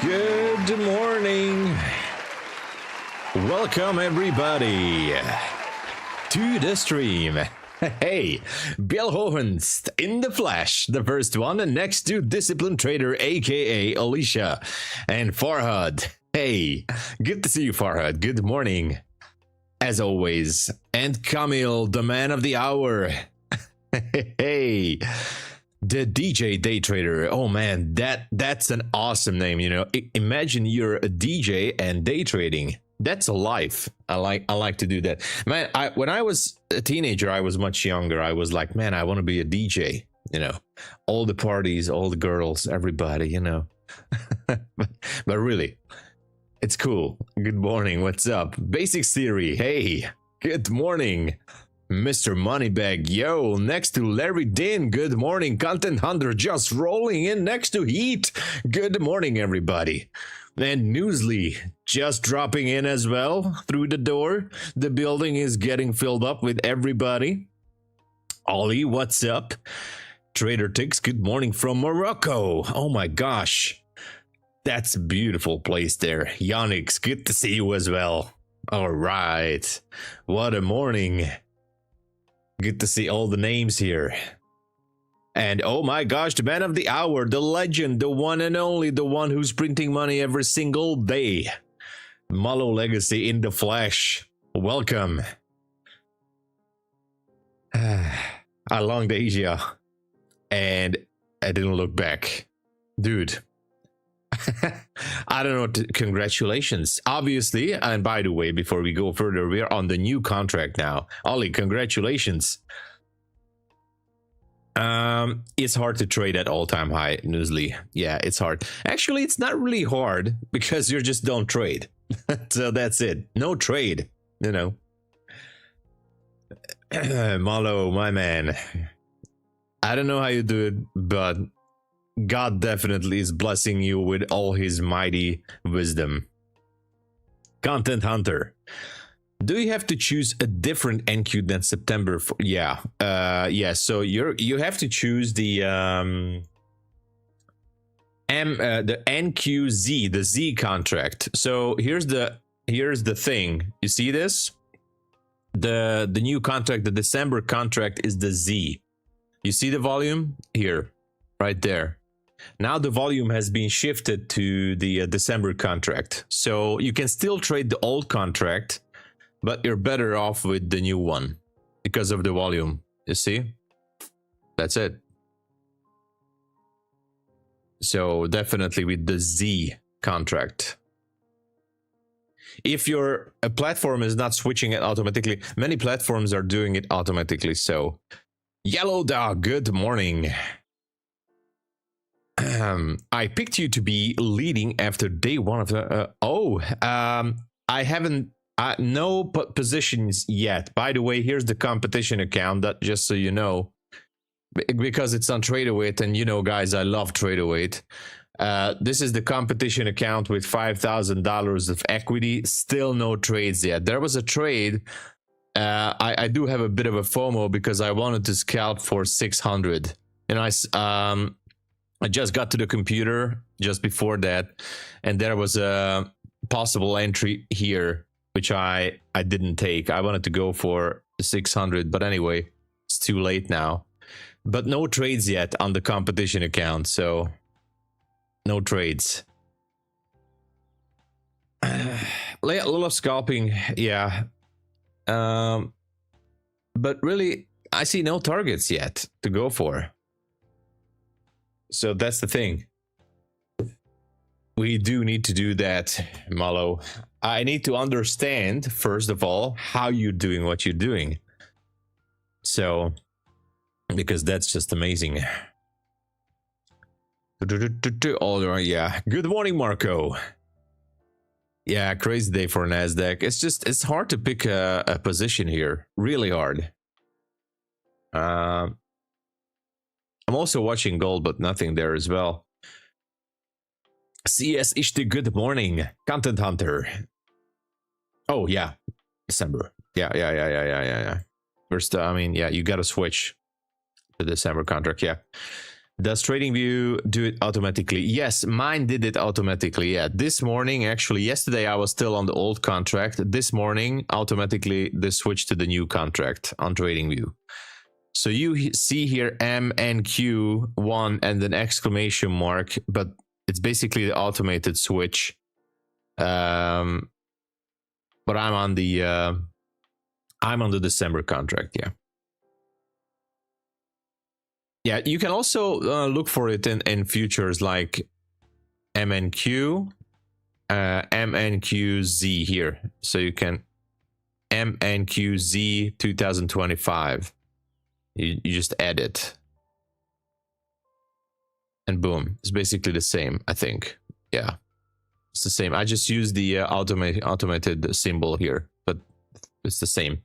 Good morning. Welcome everybody to the stream. Hey, Bielhovenst in the flesh, the first one, and next to Disciplined Trader, aka Alicia, and Farhad. Hey, good to see you, Farhad. Good morning, as always. And Kamil, the man of the hour. Hey, the DJ Day Trader. Oh man, that's an awesome name. You know, imagine you're a DJ and day trading. That's a life. I like to do that, man. When I was a teenager, I was much younger. I was like, man, I want to be a DJ. You know, all the parties, all the girls, everybody. You know, but really, it's cool. Good morning. What's up? Basics Theory. Hey, good morning. Mr. Moneybag, yo, next to Larry Din, good morning. Content Hunter just rolling in next to Heat. Good morning, everybody. And Newsly just dropping in as well through the door. The building is getting filled up with everybody. Ollie, what's up? Trader Ticks, good morning from Morocco. Oh my gosh, that's a beautiful place there. Yonix, good to see you as well. All right, what a morning. Good to see all the names here. And oh my gosh, the man of the hour, the legend, the one and only, the one who's printing money every single day. Malo Legacy in the flesh. Welcome. I longed Asia and I didn't look back. Dude. I don't know. Congratulations. Obviously, and by the way, before we go further, we're on the new contract now. Ollie, congratulations. It's hard to trade at all-time high, Newsly. Yeah, it's hard. Actually, it's not really hard because you just don't trade. So that's it. No trade, you know. Malo, my man. I don't know how you do it, but God definitely is blessing you with all his mighty wisdom. Content Hunter. Do you have to choose a different NQ than September? Yeah. So you have to choose the NQZ, the Z contract. So here's the thing. You see this? The new contract, the December contract is the Z. You see the volume here, right there. Now the volume has been shifted to the December contract. So you can still trade the old contract, but you're better off with the new one because of the volume. You see? That's it. So definitely with the Z contract. If your platform is not switching it automatically, many platforms are doing it automatically. So Yellow Dog, good morning. I picked you to be leading after day one of the... I haven't... no positions yet. By the way, here's the competition account, that just so you know, because it's on TradeAway, and you know, guys, I love TradeAway. This is the competition account with $5,000 of equity. Still no trades yet. There was a trade. I do have a bit of a FOMO because I wanted to scalp for 600, and I just got to the computer just before that, and there was a possible entry here, which I didn't take. I wanted to go for 600, but anyway, it's too late now. But no trades yet on the competition account, so no trades. A little of scalping, yeah. But really, I see no targets yet to go for. So that's the thing. We do need to do that, Malo. I need to understand, first of all, how you're doing what you're doing. So, because that's just amazing. All right, yeah. Good morning, Marco. Yeah, crazy day for NASDAQ. It's hard to pick a position here. Really hard. I'm also watching gold, but nothing there as well. CS Ishti, good morning. Content Hunter. Oh, yeah. December. Yeah. First, I mean, yeah, you got to switch to December contract. Yeah. Does TradingView do it automatically? Yes, mine did it automatically. Yeah, this morning, actually, yesterday I was still on the old contract. This morning, automatically, they switched to the new contract on TradingView. So you see here MNQ1 and an exclamation mark, but it's basically the automated switch. But I'm on the December contract. Yeah. Yeah, you can also look for it in futures like MNQ, MNQZ here. So you can MNQZ 2025. You just add it. And boom, it's basically the same, I think. Yeah, it's the same. I just use the automated symbol here, but it's the same.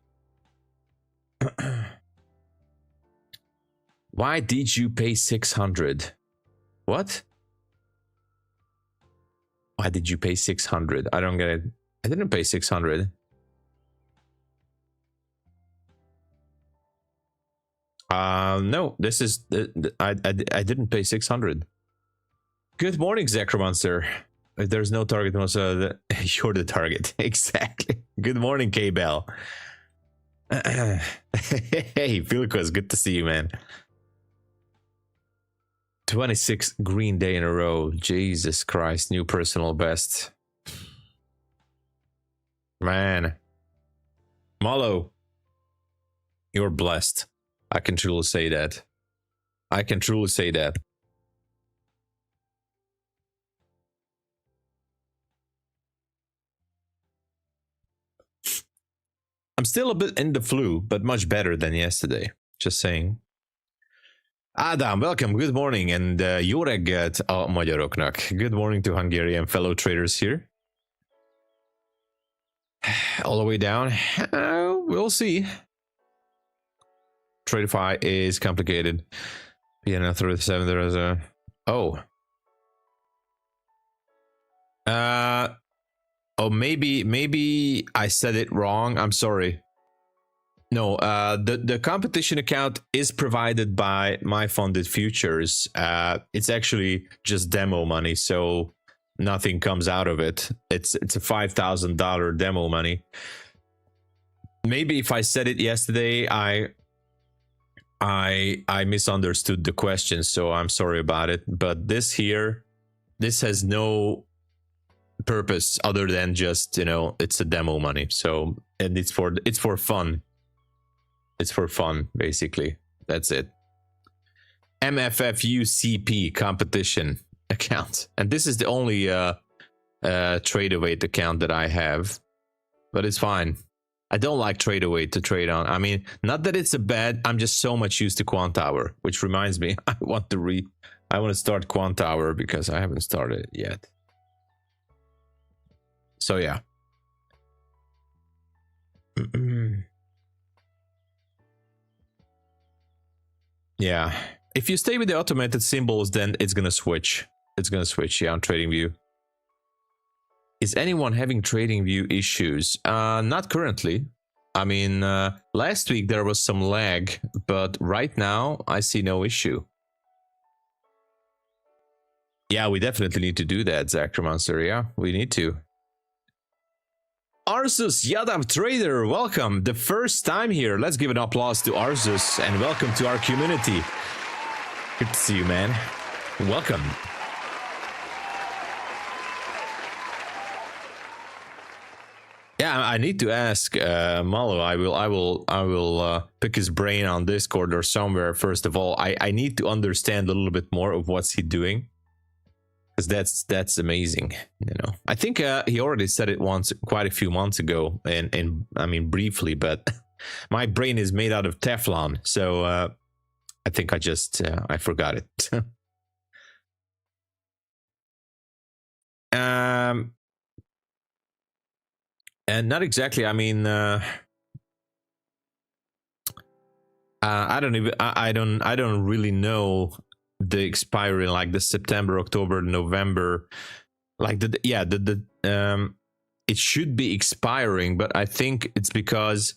Why did you pay 600? What? Why did you pay 600? I don't get it. I didn't pay 600. No, this is I didn't pay 600. Good morning, Zacromancer. If there's no target, you're the target. Exactly. Good morning, K-Bell. Hey, Philcos, good to see you, man. 26 green day in a row. Jesus Christ, new personal best. Man. Malo, you're blessed. I can truly say that. I can truly say that. I'm still a bit in the flu, but much better than yesterday. Just saying. Adam, welcome, good morning, and jó reggelt a magyaroknak. Good morning to Hungarian fellow traders here. All the way down, we'll see. TRADEIFY is complicated. PNL 37, there is a... Oh. Oh, maybe I said it wrong, I'm sorry. No, the competition account is provided by MyFundedFutures. It's actually just demo money, so nothing comes out of it. It's a $5,000 demo money. Maybe if I said it yesterday, I misunderstood the question, so I'm sorry about it. But this has no purpose other than just, you know, it's a demo money. So, and it's for fun. It's for fun, basically. That's it. MFFUCP competition account. And this is the only TradeAway account that I have. But it's fine. I don't like TradeAway to trade on. I mean, not that it's a bad, I'm just so much used to Quant Tower, which reminds me, I want to start Quant Tower because I haven't started it yet. So yeah. Yeah, if you stay with the automated symbols, then it's gonna switch. It's gonna switch, yeah, on TradingView. Is anyone having TradingView issues? Not currently. I mean, last week there was some lag, but right now I see no issue. Yeah, we definitely need to do that, Zacromancer. Yeah, we need to. Arzus Yadav Trader, welcome. The first time here. Let's give an applause to Arzus and welcome to our community. Good to see you, man. Welcome. Yeah, I need to ask Malo. I will pick his brain on Discord or somewhere. First of all, I need to understand a little bit more of what's he doing. Because that's amazing, you know. I think he already said it once, quite a few months ago, and I mean briefly, but my brain is made out of Teflon, so I think I forgot it. And not exactly. I mean, I don't really know the expiry, like the September, October, November, like it should be expiring, but I think it's because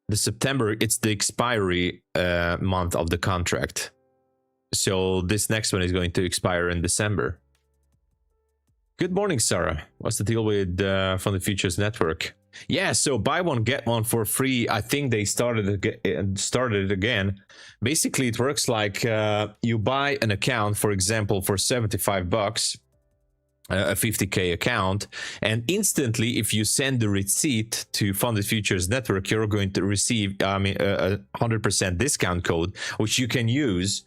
the September, it's the expiry month of the contract. So this next one is going to expire in December. Good morning, Sarah. What's the deal with Funded Futures Network? Yeah, so buy one get one for free. I think they started it again. Basically, it works like you buy an account, for example, for 75 bucks, a 50k account, and instantly, if you send the receipt to Funded Futures Network, you're going to receive a 100% discount code, which you can use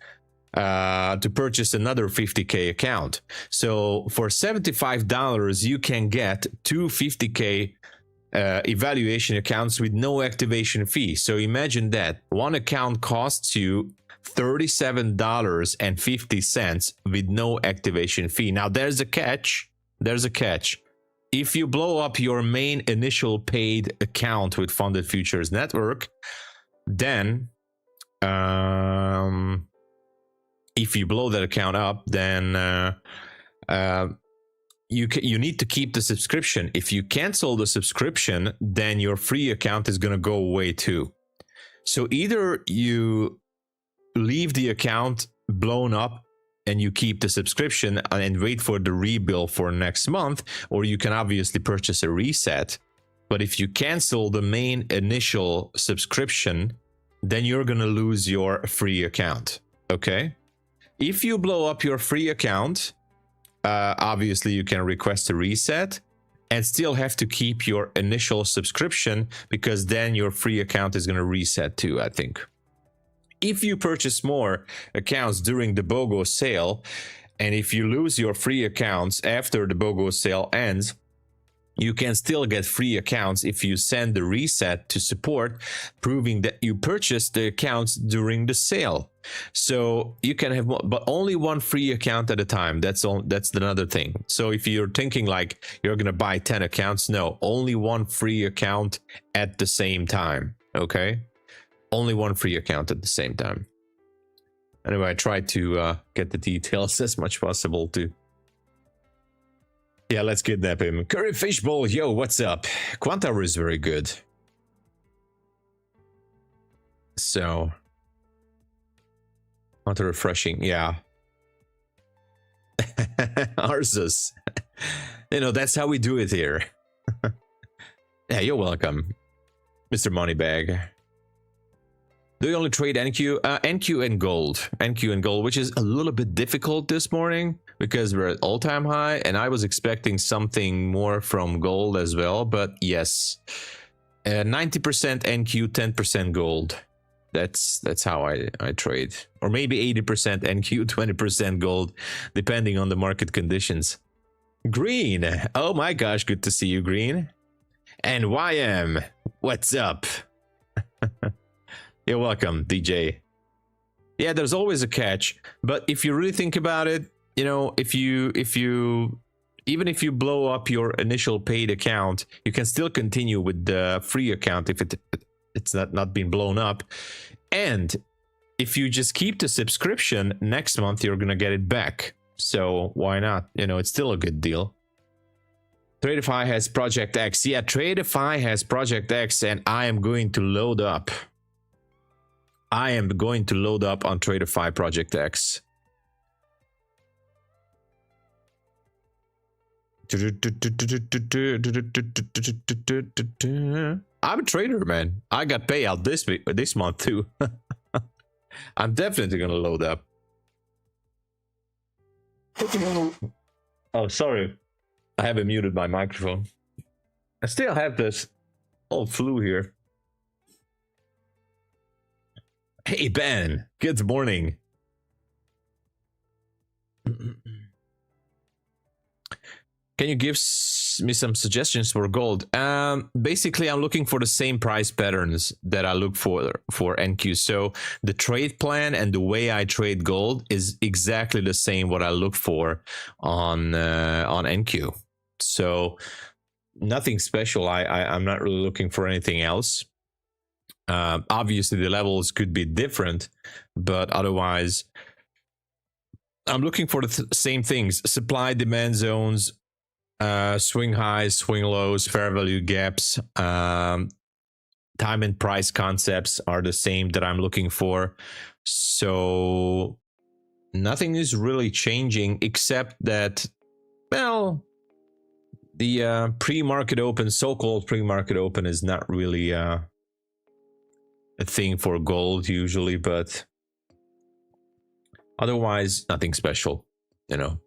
to purchase another 50k account. So for $75, you can get two 50k evaluation accounts with no activation fee. So imagine that one account costs you $37.50 with no activation fee. Now there's a catch. There's a catch. If you blow up your main initial paid account with Funded Futures Network, then if you blow that account up, then you need to keep the subscription. If you cancel the subscription, then your free account is going to go away too. So either you leave the account blown up and you keep the subscription and wait for the rebill for next month, or you can obviously purchase a reset. But if you cancel the main initial subscription, then you're going to lose your free account. Okay? If you blow up your free account, obviously you can request a reset and still have to keep your initial subscription, because then your free account is going to reset too, I think. If you purchase more accounts during the BOGO sale, and if you lose your free accounts after the BOGO sale ends, you can still get free accounts if you send the reset to support, proving that you purchased the accounts during the sale. So you can have, but only one free account at a time. That's another thing. So if you're thinking like you're going to buy 10 accounts, no, only one free account at the same time. Okay. Only one free account at the same time. Anyway, I tried to get the details as much possible too. Yeah, let's kidnap him. Curry Fishbowl, yo, what's up? Quantower is very good. So, not refreshing, yeah. Arzus. You know, that's how we do it here. Yeah, you're welcome, Mr. Moneybag. Do you only trade NQ? NQ and gold. NQ and gold, which is a little bit difficult this morning because we're at all-time high, and I was expecting something more from gold as well, but yes. 90% NQ, 10% gold. That's how I trade. Or maybe 80% NQ, 20% gold, depending on the market conditions. Green. Oh my gosh, good to see you, Green. And YM, what's up? You're welcome, DJ. Yeah, there's always a catch, but if you really think about it, you know, even if you blow up your initial paid account, you can still continue with the free account if it's not been blown up. And if you just keep the subscription, next month you're gonna get it back. So why not? You know, it's still a good deal. TRADEIFY has Project X. Yeah, TRADEIFY has Project X, and I am going to load up. I am going to load up on TRADEIFY Project X. I'm a trader, man. I got payout this month too. I'm definitely gonna load up. Oh, sorry. I haven't muted my microphone. I still have this old flu here. Hey, Ben. Good morning. Can you give me some suggestions for gold? Basically, I'm looking for the same price patterns that I look for NQ. So the trade plan and the way I trade gold is exactly the same what I look for on NQ. So nothing special. I'm not really looking for anything else. Obviously, the levels could be different, but otherwise, I'm looking for the same things: supply, demand zones, swing highs, swing lows, fair value gaps, time and price concepts are the same that I'm looking for. So nothing is really changing except that, well, the pre-market open, so-called pre-market open, is not really a thing for gold usually, but otherwise nothing special, you know,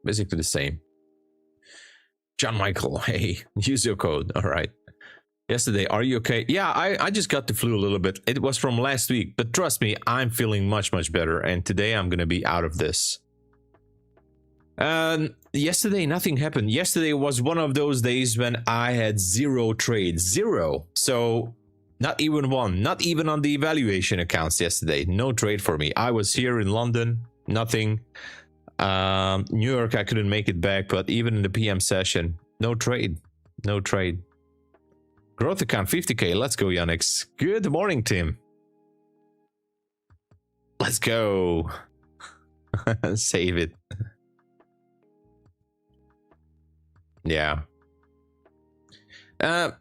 basically the same. John Michael, hey, use your code. All right. Yesterday, are you okay? Yeah, I just got the flu a little bit. It was from last week, but trust me, I'm feeling much better, and today I'm gonna be out of this. Yesterday nothing happened. Yesterday was one of those days when I had 0 trades, 0. So not even one, not even on the evaluation accounts yesterday. No trade for me. I was here in London, nothing. New York, I couldn't make it back, but even in the PM session, no trade, no trade. Growth account 50k. Let's go, Yannick. Good morning, Tim. Let's go. Save it. Yeah. I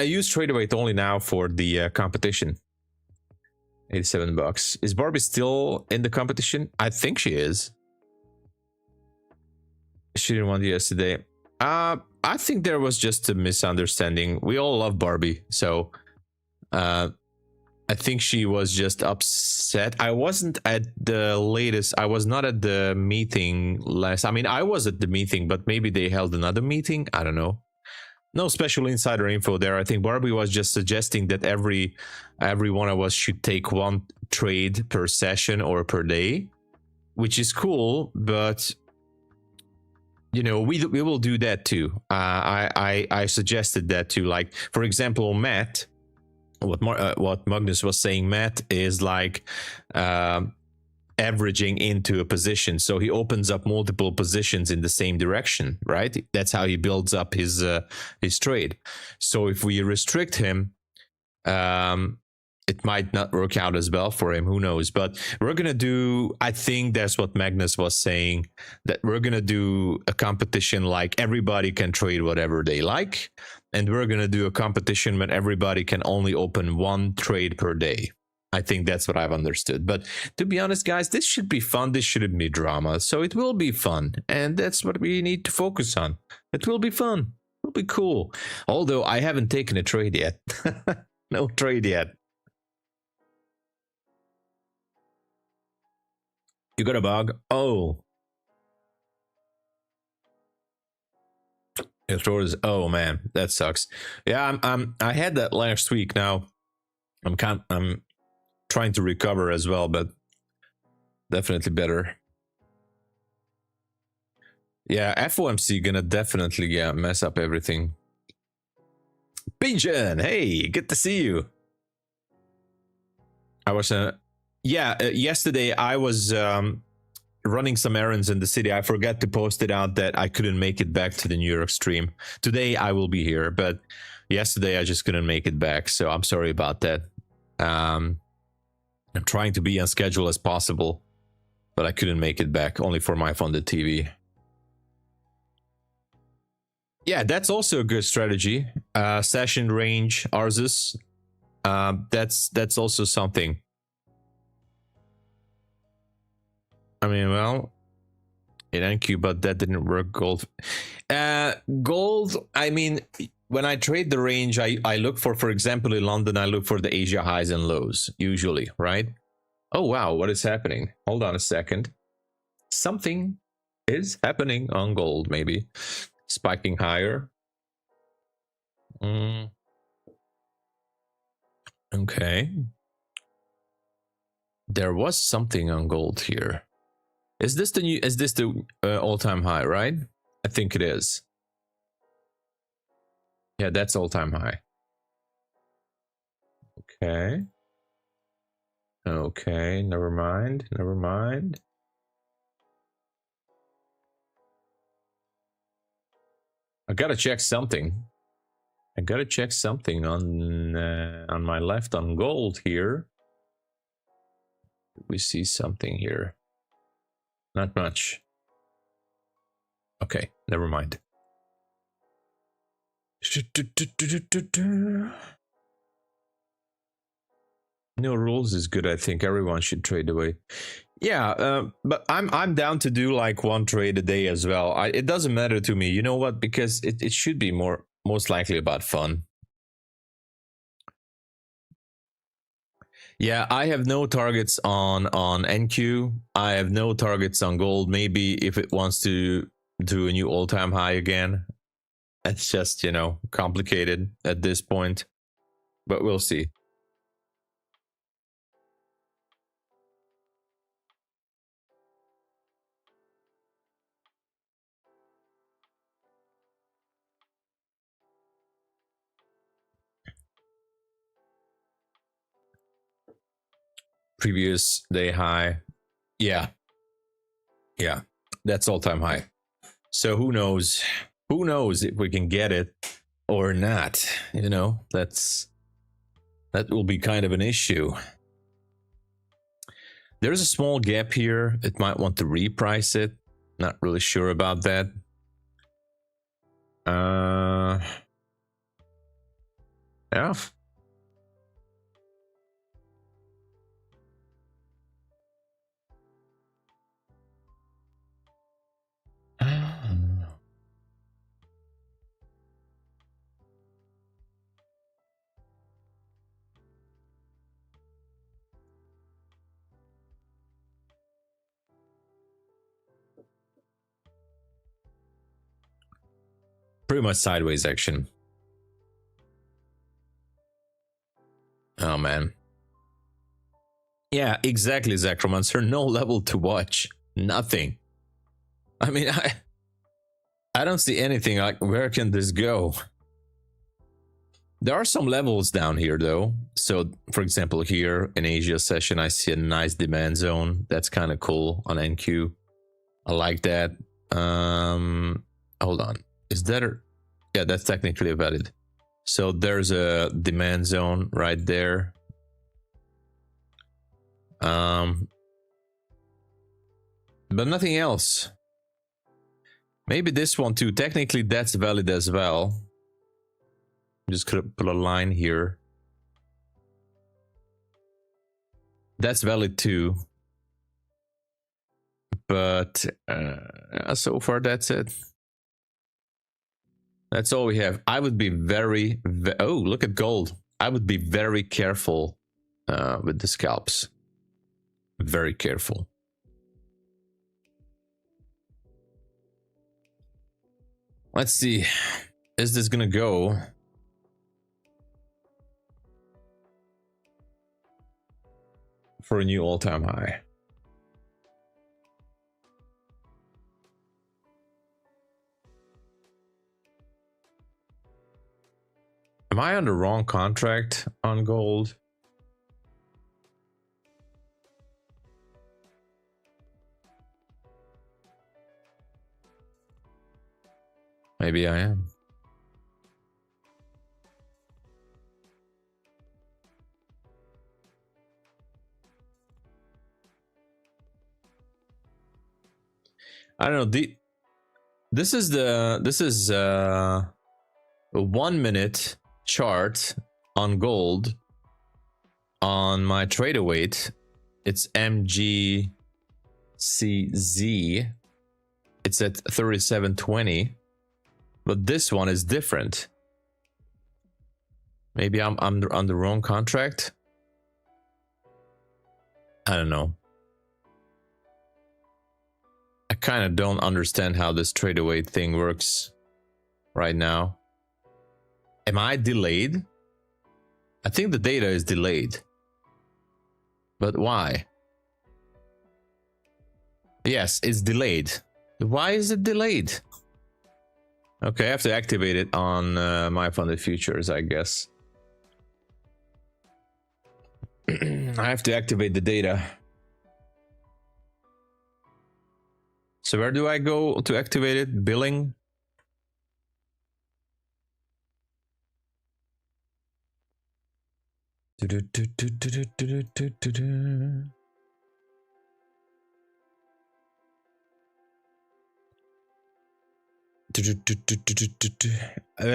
use TradeAway only now for the competition. 87 bucks. Is Barbie still in the competition? I think she is. She didn't want it yesterday. I think there was just a misunderstanding. We all love Barbie, so I think she was just upset. I wasn't at the latest. I was not at the meeting last. I mean, I was at the meeting, but maybe they held another meeting. I don't know. No special insider info there. I think Barbie was just suggesting that every one of us should take 1 trade per session or per day, which is cool, but you know, we will do that too. I suggested that too. Like, for example, Matt, what Magnus was saying, Matt is like averaging into a position, so he opens up multiple positions in the same direction, right? That's how he builds up his trade. So if we restrict him, it might not work out as well for him, who knows. But we're gonna do, I think that's what Magnus was saying, that we're gonna do a competition like everybody can trade whatever they like, and we're gonna do a competition when everybody can only open 1 trade per day. I think that's what I've understood. But to be honest, guys, this should be fun. This shouldn't be drama. So it will be fun, and that's what we need to focus on. It will be fun. It will be cool. Although I haven't taken a trade yet. No trade yet. You got a bug? Oh. Oh man, that sucks. Yeah, I had that last week. Now I'm trying to recover as well, but definitely better. Yeah, FOMC gonna definitely mess up everything. Pigeon, hey, good to see you. I was yesterday I was running some errands in the city. I forgot to post it out that I couldn't make it back to the New York stream. Today I will be here, but yesterday I just couldn't make it back, so I'm sorry about that. I'm trying to be on schedule as possible, but I couldn't make it back, only for my funded TV. Yeah, that's also a good strategy. Session range, Arzus. That's also something. I mean, well, in NQ, but that didn't work. Gold. Gold, I mean, when I trade the range, I look for example, in London, I look for the Asia highs and lows, usually, right? Oh, wow, what is happening? Hold on a second. Something is happening on gold, maybe. Spiking higher. Okay. There was something on gold here. Is this the all-time high, right? I think it is. Yeah, that's all-time high. Okay. Okay, never mind. Never mind. I gotta check something. I gotta check something on my left on gold here. We see something here. Not much. Okay, never mind. No rules is good. I think everyone should trade away. Yeah, but I'm down to do like one trade a day as well. It doesn't matter to me. You know what? Because it should be most likely about fun. Yeah, I have no targets on NQ. I have no targets on gold. Maybe if it wants to do a new all-time high again. It's just, you know, complicated at this point. But we'll see. Previous day high. Yeah. Yeah. That's all-time high. So who knows? Who knows if we can get it or not? You know, that will be kind of an issue. There's a small gap here. It might want to reprice it. Not really sure about that. Yeah. Pretty much sideways action. Oh man. Yeah, exactly, Zacromancer. No level to watch. Nothing. I mean, I don't see anything. Like, where can this go? There are some levels down here though. So for example, here in Asia session, I see a nice demand zone. That's kind of cool on NQ. I like that. Hold on. Is that yeah, that's technically valid. So there's a demand zone right there. But nothing else. Maybe this one too. Technically that's valid as well. I'm just gonna put a line here. That's valid too. But so far that's it. That's all we have. I would be oh, look at gold. I would be very careful with the scalps. Very careful. Let's see. Is this gonna go? For a new all-time high. Am I on the wrong contract on gold? Maybe I am. I don't know. This is a 1 minute chart on gold on my trader weight. It's MGCZ. It's at 37.20, but this one is different. Maybe I'm on the wrong contract. I don't know. I kind of don't understand how this trader weight thing works right now. Am I delayed? I think the data is delayed. But why? Yes, it's delayed. Why is it delayed? Okay, I have to activate it on MyFundedFutures, I guess. I have to activate the data. So where do I go to activate it? Billing?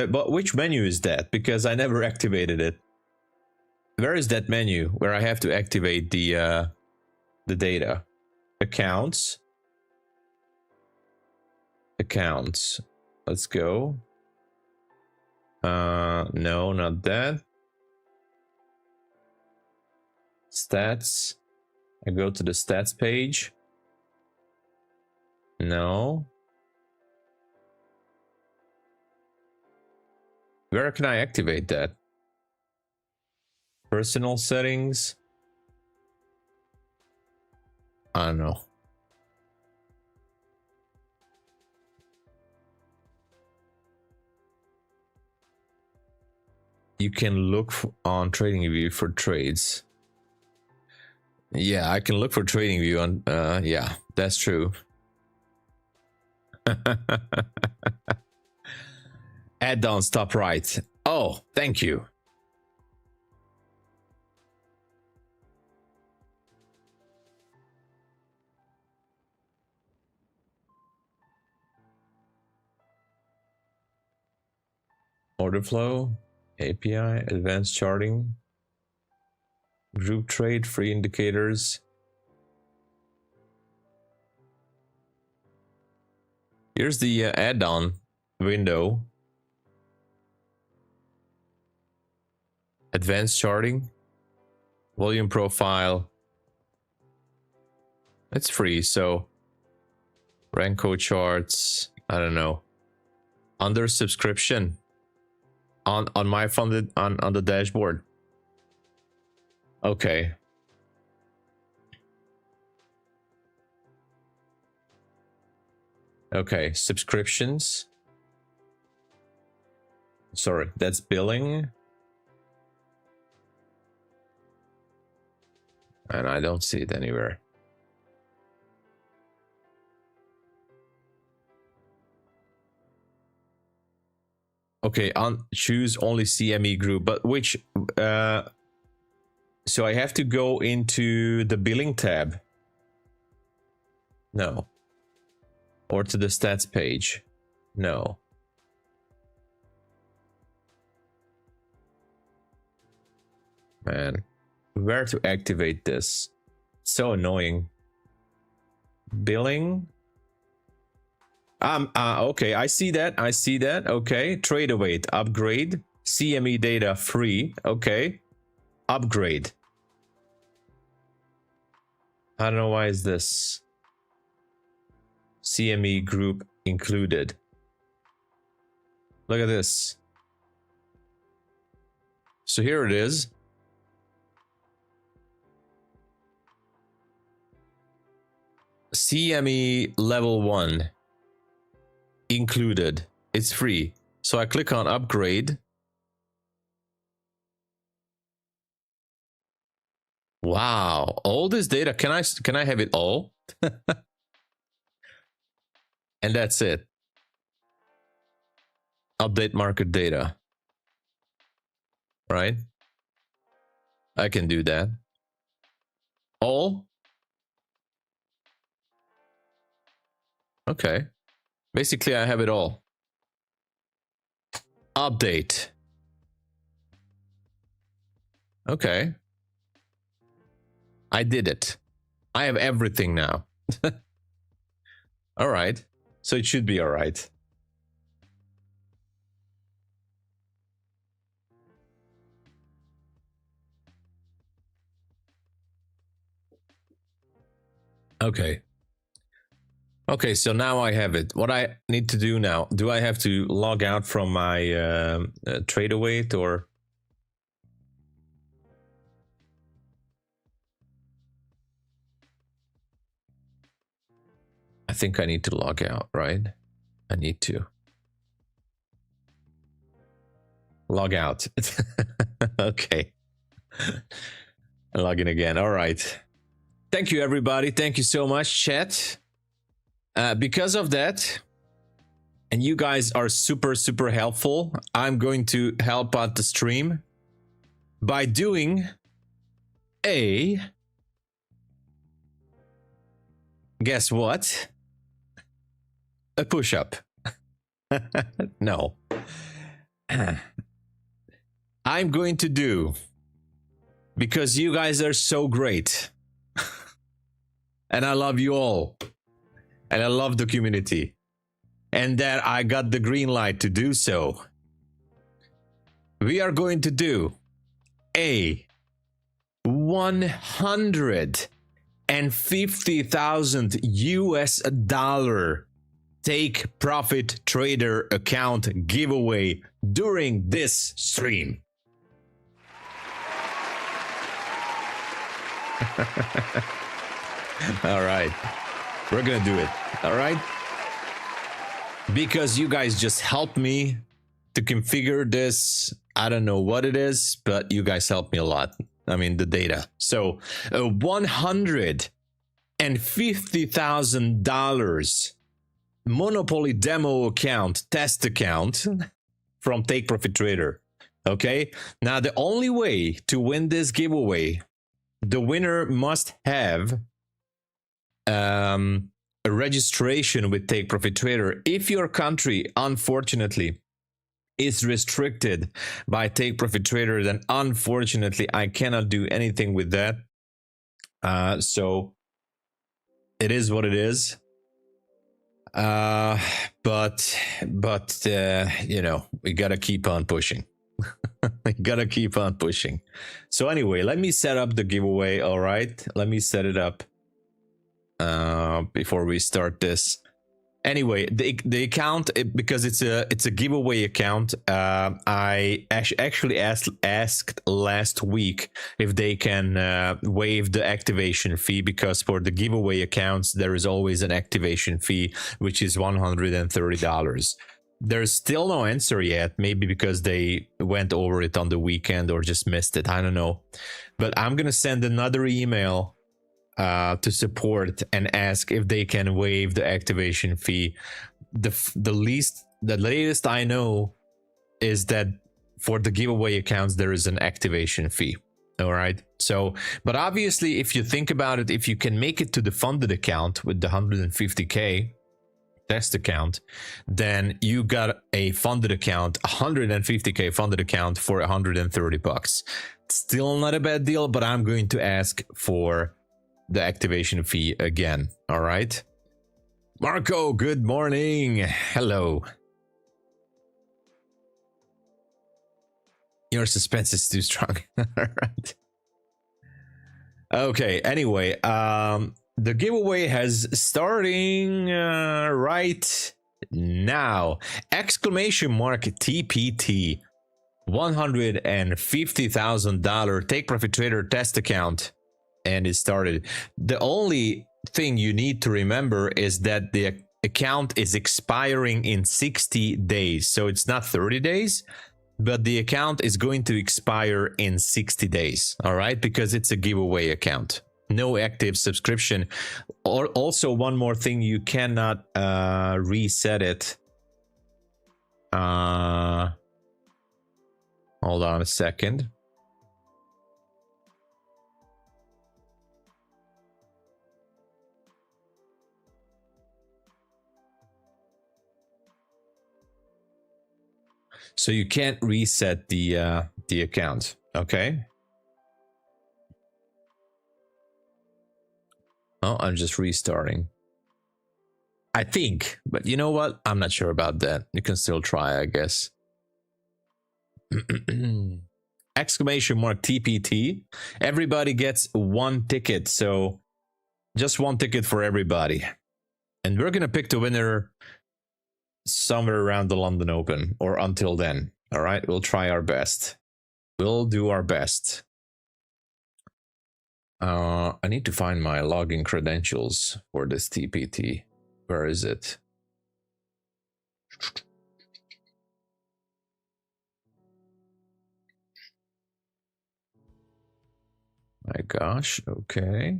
But which menu is that? Because I never activated it. Where is that menu where I have to activate the data? Accounts. Accounts. Let's go. No, not that. Stats. I go to the stats page. No. Where can I activate that? Personal settings. I don't know. You can look on TradingView for trades. Yeah, I can look for TradingView on yeah, that's true. Add-ons top right. Oh, thank you. Order flow, API, advanced charting, group trade, free indicators. Here's the add-on window. Advanced charting, volume profile. It's free, so Renko charts, I don't know. Under subscription on MyFunded on the dashboard. Okay. Okay, subscriptions. Sorry, that's billing. And I don't see it anywhere. Okay, on choose only CME group, but which so I have to go into the billing tab. No. Or to the stats page. No. Man, where to activate this? It's so annoying. Billing. Okay, I see that. I see that. Okay, trade await, upgrade, CME data free. Okay, upgrade. I don't know why is this CME group included. Look at this. So here it is. CME level 1 included. It's free. So I click on upgrade. Wow, all this data, can I have it all? And that's it. Update market data. Right? I can do that. All? Okay. Basically, I have it all. Update. Okay. I did it. I have everything now. All right. So it should be all right. Okay. Okay, so now I have it. What I need to do now, do I have to log out from my trade await or? I think I need to log out, right? I need to log out. Okay. Log in again. All right. Thank you, everybody. Thank you so much, chat. Because of that, and you guys are super, super helpful, I'm going to help out the stream by doing a... Guess what? A push-up. No. I'm going to do, because you guys are so great, and I love you all, and I love the community, and that I got the green light to do so. We are going to do a $150,000 US take profit trader account giveaway during this stream. All right, we're gonna do it. All right, because you guys just helped me to configure this. I don't know what it is, but you guys helped me a lot. I mean, the data. So a $150,000 Monopoly demo account, test account from Take Profit Trader. Okay, now the only way to win this giveaway, the winner must have a registration with Take Profit Trader. If your country, unfortunately, is restricted by Take Profit Trader, then unfortunately I cannot do anything with that. So it is what it is. But you know, we gotta keep on pushing. We gotta keep on pushing. So anyway, let me set up the giveaway. All right, let me set it up before we start this. Anyway, the account, because it's a giveaway account, I actually asked last week if they can waive the activation fee, because for the giveaway accounts there is always an activation fee, which is $130. There's still no answer yet, maybe because they went over it on the weekend or just missed it, I don't know. But I'm gonna send another email to support and ask if they can waive the activation fee. The latest I know is that for the giveaway accounts there is an activation fee. All right, so but obviously if you think about it, if you can make it to the funded account with the 150k test account, then you got a funded account, 150k funded account for $130. Still not a bad deal, but I'm going to ask for the activation fee again. All right, Marco, good morning. Hello. Your suspense is too strong. All right, okay, anyway, the giveaway has starting right now. Exclamation mark TPT, $150,000 Take Profit Trader test account, and it started. The only thing you need to remember is that the account is expiring in 60 days. So it's not 30 days, but the account is going to expire in 60 days. All right, because it's a giveaway account. No active subscription. Or also one more thing, you cannot reset it. Hold on a second. So you can't reset the account, okay? Oh, I'm just restarting, I think, but you know what? I'm not sure about that. You can still try, I guess. Exclamation mark TPT. Everybody gets one ticket, so just one ticket for everybody. And we're gonna pick the winner somewhere around the London Open or until then. All right, we'll try our best. We'll do our best. I need to find my login credentials for this TPT. Where is it? My gosh, okay.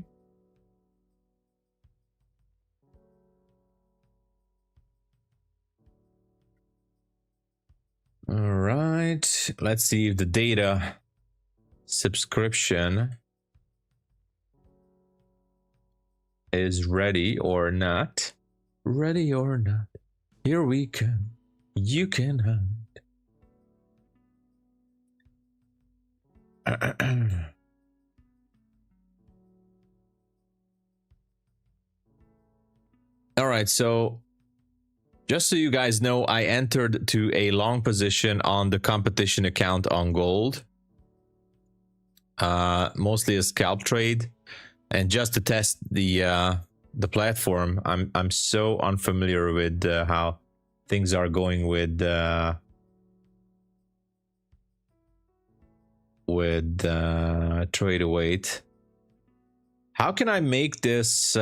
All right, let's see if the data subscription is ready or not. Ready or not. Here we come. You can hide. right, so just so you guys know, I entered to a long position on the competition account on gold. Mostly a scalp trade, and just to test the platform. I'm so unfamiliar with how things are going with trade await. How can I make this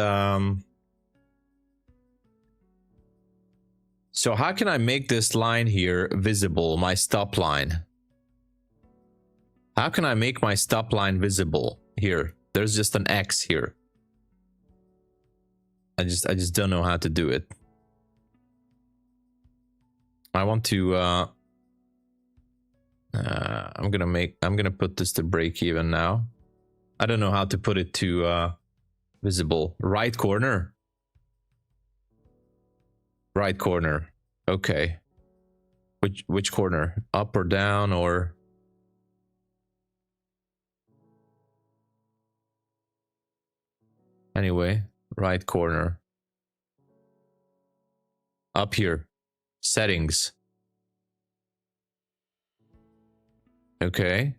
so how can I make this line here visible, my stop line? How can I make my stop line visible here? There's just an X here. I just don't know how to do it. I want to I'm gonna put this to break even now. I don't know how to put it to visible. Right corner. Right corner. Okay. Which corner? Up or down or? Anyway, right corner. Up here. Settings. Okay.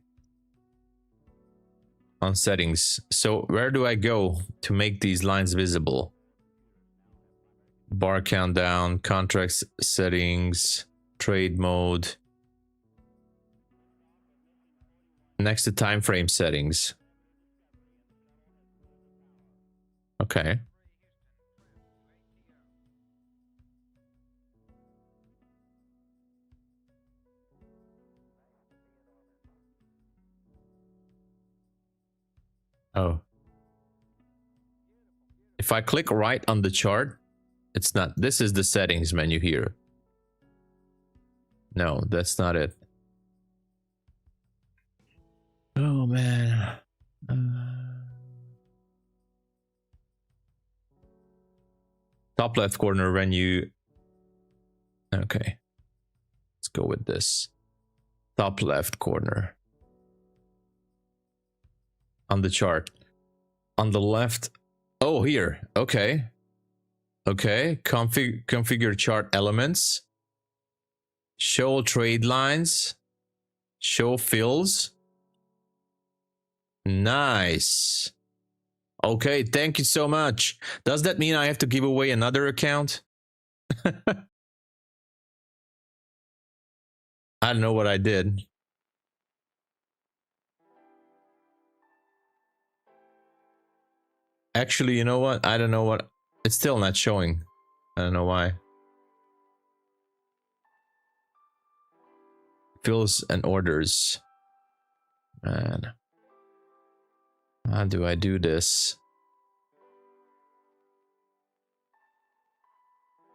On settings. So where do I go to make these lines visible? Bar countdown, contracts, settings, trade mode. Next to time frame settings. Okay. Oh. If I click right on the chart, it's not. This is the settings menu here. No, that's not it. Oh, man. Top left corner when you... Okay. Let's go with this. Top left corner. On the chart. On the left. Oh, here. Okay. Okay. Configure chart elements. Show trade lines. Show fills. Nice. Okay, thank you so much. Does that mean I have to give away another account? I don't know what I did. Actually, you know what? I don't know what. It's still not showing. I don't know why. Fills and orders. Man. How do I do this?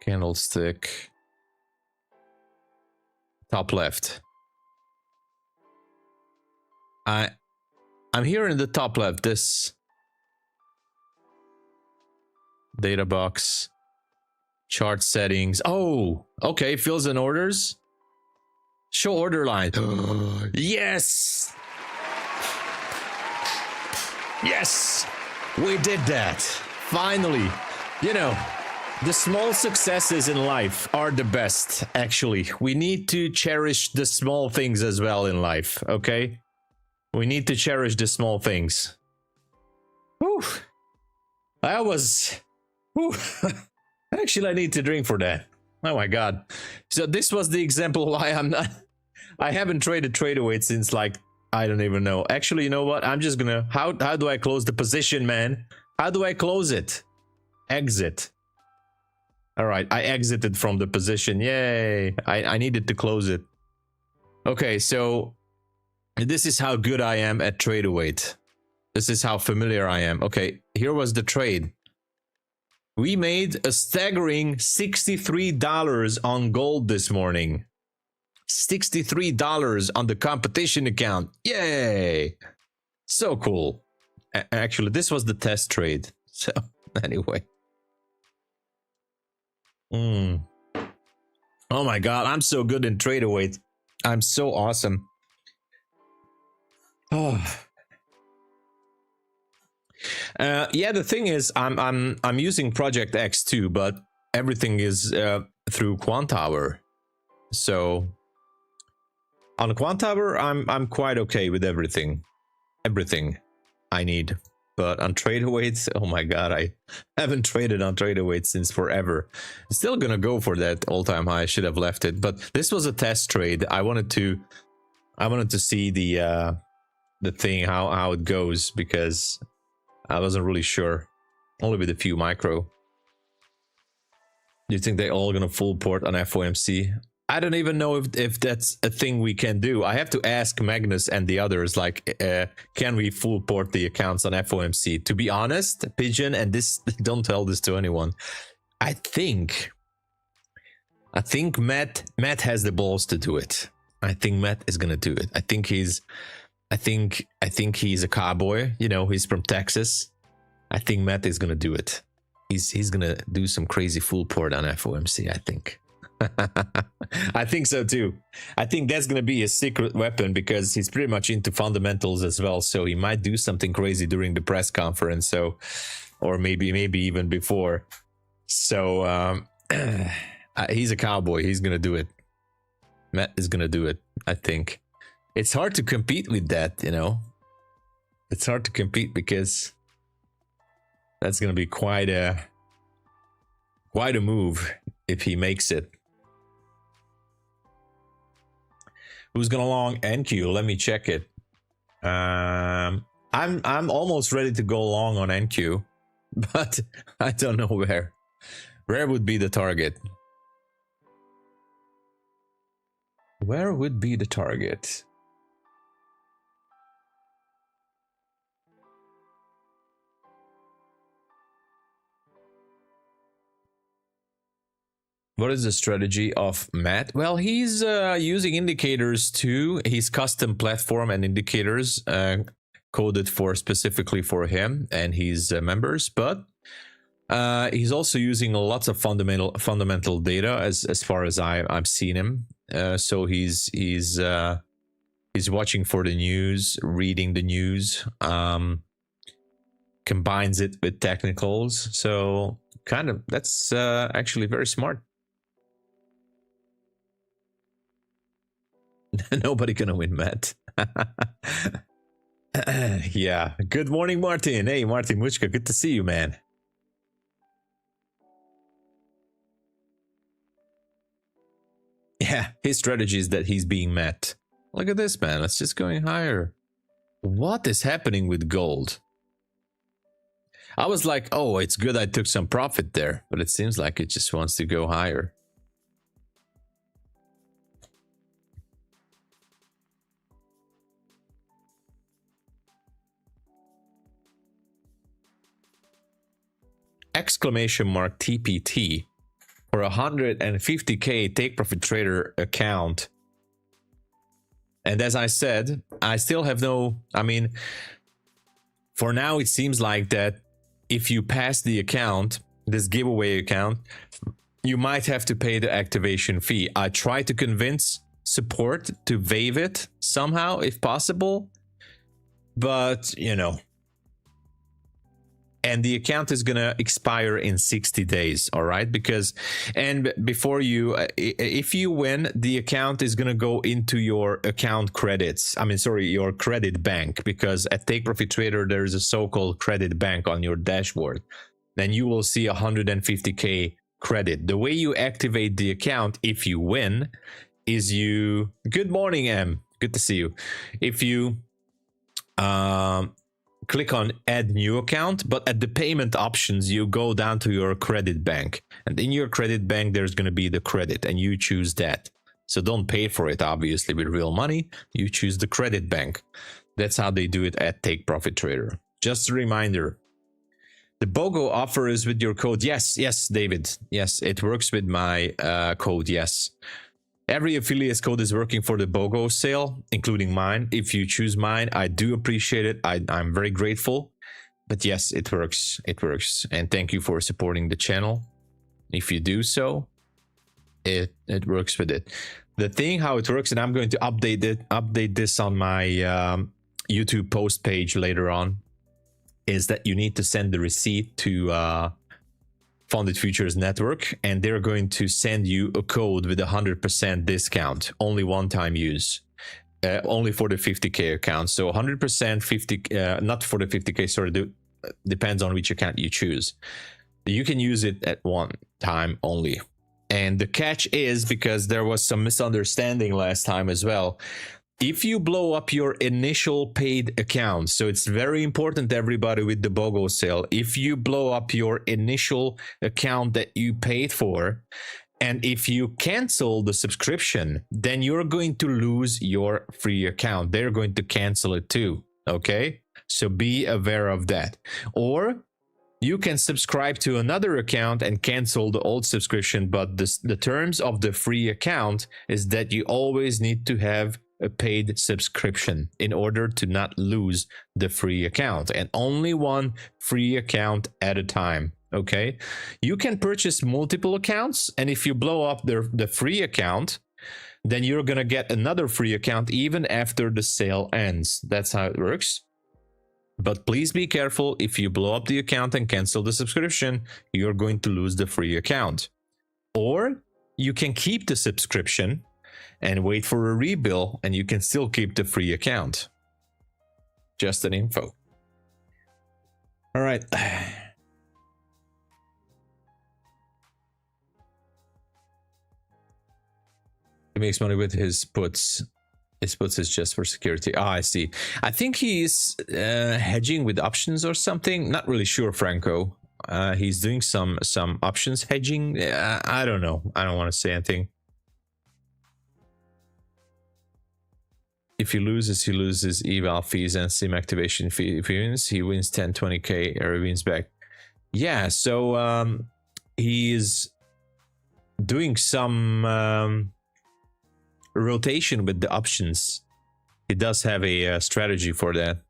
Candlestick. Top left. I'm here in the top left. This data box, chart settings. Oh, okay. Fills and orders. Show order line. Yes. Yes, we did that. Finally. You know, the small successes in life are the best, actually. We need to cherish the small things as well in life, okay? We need to cherish the small things. Whew. That was... Whew. Actually, I need to drink for that. Oh my god. So this was the example why I'm not... I haven't traded TradeAway since like... I don't even know. Actually, you know what? I'm just gonna... How do I close the position, man? How do I close it? Exit. Alright, I exited from the position. Yay. I needed to close it. Okay, so... This is how good I am at TradeAway. This is how familiar I am. Okay, here was the trade. We made a staggering $63 on gold this morning. $63 on the competition account. Yay! So cool. Actually, this was the test trade. So, anyway. Oh my god, I'm so good in TradeAway. I'm so awesome. Oh. Yeah, the thing is, I'm using Project X too, but everything is through Quant Tower. So on Quant Tower, I'm quite okay with everything I need. But on TradeAway, oh my god, I haven't traded on TradeAway since forever. I'm still gonna go for that all-time high. I should have left it, but this was a test trade. I wanted to see the thing, how it goes, because I wasn't really sure. Only with a few micro. Do you think they're all gonna full port on FOMC? I don't even know if that's a thing we can do. I have to ask Magnus and the others, like, can we full port the accounts on FOMC? To be honest, Pigeon, and this, don't tell this to anyone. I think Matt has the balls to do it. I think Matt is gonna do it. I think he's a cowboy. You know, he's from Texas. I think Matt is gonna do it. He's gonna do some crazy full port on FOMC. I think. I think so too. I think that's gonna be his secret weapon, because he's pretty much into fundamentals as well. So he might do something crazy during the press conference. So, or maybe even before. So he's a cowboy. He's gonna do it. Matt is gonna do it. I think it's hard to compete with that. You know, it's hard to compete because that's gonna be quite a move if he makes it. Who's gonna long NQ? Let me check it. I'm almost ready to go long on NQ, but I don't know where. Where would be the target? Where would be the target? What is the strategy of Matt? Well, he's using indicators too. His custom platform and indicators coded for specifically for him and his members. But he's also using lots of fundamental data as far as I've seen him. So he's watching for the news, reading the news, combines it with technicals. So kind of that's actually very smart. Nobody gonna win, Matt. Yeah. Good morning, Martin. Hey, Martin Muchka. Good to see you, man. Yeah, his strategy is that he's being met. Look at this, man. It's just going higher. What is happening with gold? I was like, oh, it's good I took some profit there, but it seems like it just wants to go higher. Exclamation mark TPT for 150k take profit trader account. And as I said, I still have no, I mean, for now it seems like that if you pass the account, this giveaway account, you might have to pay the activation fee. I try to convince support to waive it somehow if possible, but you know. And the account is gonna expire in 60 days, all right? Because, and before you, if you win, the account is gonna go into your account credits. I mean, sorry, your credit bank, because at Take Profit Trader, there is a so-called credit bank on your dashboard. Then you will see 150k credit. The way you activate the account, if you win, is you, good morning, M, good to see you. If you, click on add new account, but at the payment options you go down to your credit bank, and in your credit bank there's going to be the credit and you choose that. So don't pay for it obviously with real money, you choose the credit bank. That's how they do it at Take Profit Trader. Just a reminder, the BOGO offer is with your code. Yes, David, yes, it works with my code. Yes, every affiliate code is working for the BOGO sale, including mine. If you choose mine, I do appreciate it. I'm very grateful. But yes, it works. It works. And thank you for supporting the channel. If you do so, it works with it. The thing how it works, and I'm going to update this on my YouTube post page later on, is that you need to send the receipt to Funded Futures Network, and they're going to send you a code with 100% discount, only one-time use, only for the 50K account. So 100% 50, not for the 50K, sorry, depends on which account you choose. You can use it at one time only. And the catch is, because there was some misunderstanding last time as well, if you blow up your initial paid account, so it's very important, everybody, with the BOGO sale, if you blow up your initial account that you paid for, and if you cancel the subscription, then you're going to lose your free account. They're going to cancel it too, okay? So be aware of that. Or you can subscribe to another account and cancel the old subscription, but the terms of the free account is that you always need to have a paid subscription in order to not lose the free account, and only one free account at a time, okay? You can purchase multiple accounts, and if you blow up the free account, then you're gonna get another free account even after the sale ends. That's how it works. But please be careful. If you blow up the account and cancel the subscription, you're going to lose the free account. Or you can keep the subscription and wait for a rebill, and you can still keep the free account. Just an info. All right. He makes money with his puts. His puts is just for security. Ah, I see. I think he's hedging with options or something. Not really sure, Franco. He's doing some options hedging. I don't know. I don't want to say anything. If he loses eval fees and sim activation fee. If he wins 10, 20K, or he wins back. Yeah, so he's doing some rotation with the options. He does have a strategy for that.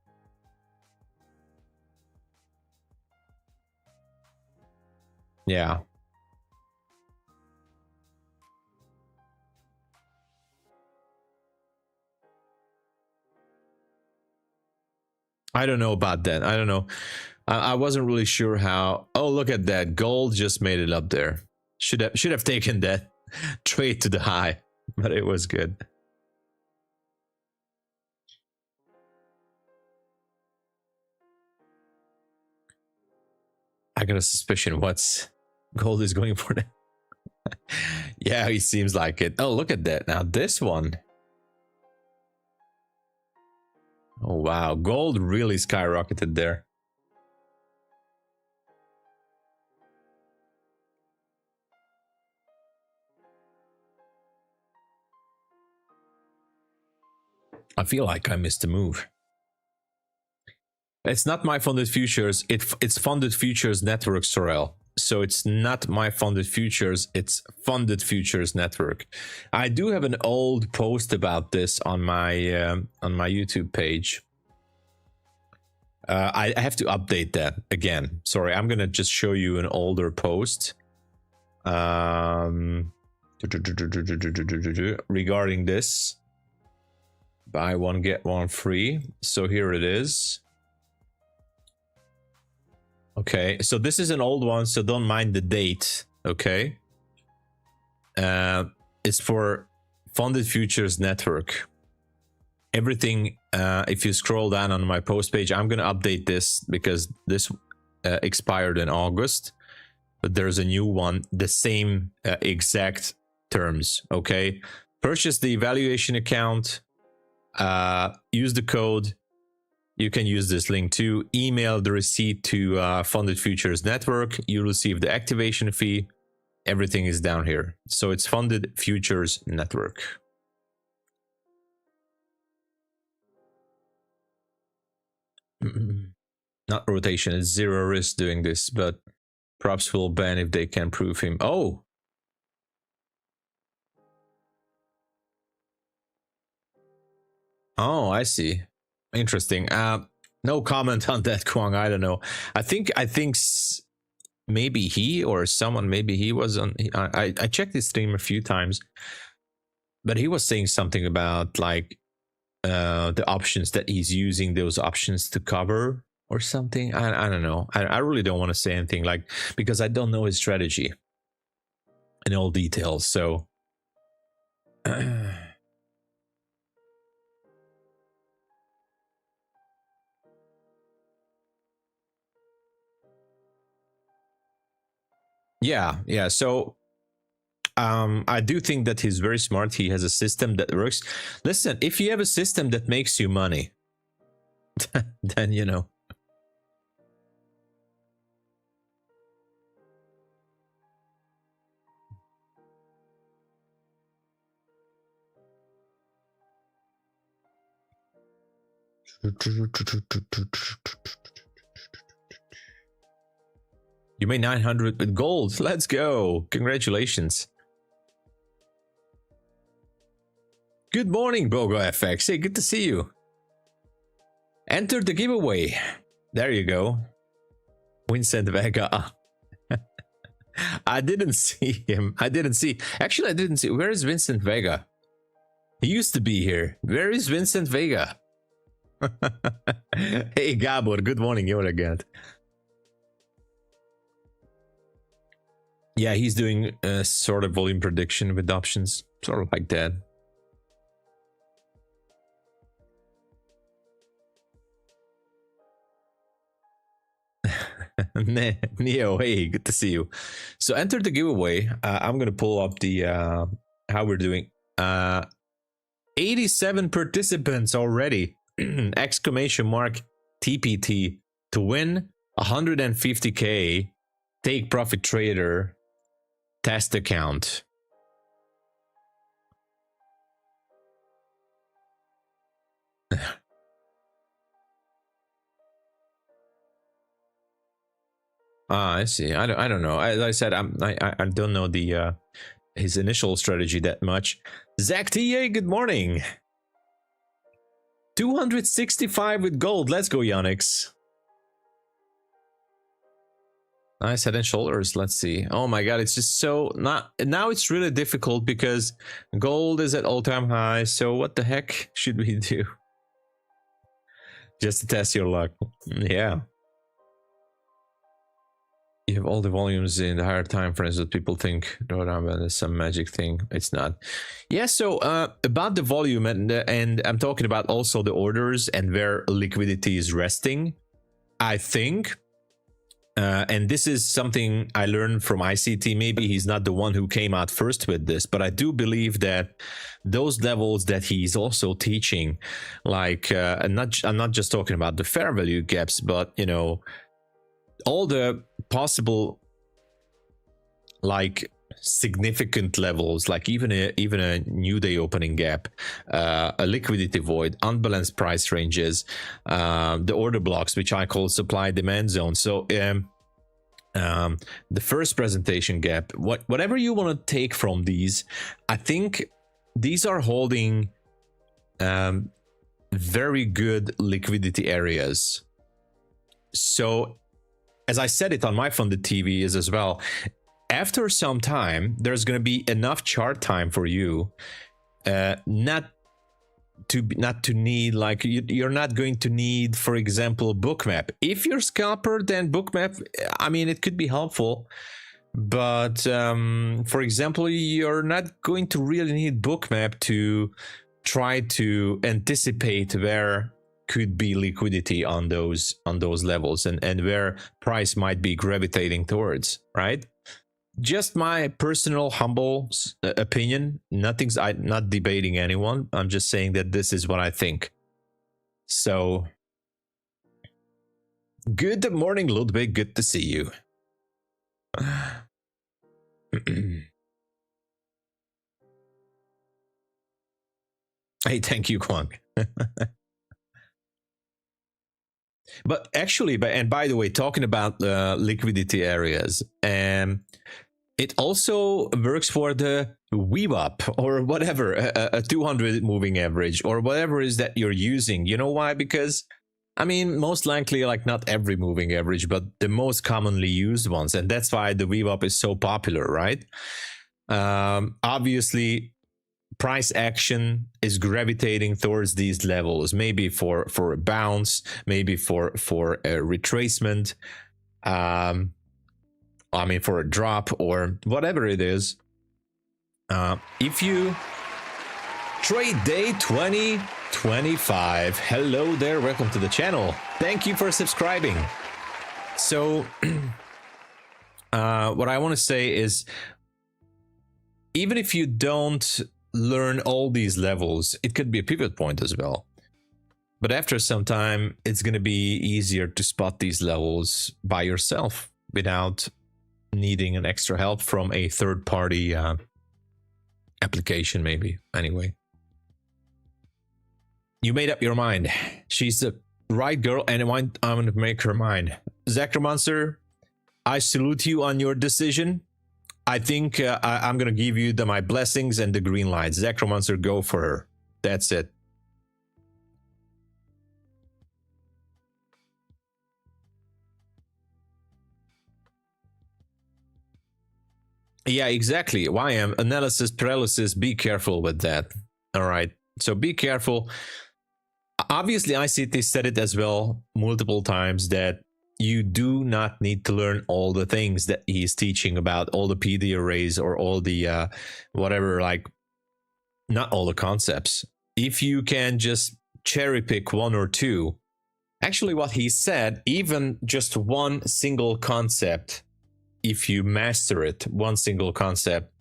Yeah. I don't know about that. I don't know. I wasn't really sure how. Oh, look at that. Gold just made it up there. Should have taken that trade to the high, but it was good. I got a suspicion what's gold is going for that. Yeah, he seems like it. Oh, look at that. Now this one. Oh, wow. Gold really skyrocketed there. I feel like I missed a move. It's not MyFundedFutures. It's Funded Futures Network, Sorel. So it's not MyFundedFutures. It's Funded Futures Network. I do have an old post about this on my YouTube page. I have to update that again. Sorry, I'm gonna just show you an older post regarding this. Buy one get one free. So here it is. Okay, so this is an old one, so don't mind the date. Okay, it's for Funded Futures Network. Everything, if you scroll down on my post page, I'm gonna update this because this expired in August, but there's a new one, the same exact terms. Okay, purchase the evaluation account, use the code. You can use this link too. Email the receipt to Funded Futures Network. You receive the activation fee. Everything is down here. So it's Funded Futures Network. Not rotation, it's zero risk doing this, but props will ban if they can prove him. Oh! Oh, I see. Interesting. No comment on that, Kwang. I don't know. I think maybe he or someone, maybe he was on. I checked his stream a few times, but he was saying something about like the options that he's using those options to cover or something. I don't know. I really don't want to say anything, like, because I don't know his strategy in all details. So yeah. So I do think that he's very smart. He has a system that works. Listen, if you have a system that makes you money, then you know. You made 900 with gold. Let's go. Congratulations. Good morning, Bogo FX. Hey, good to see you. Enter the giveaway. There you go. Vincent Vega. I didn't see him. Actually, I didn't see. Where is Vincent Vega? He used to be here. Where is Vincent Vega? Hey, Gabor. Good morning, Joragant. Yeah, he's doing a sort of volume prediction with options. Sort of like that. Neo, hey, good to see you. So enter the giveaway. I'm gonna pull up the how we're doing. 87 participants already. Exclamation mark TPT to win 150k. Take profit trader test account. I see. I don't know. As I said, I don't know the his initial strategy that much. Zach TA, good morning. 265 with gold. Let's go, Yanix. Nice head and shoulders. Let's see. Oh my god, it's just so not now. It's really difficult because gold is at all-time high. So what the heck should we do? Just to test your luck. Yeah. You have all the volumes in the higher time frames that people think there's some magic thing. It's not. Yeah, so about the volume, and I'm talking about also the orders and where liquidity is resting. I think, and this is something I learned from ICT. Maybe he's not the one who came out first with this, but I do believe that those levels that he's also teaching, like, I'm not just talking about the fair value gaps, but you know, all the possible like significant levels, like even a new day opening gap, a liquidity void, unbalanced price ranges, the order blocks, which I call supply demand zone. So the first presentation gap, whatever you want to take from these, I think these are holding very good liquidity areas. So as I said it on my funded TV is as well, after some time, there's going to be enough chart time for you not to need, like, you're not going to need, for example, bookmap. If you're scalper, then bookmap, I mean, it could be helpful. But for example, you're not going to really need bookmap to try to anticipate where could be liquidity on those levels and where price might be gravitating towards, right? Just my personal humble opinion. I'm not debating anyone. I'm just saying that this is what I think. So good morning, Ludwig. Good to see you. Hey, thank you, Kwang. But actually, and by the way, talking about liquidity areas, it also works for the VWAP or whatever, a 200 moving average or whatever is that you're using. You know why? Because, I mean, most likely, like, not every moving average, but the most commonly used ones. And that's why the VWAP is so popular, right? Obviously, price action is gravitating towards these levels, maybe for a bounce, maybe for a retracement, I mean for a drop or whatever it is. If you trade day 2025, hello there, welcome to the channel, thank you for subscribing. So what I want to say is, even if you don't learn all these levels, it could be a pivot point as well. But after some time, it's going to be easier to spot these levels by yourself without needing an extra help from a third-party application, maybe. Anyway, you made up your mind. She's the right girl, and I'm going to make her mine. Zacromancer, I salute you on your decision. I think I'm going to give you my blessings and the green light. Zacromancer, go for her. That's it. Yeah, exactly. YM, analysis paralysis, be careful with that. All right. So be careful. Obviously, ICT said it as well multiple times that you do not need to learn all the things that he's teaching about, all the PD arrays or all the whatever, like not all the concepts. If you can just cherry pick one or two, actually what he said, even just one single concept, if you master it, one single concept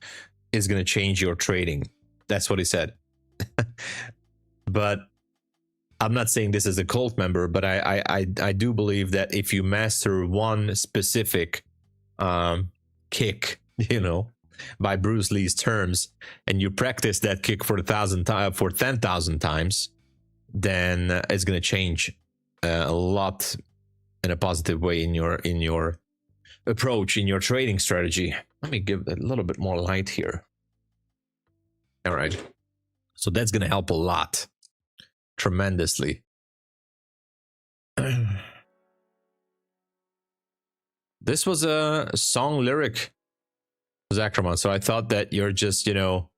is going to change your trading. That's what he said. But I'm not saying this as a cult member, but I do believe that if you master one specific kick, you know, by Bruce Lee's terms, and you practice that kick for 10,000 times, then it's going to change a lot in a positive way in your approach, in your trading strategy. Let me give a little bit more light here. All right, so that's going to help a lot. Tremendously. This was a song lyric, Zacroman, so I thought that you're just, you know,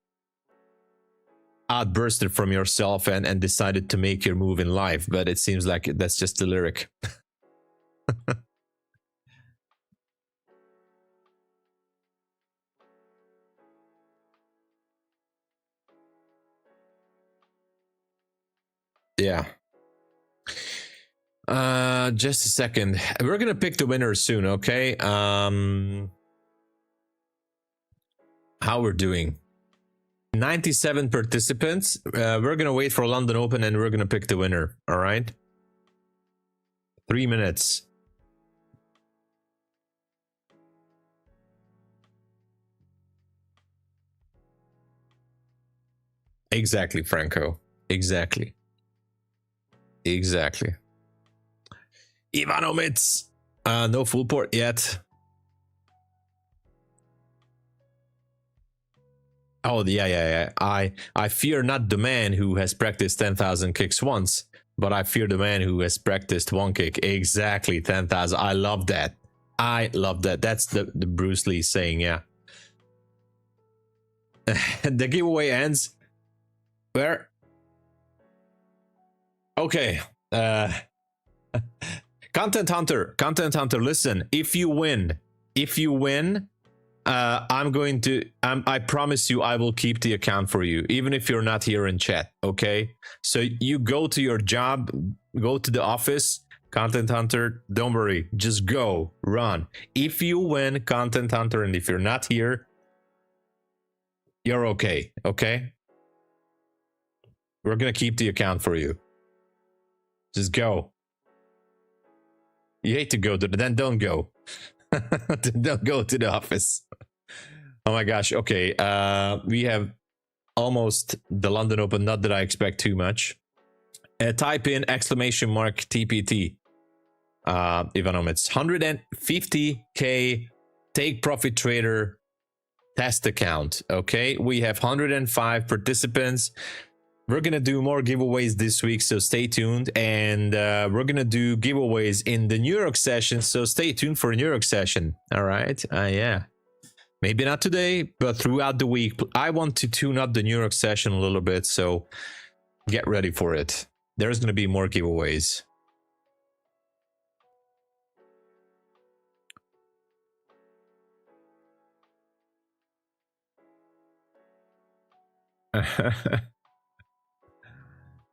outbursted from yourself and decided to make your move in life, but it seems like that's just a lyric. Yeah. Just a second. We're gonna pick the winner soon, okay? How we're doing? 97 participants. We're gonna wait for London Open and we're gonna pick the winner. All right. 3 minutes. Exactly, Franco. Exactly. Exactly. Ivanomits. No full port yet. Oh, yeah. I fear not the man who has practiced 10,000 kicks once, but I fear the man who has practiced one kick. Exactly, 10,000. I love that. I love that. That's the Bruce Lee saying, yeah. The giveaway ends. Where? Okay. Content Hunter, listen, if you win, I promise you I will keep the account for you, even if you're not here in chat, okay? So you go to your job, go to the office, Content Hunter, don't worry, just go, run. If you win, Content Hunter, and if you're not here, you're okay, okay? We're gonna keep the account for you. Just go. You hate to go to then don't go. Don't go to the office. Oh my gosh. Okay. We have almost the London Open. Not that I expect too much. Type in exclamation mark TPT. Ivanomits. 150k take profit trader test account. Okay. We have 105 participants. We're gonna do more giveaways this week, so stay tuned, and we're gonna do giveaways in the New York session, so stay tuned for a New York session. All right. Yeah, Maybe not today, but throughout the week. I want to tune up the New York session a little bit, so get ready for it. There's going to be more giveaways.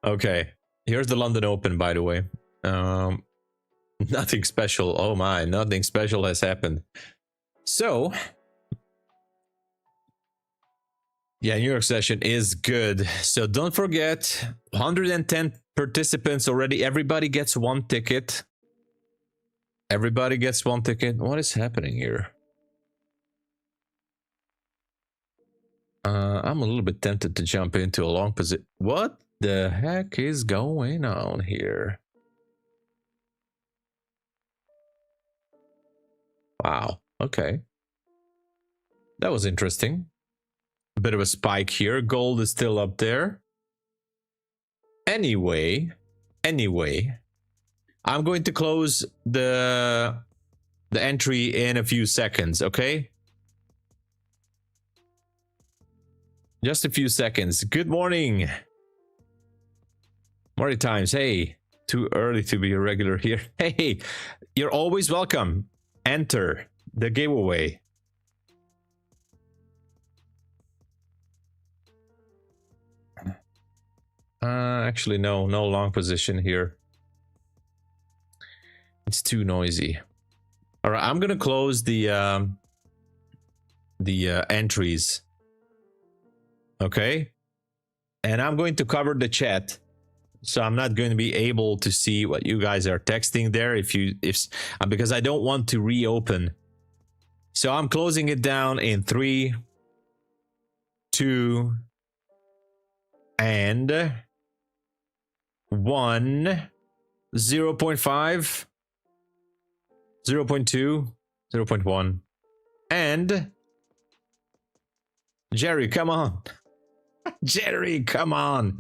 Okay, here's the London Open, by the way. Nothing special. Oh my, nothing special has happened. So, yeah, New York session is good. So don't forget, 110 participants already. Everybody gets one ticket. Everybody gets one ticket. What is happening here? I'm a little bit tempted to jump into a long position. What the heck is going on here? Wow. Okay. That was interesting. A bit of a spike here. Gold is still up there. Anyway, I'm going to close the entry in a few seconds, okay? Just a few seconds. Good morning. Morning times. Hey, too early to be a regular here. Hey, you're always welcome. Enter the giveaway. Actually, no long position here. It's too noisy. All right, I'm gonna close the entries. Okay, and I'm going to cover the chat, so I'm not going to be able to see what you guys are texting there because I don't want to reopen. So I'm closing it down in 3, 2, and 1. 0.5, 0.2, 0.1, and Jerry, come on. Jerry, come on.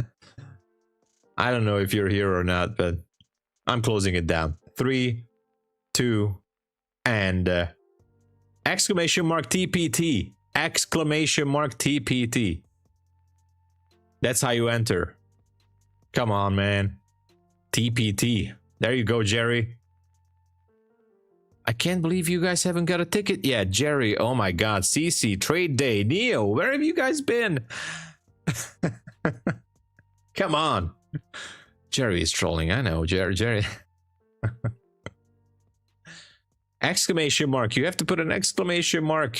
I don't know if you're here or not, but I'm closing it down. 3, 2, and exclamation mark TPT. Exclamation mark TPT. That's how you enter. Come on, man. TPT. There you go, Jerry. I can't believe you guys haven't got a ticket yet. Jerry, oh my god. CC, Trade Day, Neo, where have you guys been? Come on. Jerry is trolling. I know, Jerry. Exclamation mark. You have to put an exclamation mark.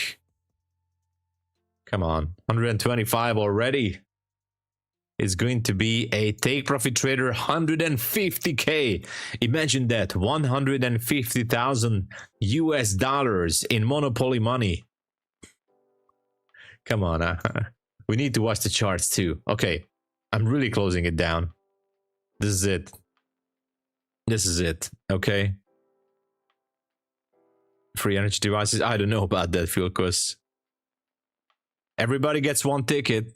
Come on. 125 already. It's going to be a take profit trader 150k. Imagine that, 150,000 US dollars in Monopoly money. Come on, we need to watch the charts too. Okay, I'm really closing it down. This is it. This is it. Okay. Free energy devices. I don't know about that, Philcus. Everybody gets one ticket.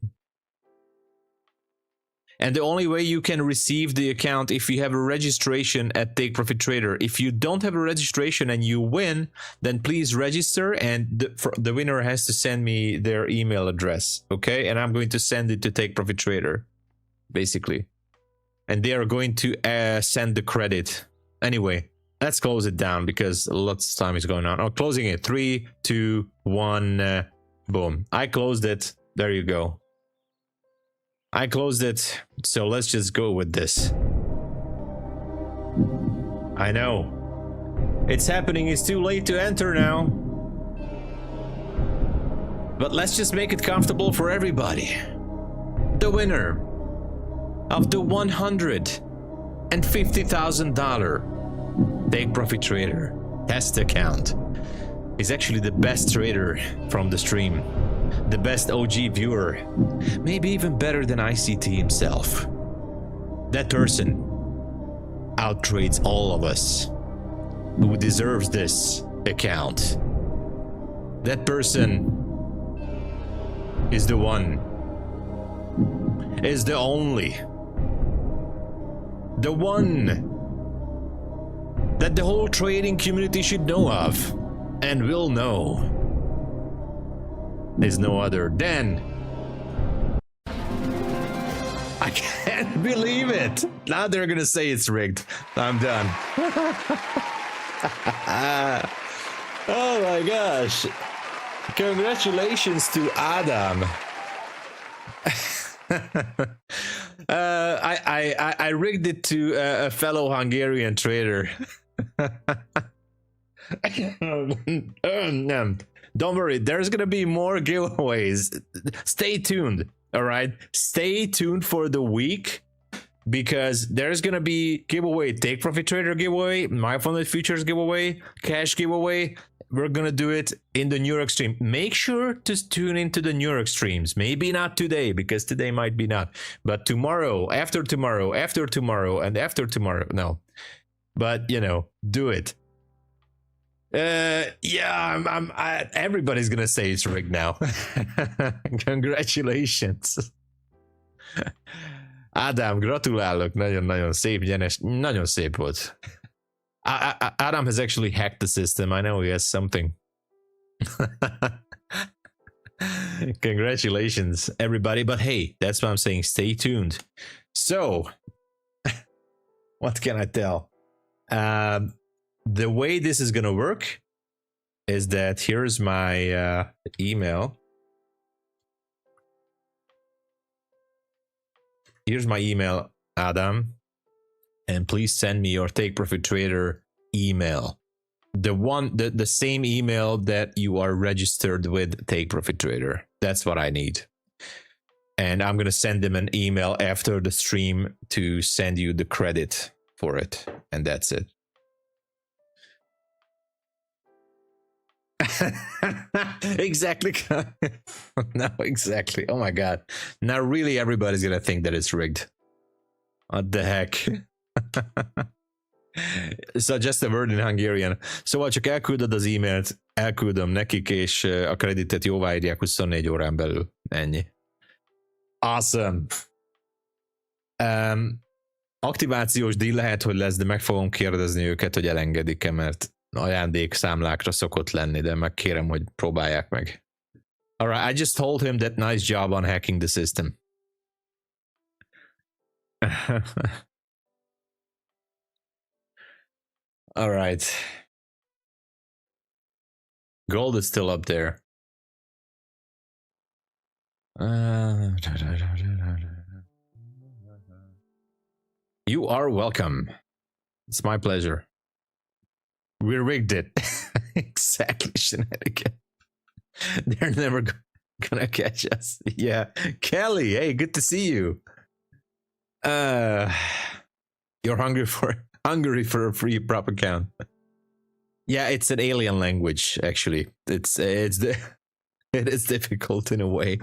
And the only way you can receive the account if you have a registration at Take Profit Trader. If you don't have a registration and you win, then please register, and the winner has to send me their email address, okay? And I'm going to send it to Take Profit Trader, basically. And they are going to send the credit. Anyway, let's close it down because lots of time is going on. Oh, closing it. 3, 2, 1, boom. I closed it. There you go. I closed it, so let's just go with this. I know. It's happening, it's too late to enter now. But let's just make it comfortable for everybody. The winner of the $150,000 Take Profit Trader test account is actually the best trader from the stream. The best OG viewer, maybe even better than ICT himself. That person outtrades all of us who deserves this account. That person is the one, is the only, the one that the whole trading community should know of and will know. is no other than... I can't believe it. Now they're gonna say it's rigged. I'm done. Oh my gosh. Congratulations to Adam. I rigged it to a fellow Hungarian trader. Don't worry, there's gonna be more giveaways. Stay tuned. All right, stay tuned for the week, because there's gonna be giveaway, take profit trader giveaway, MyFundedFutures giveaway, cash giveaway. We're gonna do it in the New York stream. Make sure to tune into the New York streams. Maybe not today, because today might be not, but tomorrow, after tomorrow, after tomorrow, and after tomorrow. No, but you know, do it. Yeah, everybody's gonna say it's rigged now. Congratulations. Ádám, gratulálok, nagyon-nagyon szép, gyenes, nagyon szép volt. Adam has actually hacked the system. I know he has something. Congratulations, everybody. But hey, that's what I'm saying. Stay tuned. So, what can I tell? The way this is gonna work is that here's my email. Here's my email, Adam, and please send me your Take Profit Trader email. The same email that you are registered with Take Profit Trader. That's what I need. And I'm gonna send them an email after the stream to send you the credit for it, and that's it. Exactly. No, exactly. Oh my god. Now really everybody's gonna think that it's rigged. What the heck? So just a word in Hungarian. Szóval csak elküldöd az e-mailt, elküldöm nekik, és a kreditet jóváírják 24 órán belül. Ennyi. Awesome. Aktivációs díj lehet, hogy lesz, de meg fogom kérdezni őket, hogy elengedik-e, mert ajándékszámlákra szokott lenni, de megkérem, hogy próbálják meg. Alright, I just told him that nice job on hacking the system. Alright. Gold is still up there. You are welcome. It's my pleasure. We rigged it. Exactly, shenanigan. They're never gonna catch us. Yeah. Kelly, hey, good to see you. You're hungry for a free prop account. Yeah, it's an alien language, actually. It is difficult in a way.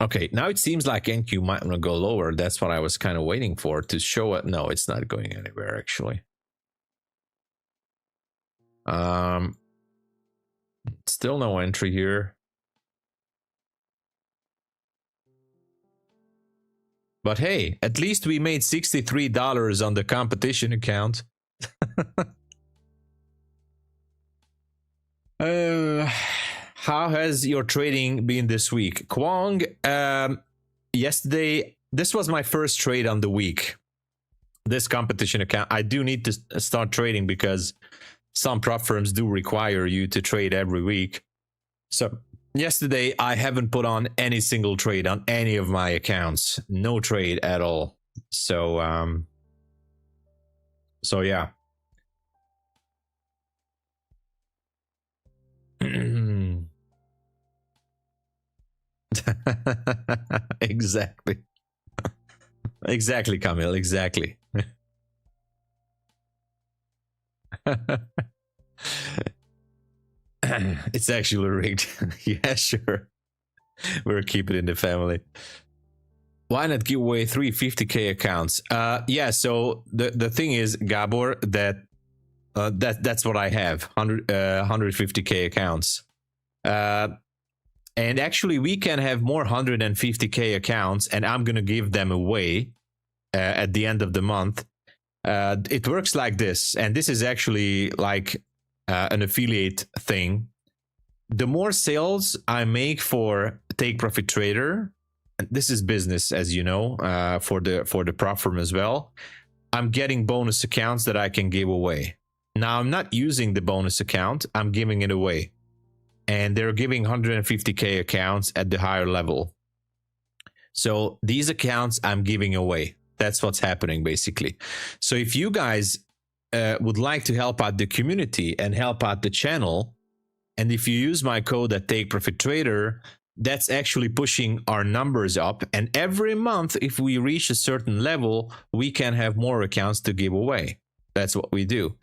Okay, now it seems like NQ might want to go lower. That's what I was kind of waiting for, to show it. No, it's not going anywhere, actually. Still no entry here. But hey, at least we made $63 on the competition account. How has your trading been this week? Kwong, yesterday, this was my first trade on the week. This competition account, I do need to start trading because some prop firms do require you to trade every week. So yesterday, I haven't put on any single trade on any of my accounts. No trade at all. So, yeah. Exactly. Exactly, Camille, exactly. It's actually rigged. Yeah, sure. We'll keep it in the family. Why not give away 350k accounts? Yeah, so the thing is, Gabor, that that's what I have, 150k accounts. And actually, we can have more 150k accounts, and I'm gonna give them away at the end of the month. It works like this, and this is actually like an affiliate thing, the more sales I make for Take Profit Trader, and this is business, as you know, for the prop firm as well, I'm getting bonus accounts that I can give away. Now I'm not using the bonus account, I'm giving it away. And they're giving 150k accounts at the higher level. So these accounts I'm giving away. That's what's happening basically. So if you guys would like to help out the community and help out the channel, and if you use my code at Take Profit Trader, that's actually pushing our numbers up. And every month, if we reach a certain level, we can have more accounts to give away. That's what we do.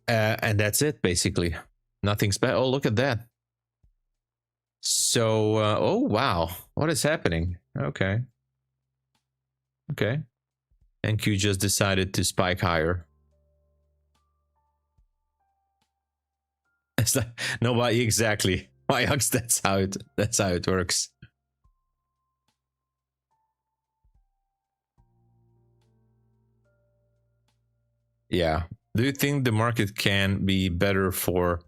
And that's it, basically. Nothing special. Oh, look at that. So, oh, wow. What is happening? Okay. Okay. NQ just decided to spike higher. It's like, nobody, exactly. MyFundedFutures, that's how it works. Yeah. Do you think the market can be better for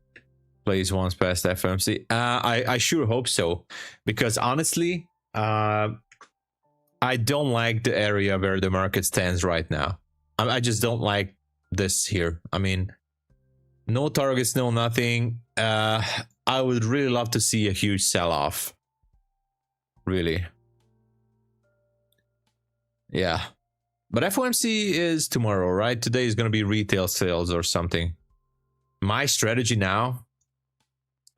plays once past FOMC? I sure hope so, because honestly, I don't like the area where the market stands right now. I just don't like this here. I mean, no targets, no nothing. I would really love to see a huge sell-off. Really. Yeah. But FOMC is tomorrow, right? Today is going to be retail sales or something. My strategy now,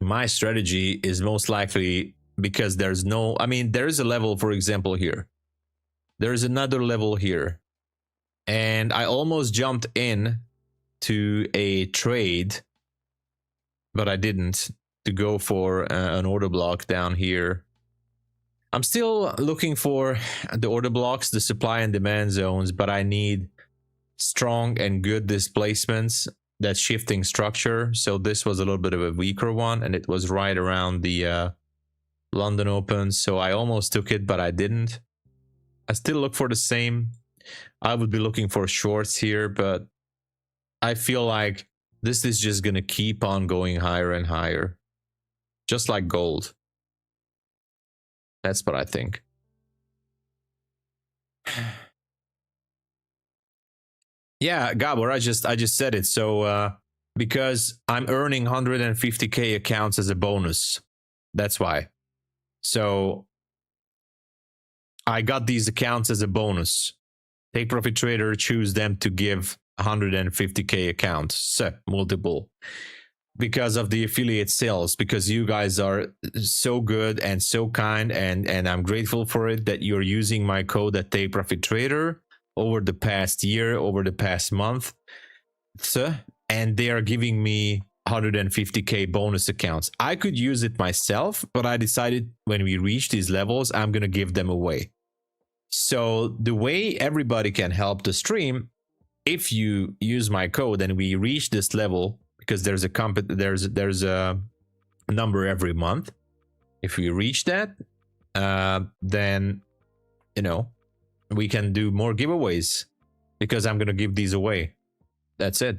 my strategy is most likely, because there's no, I mean, there is a level, for example, here. There is another level here. And I almost jumped in to a trade, but I didn't, to go for an order block down here. I'm still looking for the order blocks, the supply and demand zones, but I need strong and good displacements, that shifting structure. So this was a little bit of a weaker one, and it was right around the London Open. So I almost took it, but I didn't. I still look for the same. I would be looking for shorts here, but I feel like this is just going to keep on going higher and higher, just like gold. That's what I think. Yeah, Gabor, I just said it. So because I'm earning 150k accounts as a bonus, that's why. So I got these accounts as a bonus. Take Profit Trader, choose them to give 150k accounts, so multiple, because of the affiliate sales, because you guys are so good and so kind, and I'm grateful for it, that you're using my code at Take Profit Trader over the past year, over the past month, so, and they are giving me 150k bonus accounts. I could use it myself, but I decided when we reach these levels, I'm gonna give them away. So the way everybody can help the stream, if you use my code and we reach this level, because there's a number every month. If we reach that, then, you know, we can do more giveaways, because I'm gonna give these away. That's it.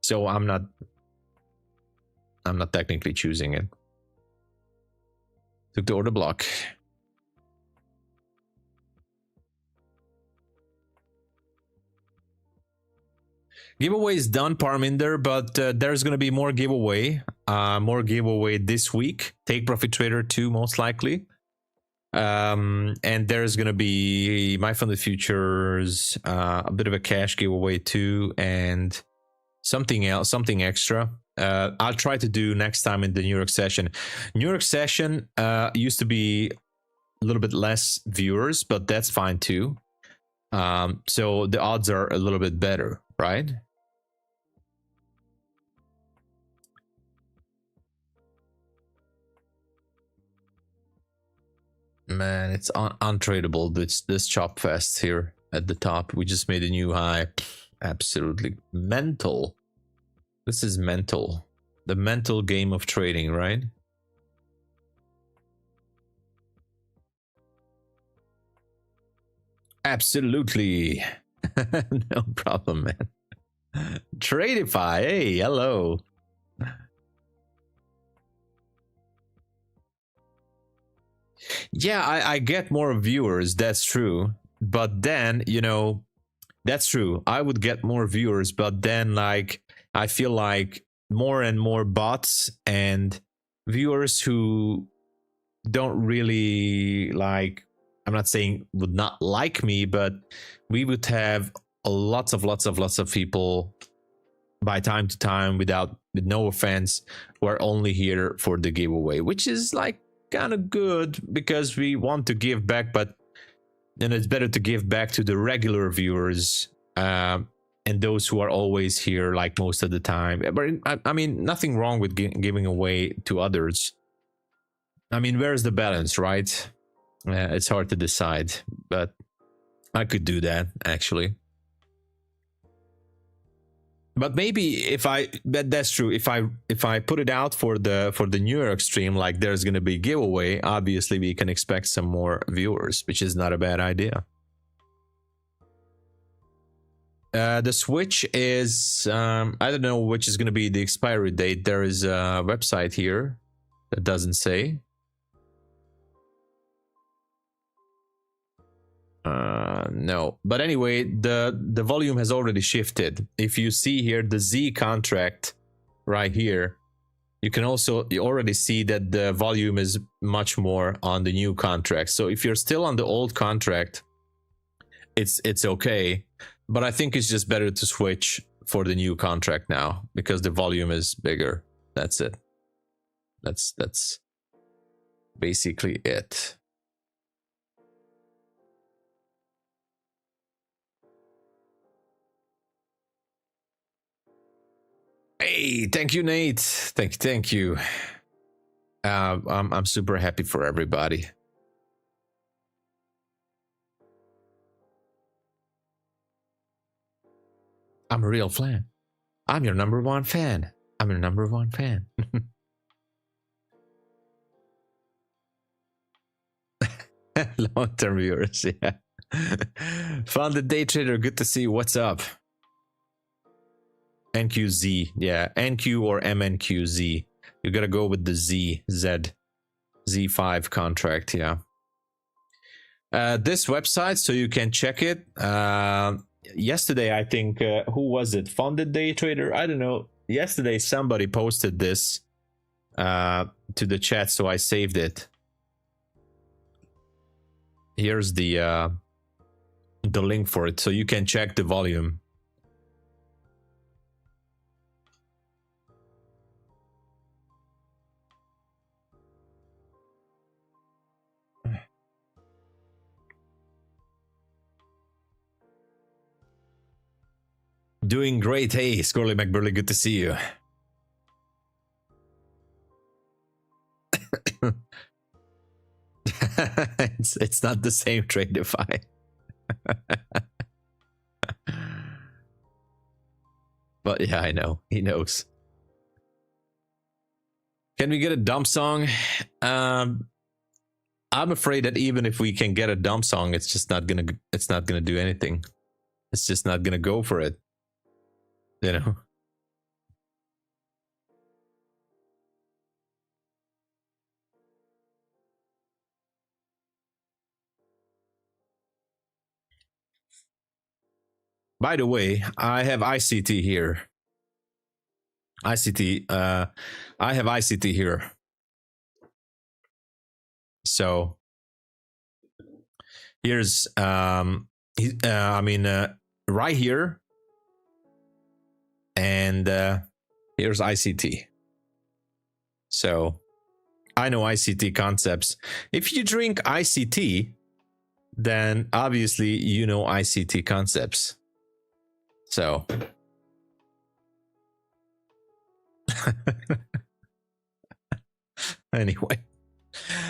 So I'm not technically choosing it. Took the order block. Giveaway is done, Parminder, but there's going to be more giveaway this week. Take Profit Trader 2, most likely. And there's going to be MyFundedFutures, a bit of a cash giveaway too, and something else, something extra. I'll try to do next time in the New York session. New York session used to be a little bit less viewers, but that's fine too. So the odds are a little bit better, right? Man, it's untradable. This chop fest here at the top. We just made a new high. Absolutely mental. This is mental. The mental game of trading, right? Absolutely. No problem, man. TRADEIFY, hey, hello. Yeah, I get more viewers, that's true. But then, you know, that's true. I would get more viewers, but then like I feel like more and more bots and viewers who don't really like, I'm not saying would not like me, but we would have lots of people by time to time with no offense, who are only here for the giveaway, which is like kind of good because we want to give back, but then it's better to give back to the regular viewers and those who are always here like most of the time. But I mean, nothing wrong with giving away to others. I mean, where's the balance, right? It's hard to decide, but I could do that actually. But maybe if that's true. If I put it out for the New York stream, like there's gonna be a giveaway, obviously we can expect some more viewers, which is not a bad idea. The switch is I don't know which is gonna be the expiry date. There is a website here that doesn't say. No, but anyway, the volume has already shifted. If you see here the Z contract right here, you already see that the volume is much more on the new contract. So if you're still on the old contract, it's okay, but I think it's just better to switch for the new contract now because the volume is bigger. That's it. That's basically it. Hey, thank you, Nate. Thank you. I'm super happy for everybody. I'm a real fan. I'm your #1 fan. I'm your #1 fan. Long-term viewers, yeah. Found the day trader. Good to see you. What's up? NQZ, yeah, NQ or MNQZ. You gotta go with the Z5 contract, yeah. This website, so you can check it. Yesterday, I think, who was it? Funded Day Trader? I don't know. Yesterday, somebody posted this to the chat, so I saved it. Here's the link for it, so you can check the volume. Doing great. Hey, Scorley McBurley, good to see you. it's not the same TRADEIFY. But yeah, I know. He knows. Can we get a dump song? I'm afraid that even if we can get a dump song, it's just not gonna do anything. It's just not gonna go for it. You know. By the way, I have ICT here. I have ICT here. So here's right here, and here's ICT. So I know ICT concepts. If you drink ICT, then obviously you know ICT concepts. So anyway,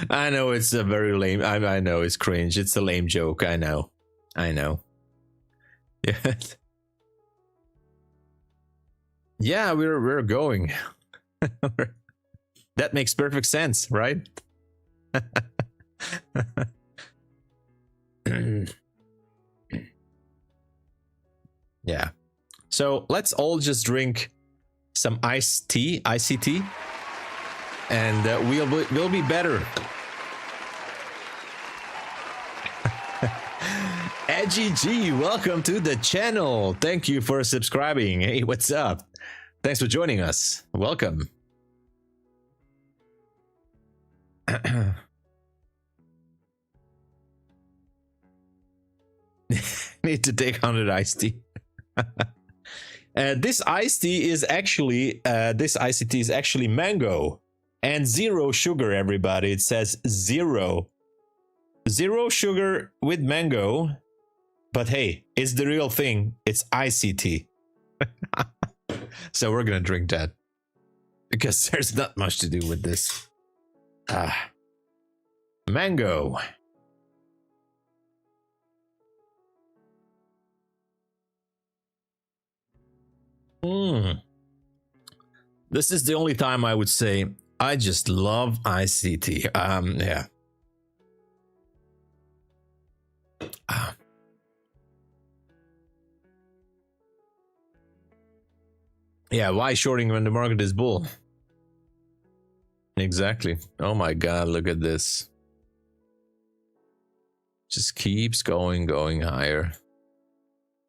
I know it's a very lame. I know it's cringe. It's a lame joke. I know. Yeah. Yeah, we're going. That makes perfect sense, right? Yeah. So let's all just drink some iced tea, ICT, and we'll be better. Edgy G, welcome to the channel. Thank you for subscribing. Hey, what's up? Thanks for joining us. Welcome. Need to take 100 iced tea. This iced tea is actually this iced tea is actually mango and 0 sugar. Everybody, it says 0 sugar with mango. But hey, it's the real thing. It's ICT. So we're gonna drink that because there's not much to do with this. Mango. This is the only time I would say I just love ICT. Yeah. Yeah, why shorting when the market is bull? Exactly. Oh my god, look at this. Just keeps going higher.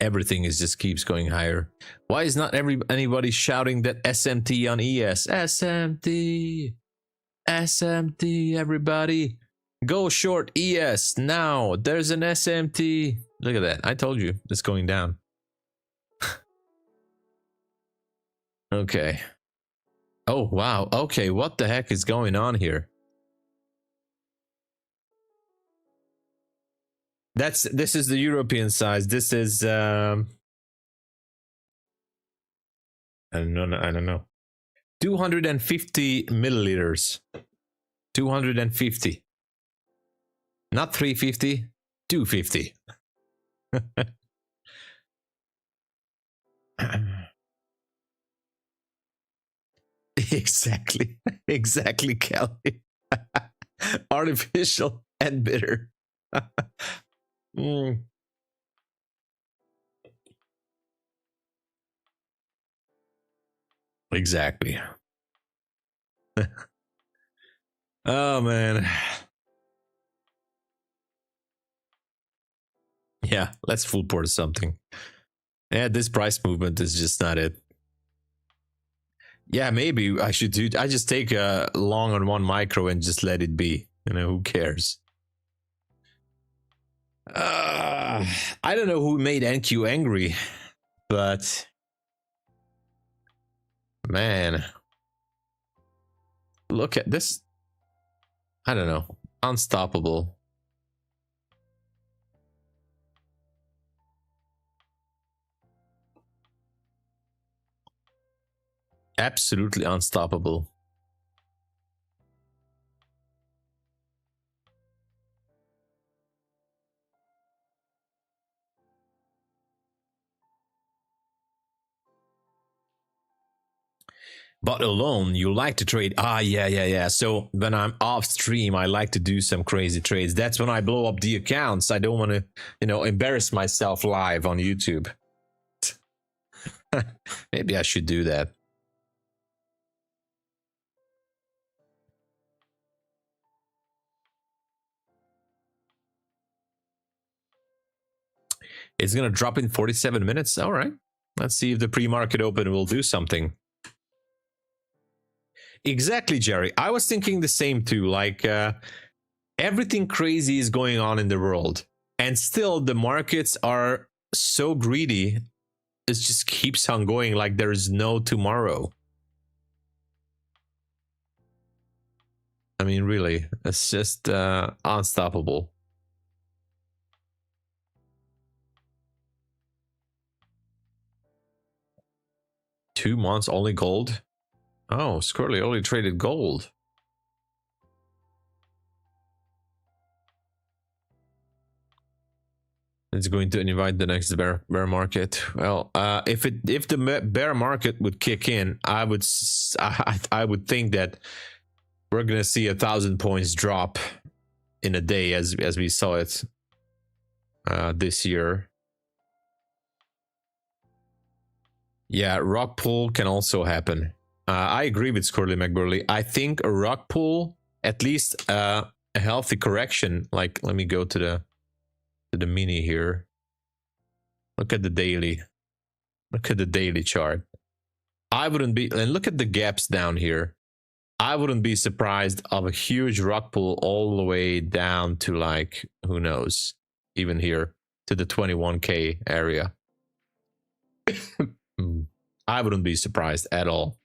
Everything is just keeps going higher. Why is not anybody shouting that SMT on ES? SMT, SMT, everybody. Go short ES now. There's an SMT. Look at that. I told you it's going down. Okay. Oh, wow. Okay, what the heck is going on here? This is the European size. This is I don't know. 250 milliliters. 250. Not 350, 250. Exactly. Exactly, Kelly. Artificial and bitter. Exactly. Oh man. Yeah, let's full port something. Yeah, this price movement is just not it. Yeah, maybe I should do. I just take a long on one micro and just let it be. You know, who cares? I don't know who made NQ angry, but man, look at this. I don't know. Unstoppable. Absolutely unstoppable. But alone, you like to trade. Yeah. So when I'm off stream, I like to do some crazy trades. That's when I blow up the accounts. I don't want to, you know, embarrass myself live on YouTube. Maybe I should do that. It's going to drop in 47 minutes. All right. Let's see if the pre-market open will do something. Exactly, Jerry. I was thinking the same too. Like everything crazy is going on in the world. And still the markets are so greedy. It just keeps on going like there is no tomorrow. I mean, really, it's just unstoppable. Two months only gold. Oh, Squirrely only traded gold. It's going to invite the next bear market. Well, if the bear market would kick in, I would think that we're gonna see 1,000 points drop in a day, as we saw it this year. Yeah, rock pull can also happen. I agree with Scorley McBurley. I think a rock pull, at least a healthy correction. Like, let me go to the mini here. Look at the daily. Look at the daily chart. I wouldn't be, and look at the gaps down here. I wouldn't be surprised of a huge rock pull all the way down to, like, who knows, even here to the 21K area. I wouldn't be surprised at all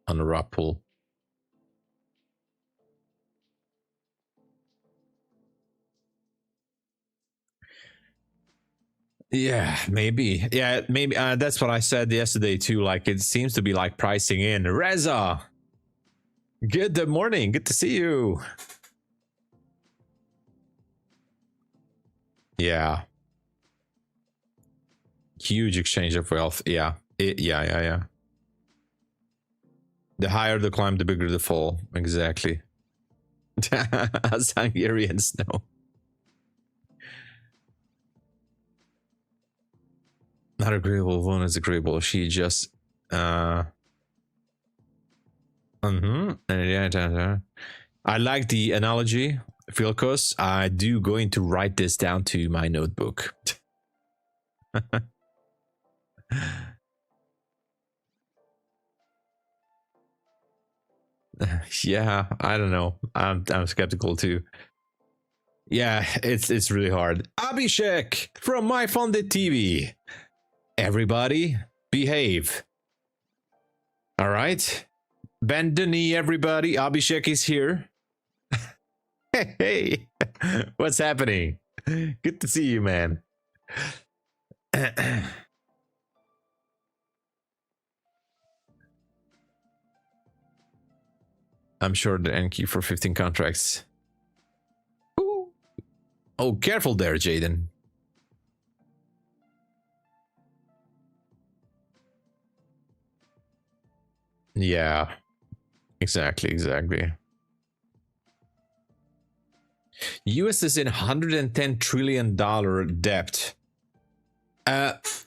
on a rock pull. Yeah, maybe. Yeah, maybe. That's what I said yesterday too. Like, it seems to be like pricing in. Reza, good morning. Good to see you. Yeah. Huge exchange of wealth. Yeah. Yeah. The higher the climb, the bigger the fall. Exactly. As Hungarians know. Not agreeable. One is agreeable. She just. I like the analogy, Philkos. I do going to write this down to my notebook. Yeah, I don't know. I'm skeptical too. Yeah, it's really hard. Abhishek from My Funded TV. Everybody, behave. All right, bend the knee, everybody. Abhishek is here. Hey, what's happening? Good to see you, man. I'm sure the NQ for 15 contracts. Ooh. Oh, careful there, Jaden. Yeah, exactly. US is in $110 trillion debt. That's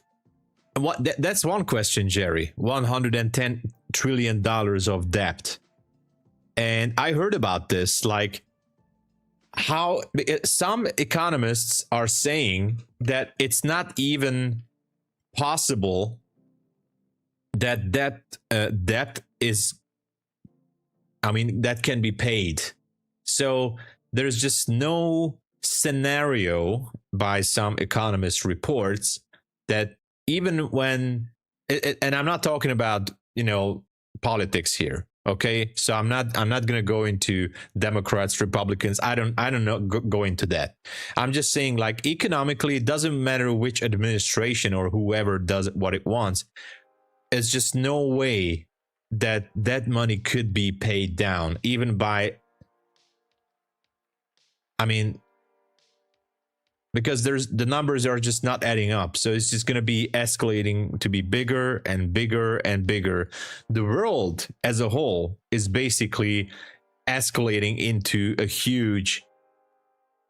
one question, Jerry. $110 trillion of debt. And I heard about this, like how some economists are saying that it's not even possible that debt is, I mean, that can be paid. So there's just no scenario by some economist reports that even when, and I'm not talking about, you know, politics here. Okay, so I'm not gonna go into Democrats, Republicans. I don't know, go into that. I'm just saying, like, economically, it doesn't matter which administration or whoever does what it wants. It's just no way that that money could be paid down, even by, I mean, because the numbers are just not adding up. So it's just going to be escalating to be bigger and bigger and bigger. The world as a whole is basically escalating into a huge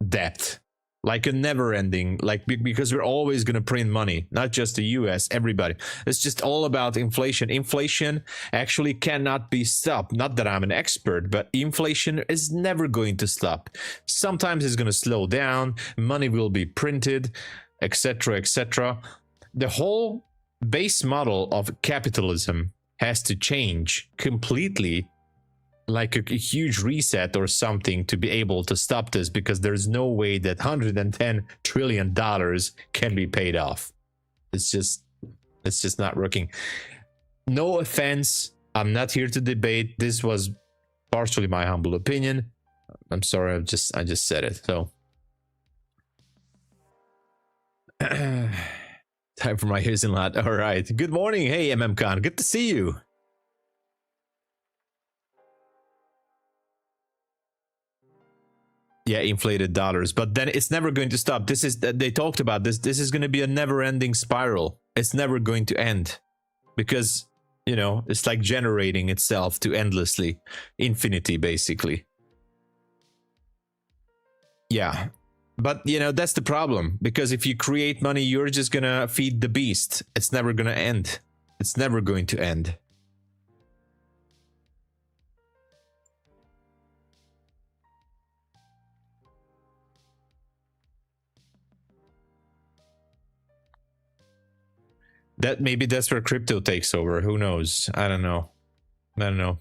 debt, like a never ending, like, because we're always going to print money, not just the US, everybody. It's just all about inflation. Inflation actually cannot be stopped. Not that I'm an expert, but inflation is never going to stop. Sometimes it's going to slow down, money will be printed, etc., etc. The whole base model of capitalism has to change completely, like a huge reset or something, to be able to stop this, because there's no way that $110 trillion can be paid off. It's just not working. No offense, I'm not here to debate. This was partially my humble opinion. I'm sorry, I just said it. So time for my here's in lot. All right, good morning. Hey, MM Khan, good to see you. Yeah, inflated dollars, but then it's never going to stop. This is, they talked about this. This is going to be a never-ending spiral. It's never going to end, because, you know, it's like generating itself to infinity, basically. Yeah, But you know, that's the problem, because if you create money, you're just gonna feed the beast. It's never gonna end. It's never going to end. That maybe that's where crypto takes over. Who knows? I don't know. I don't know.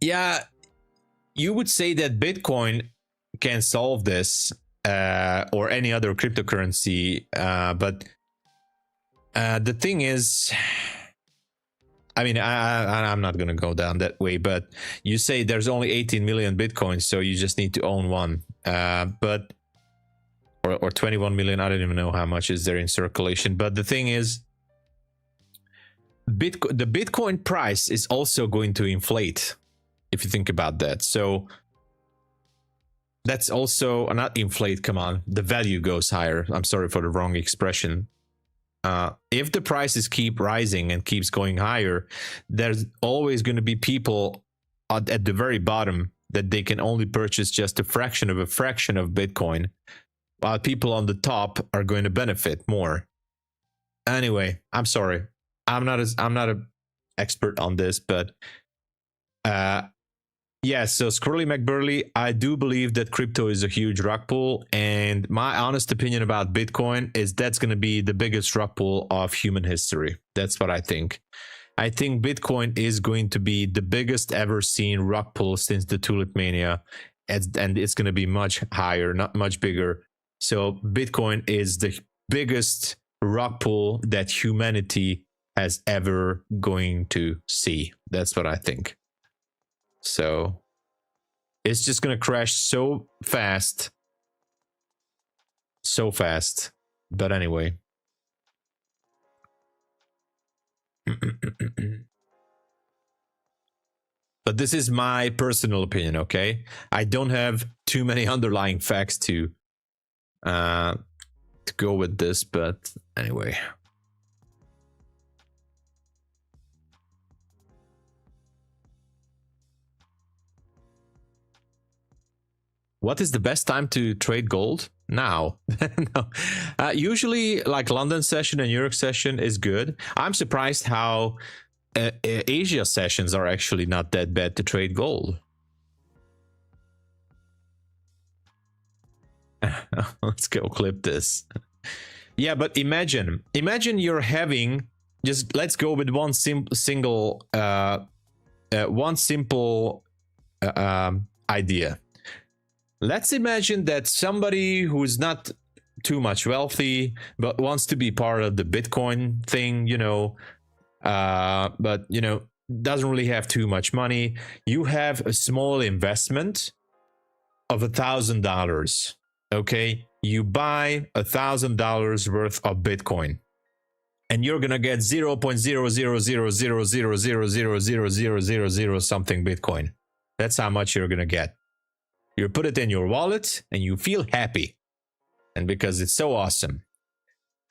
Yeah, you would say that Bitcoin can solve this, or any other cryptocurrency, but the thing is, I mean, I'm not gonna go down that way. But you say there's only 18 million Bitcoins, so you just need to own one. But or 21 million. I don't even know how much is there in circulation. But the thing is, the Bitcoin price is also going to inflate, if you think about that. So that's also not inflate. Come on, the value goes higher. I'm sorry for the wrong expression. If the prices keep rising and keeps going higher, there's always going to be people at the very bottom that they can only purchase just a fraction of Bitcoin, while people on the top are going to benefit more. Anyway, I'm sorry, I'm not an expert on this, but yeah, so Squirrely McBurley, I do believe that crypto is a huge rug pull, and my honest opinion about Bitcoin is that's going to be the biggest rug pull of human history. That's what I think. I think Bitcoin is going to be the biggest ever seen rug pull since the Tulip Mania, and it's going to be much higher, not much bigger. So Bitcoin is the biggest rug pull that humanity has ever going to see. That's what I think. So it's just gonna crash so fast. But anyway. But this is my personal opinion, okay? I don't have too many underlying facts to go with this, but anyway. What is the best time to trade gold? Now. No. Usually like London session and New York session is good. I'm surprised how Asia sessions are actually not that bad to trade gold. Let's go clip this. Yeah, but imagine you're having, just let's go with one simple idea. Let's imagine that somebody who's not too much wealthy, but wants to be part of the Bitcoin thing, you know, but, you know, doesn't really have too much money. You have a small investment of $1,000. Okay. You buy $1,000 worth of Bitcoin, and you're going to get 0.0000000000000 something Bitcoin. That's how much you're going to get. You put it in your wallet and you feel happy, and because it's so awesome.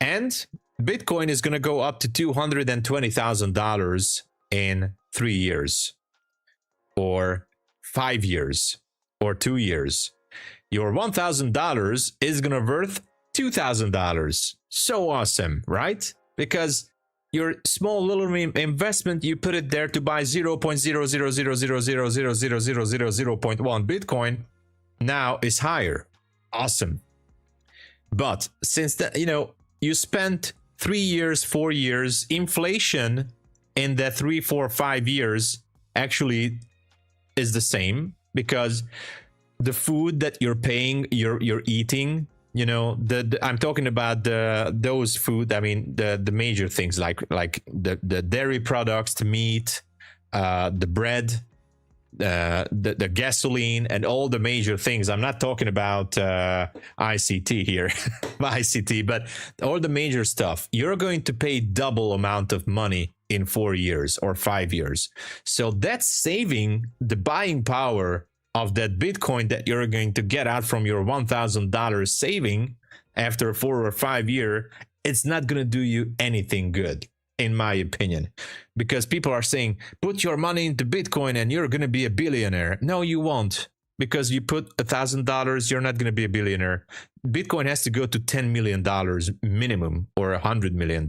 And Bitcoin is going to go up to $220,000 in 3 years or 5 years or 2 years. Your $1,000 is going to worth $2,000. So awesome, right? Because your small little investment, you put it there to buy 0.00000000000.1 Bitcoin, now is higher. Awesome. But since that, you know, you spent 3 years, 4 years, inflation in that 3, 4, 5 years actually is the same, because the food that you're paying, you're eating, you know, I'm talking about those food. I mean, the major things like the dairy products, the meat, the bread, the gasoline, and all the major things. I'm not talking about ICT here, ICT, but all the major stuff. You're going to pay double amount of money in 4 years or 5 years. So that's saving the buying power of that Bitcoin that you're going to get out from your $1,000 saving after 4 or 5 years. It's not going to do you anything good, in my opinion, because people are saying, put your money into Bitcoin and you're going to be a billionaire. No, you won't, because you put $1,000, you're not going to be a billionaire. Bitcoin has to go to $10 million minimum or $100 million,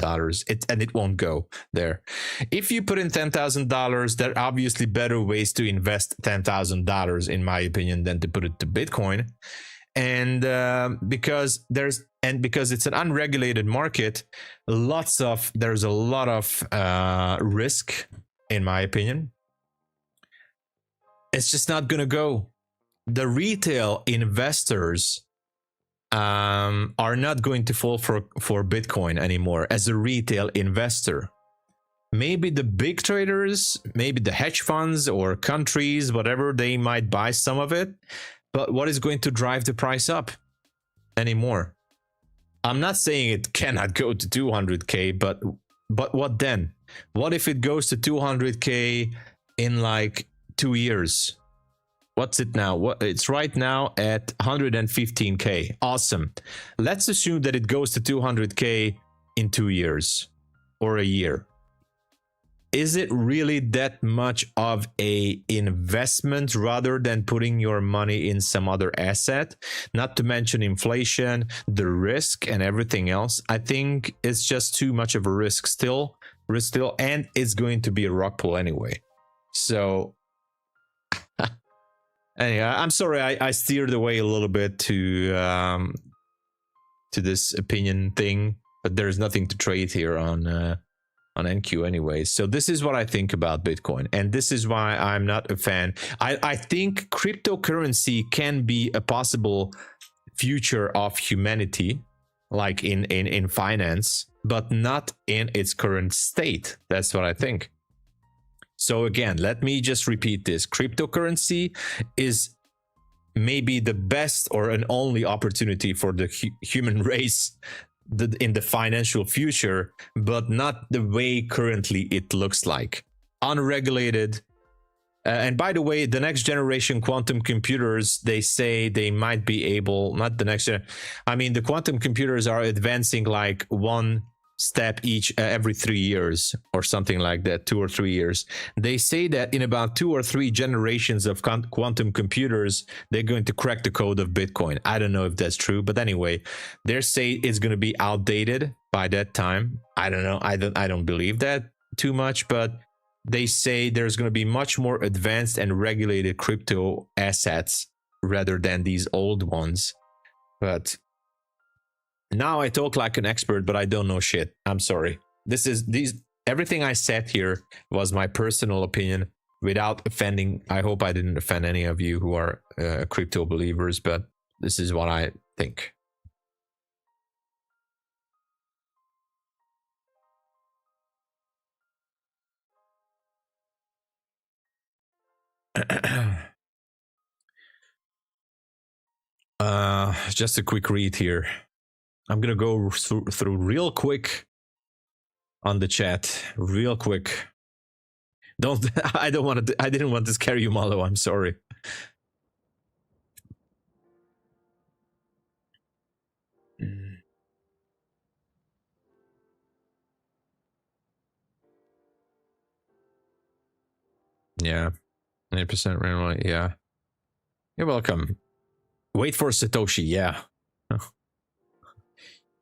and it won't go there. If you put in $10,000, there are obviously better ways to invest $10,000, in my opinion, than to put it to Bitcoin. And because it's an unregulated market, there's a lot of risk, in my opinion. It's just not going to go. The retail investors are not going to fall for Bitcoin anymore as a retail investor. Maybe the big traders, maybe the hedge funds or countries, whatever, they might buy some of it. But what is going to drive the price up anymore? I'm not saying it cannot go to 200K, but what then? What if it goes to 200K in like 2 years? What's it now? It's right now at 115K. Awesome. Let's assume that it goes to 200K in 2 years or a year. Is it really that much of a investment rather than putting your money in some other asset? Not to mention inflation, the risk and everything else. I think it's just too much of a risk still, and it's going to be a rock pull anyway. So anyway, I'm sorry I steered away a little bit to this opinion thing, but there's nothing to trade here on NQ anyway. So this is what I think about Bitcoin, and this is why I'm not a fan. I think cryptocurrency can be a possible future of humanity, like in finance, but not in its current state. That's what I think. So again, let me just repeat this. Cryptocurrency is maybe the best or an only opportunity for the human race in the financial future, but not the way currently it looks like. Unregulated. And by the way, the next generation quantum computers, they say they might be able, not the next gen, I mean, the quantum computers are advancing like one step each every 3 years or something like that, 2 or 3 years. They say that in about 2 or 3 generations of quantum computers, they're going to crack the code of Bitcoin. I don't know if that's true, but anyway, they say it's going to be outdated by that time. I don't know. I don't believe that too much, but they say there's going to be much more advanced and regulated crypto assets rather than these old ones. But now I talk like an expert, but I don't know shit. I'm sorry. Everything I said here was my personal opinion without offending. I hope I didn't offend any of you who are crypto believers, but this is what I think. Just a quick read here. I'm gonna go through real quick on the chat, real quick. I didn't want to scare you, Malo. I'm sorry. Yeah, 9% randomly. Yeah, you're welcome. Wait for Satoshi. Yeah.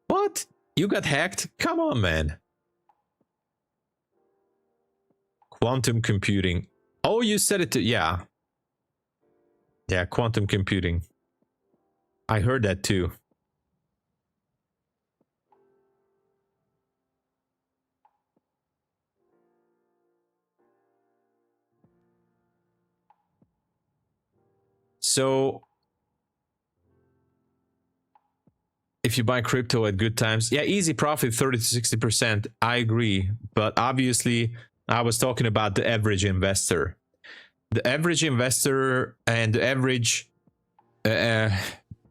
What? You got hacked? Come on, man. Quantum computing. Oh, you said it to... Yeah. Yeah, quantum computing. I heard that too. So... if you buy crypto at good times, yeah, easy profit, 30 to 60%. I agree. But obviously, I was talking about the average investor. The average investor and the average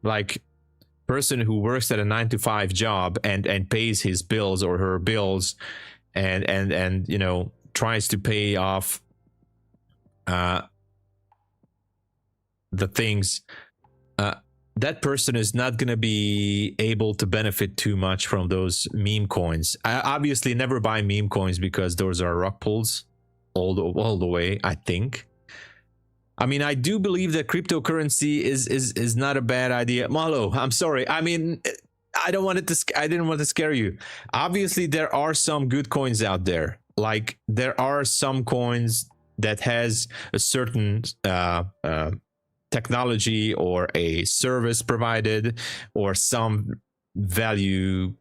like person who works at a 9-to-5 job and pays his bills or her bills and you know, tries to pay off the things, that person is not going to be able to benefit too much from those meme coins. I obviously never buy meme coins because those are rock pulls all the way, I think. I mean, I do believe that cryptocurrency is not a bad idea. Malo, I'm sorry. I mean, I didn't want to scare you. Obviously, there are some good coins out there. Like there are some coins that has a certain technology or a service provided or some value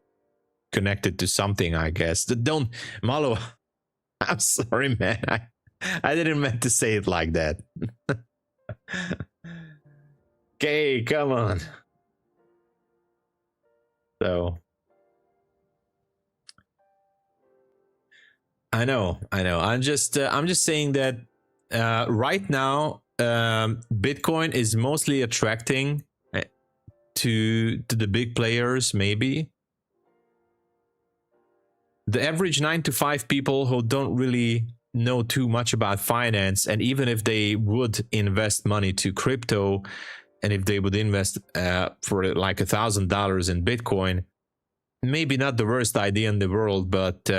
connected to something, I guess. Don't, Malo, I'm sorry, man. I didn't meant to say it like that. Okay, come on. So I know. I'm just saying that right now Bitcoin is mostly attracting to the big players. Maybe the average 9 to 5 people who don't really know too much about finance, and even if they would invest money to crypto, and if they would invest for like $1,000 in Bitcoin, maybe not the worst idea in the world, but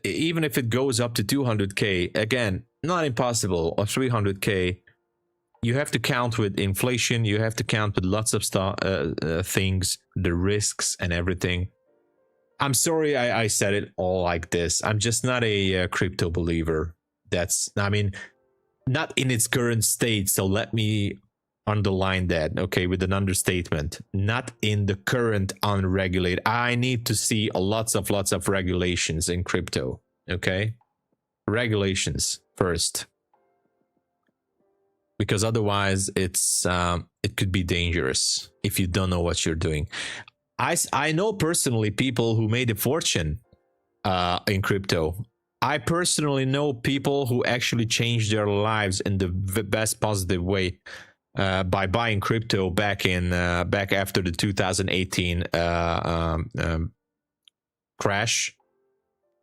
even if it goes up to 200k, again, not impossible, or 300k, you have to count with inflation, you have to count with lots of things, the risks and everything. I'm sorry I said it all like this. I'm just not a crypto believer. That's, I mean, not in its current state, so let me underline that, okay, with an understatement. Not in the current unregulated. I need to see lots of regulations in crypto, okay? Regulations first, because otherwise it's it could be dangerous if you don't know what you're doing. I know personally people who made a fortune in crypto. I personally know people who actually changed their lives in the best positive way by buying crypto back after the 2018 crash,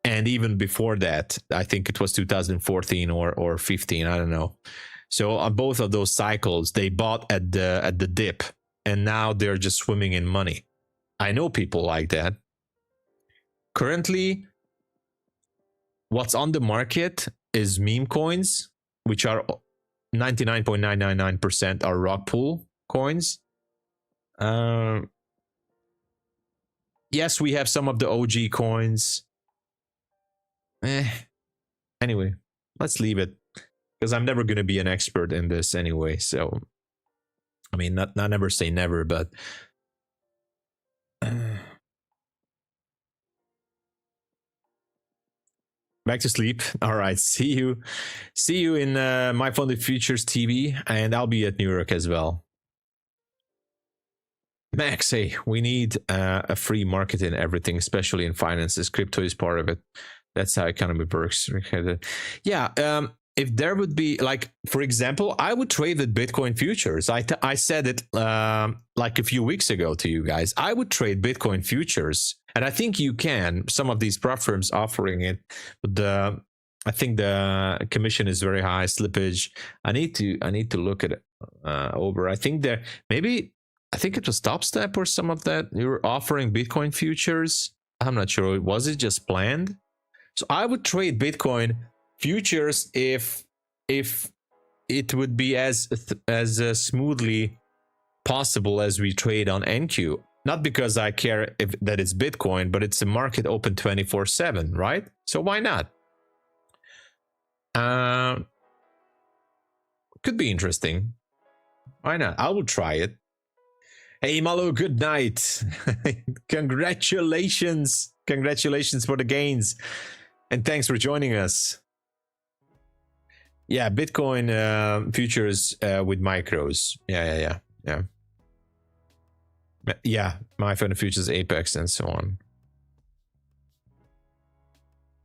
and even before that. I think it was 2014 or 15. I don't know. So on both of those cycles, they bought at the dip, and now they're just swimming in money. I know people like that. Currently, what's on the market is meme coins, which are 99.999% are rock pool coins. Yes, we have some of the OG coins. Anyway, let's leave it, because I'm never going to be an expert in this anyway. So, I mean, not never say never, but back to sleep. All right, see you in MyFundedFutures TV, and I'll be at New York as well. Max, hey, we need a free market in everything, especially in finances. Crypto is part of it. That's how economy works. Yeah. If there would be, like, for example, I would trade with Bitcoin futures. I said it like a few weeks ago to you guys. I would trade Bitcoin futures, and I think you can. Some of these prop firms offering it, but I think the commission is very high, slippage. I need to look at it over. I think there maybe, I think it was TopStep or some of that. You were offering Bitcoin futures. I'm not sure. Was it just planned? So I would trade Bitcoin futures if it would be as smoothly possible as we trade on NQ. Not because I care that it's Bitcoin, but it's a market open 24/7, right? So why not? Could be interesting. Why not? I will try it. Hey Malo, good night. Congratulations for the gains, and thanks for joining us. Yeah, Bitcoin futures with micros. Yeah. MyFundedFutures, Apex, and so on.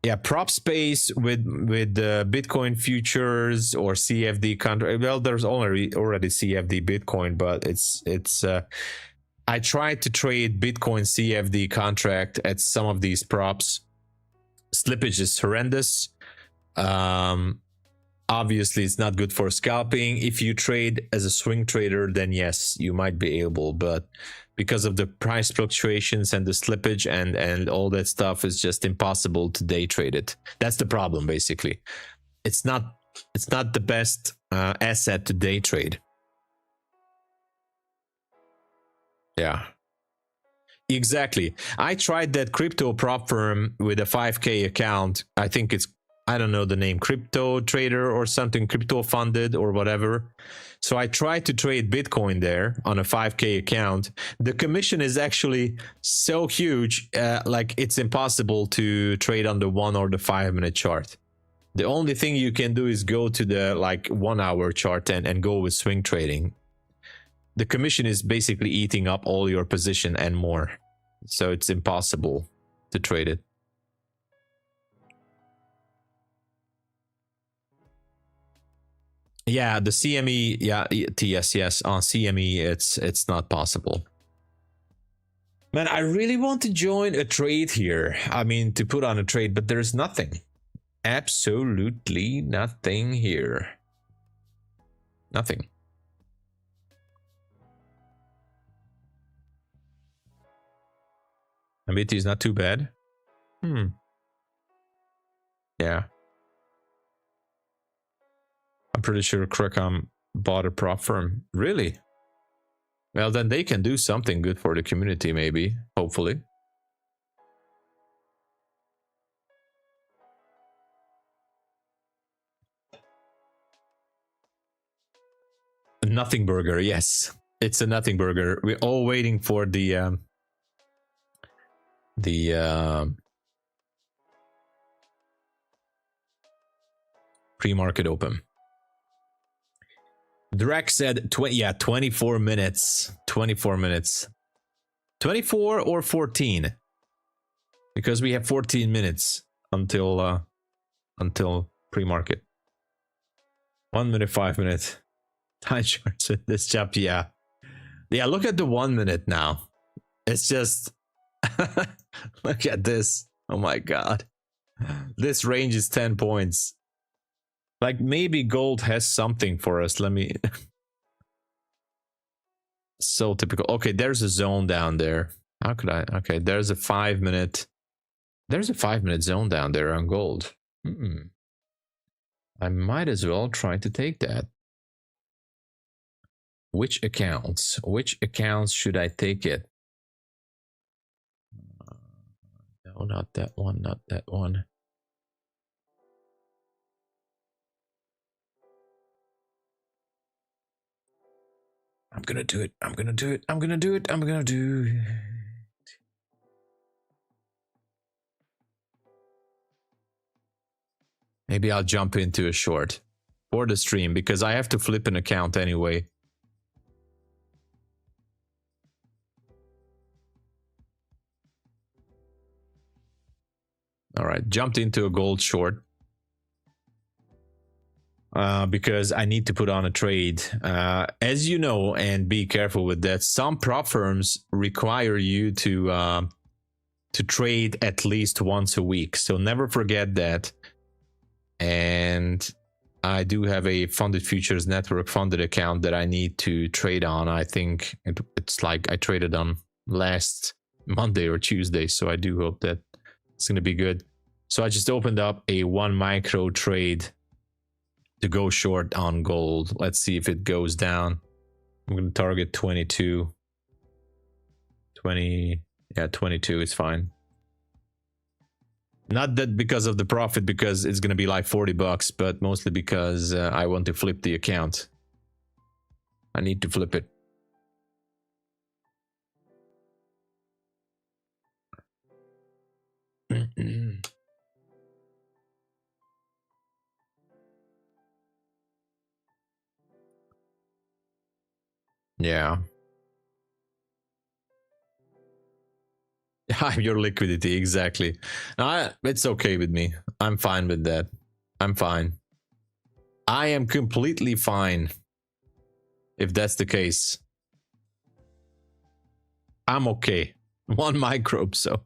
Yeah, prop space with Bitcoin futures or CFD contract. Well, there's already CFD Bitcoin, but it's I tried to trade Bitcoin CFD contract at some of these props. Slippage is horrendous. Obviously, it's not good for scalping. If you trade as a swing trader, then yes, you might be able, but because of the price fluctuations and the slippage and all that stuff, is just impossible to day trade it. That's the problem, basically. It's not It's not the best asset to day trade. Yeah. Exactly. I tried that crypto prop firm with a 5K account. I think it's, I don't know the name, crypto trader or something, crypto funded or whatever. So I tried to trade Bitcoin there on a 5K account. The commission is actually so huge, like it's impossible to trade on the 1 or the 5 minute chart. The only thing you can do is go to the like 1 hour chart and go with swing trading. The commission is basically eating up all your position and more. So it's impossible to trade it. Yeah, the CME, yeah, yes, on CME, it's not possible. Man, I really want to join a trade here. I mean, to put on a trade, but there's nothing. Absolutely nothing here. Nothing. MBT is not too bad. Yeah. I'm pretty sure Crackham bought a prop firm. Really? Well, then they can do something good for the community, maybe. Hopefully. Nothing burger, yes. It's a nothing burger. We're all waiting for the pre-market open. Drek said 24 minutes. 24 minutes. 24 or 14? Because we have 14 minutes until pre-market. 1 minute, 5 minutes. Time charts with this chap, yeah. Yeah, look at the 1 minute now. It's just look at this. Oh my god. This range is 10 points. Like maybe gold has something for us. Let me so typical. Okay, there's a zone down there. How could I? Okay, there's a 5 minute. There's a 5 minute zone down there on gold. I might as well try to take that. Which accounts? Which accounts should I take it? No, not that one, not that one. I'm gonna do it. I'm gonna do it. I'm gonna do it. I'm gonna do it. Maybe I'll jump into a short for the stream because I have to flip an account anyway. All right, jumped into a gold short because I need to put on a trade. As you know, and be careful with that, some prop firms require you to trade at least once a week. So never forget that. And I do have a Funded Futures Network funded account that I need to trade on. I think it's like I traded on last Monday or Tuesday. So I do hope that it's going to be good. So I just opened up a 1 micro trade to go short on gold. Let's see if it goes down. I'm going to target 22. 20, yeah, 22 is fine. Not that because of the profit, because it's going to be like 40 bucks, but mostly because I want to flip the account. I need to flip it. Yeah. Your liquidity, exactly. It's okay with me. I'm fine with that. I'm fine. I am completely fine if that's the case. I'm okay. 1 microbe, so.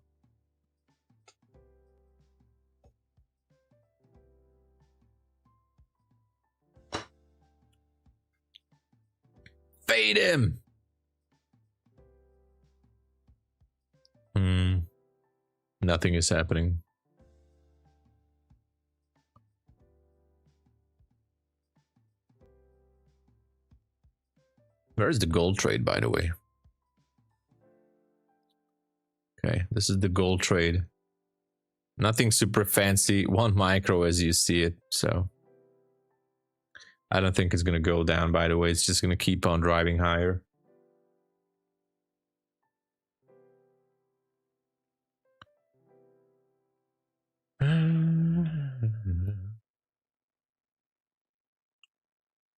Fade him. Nothing is happening. Where's the gold trade, by the way? Okay, this is the gold trade. Nothing super fancy, 1 micro as you see it, so I don't think it's gonna go down, by the way. It's just gonna keep on driving higher.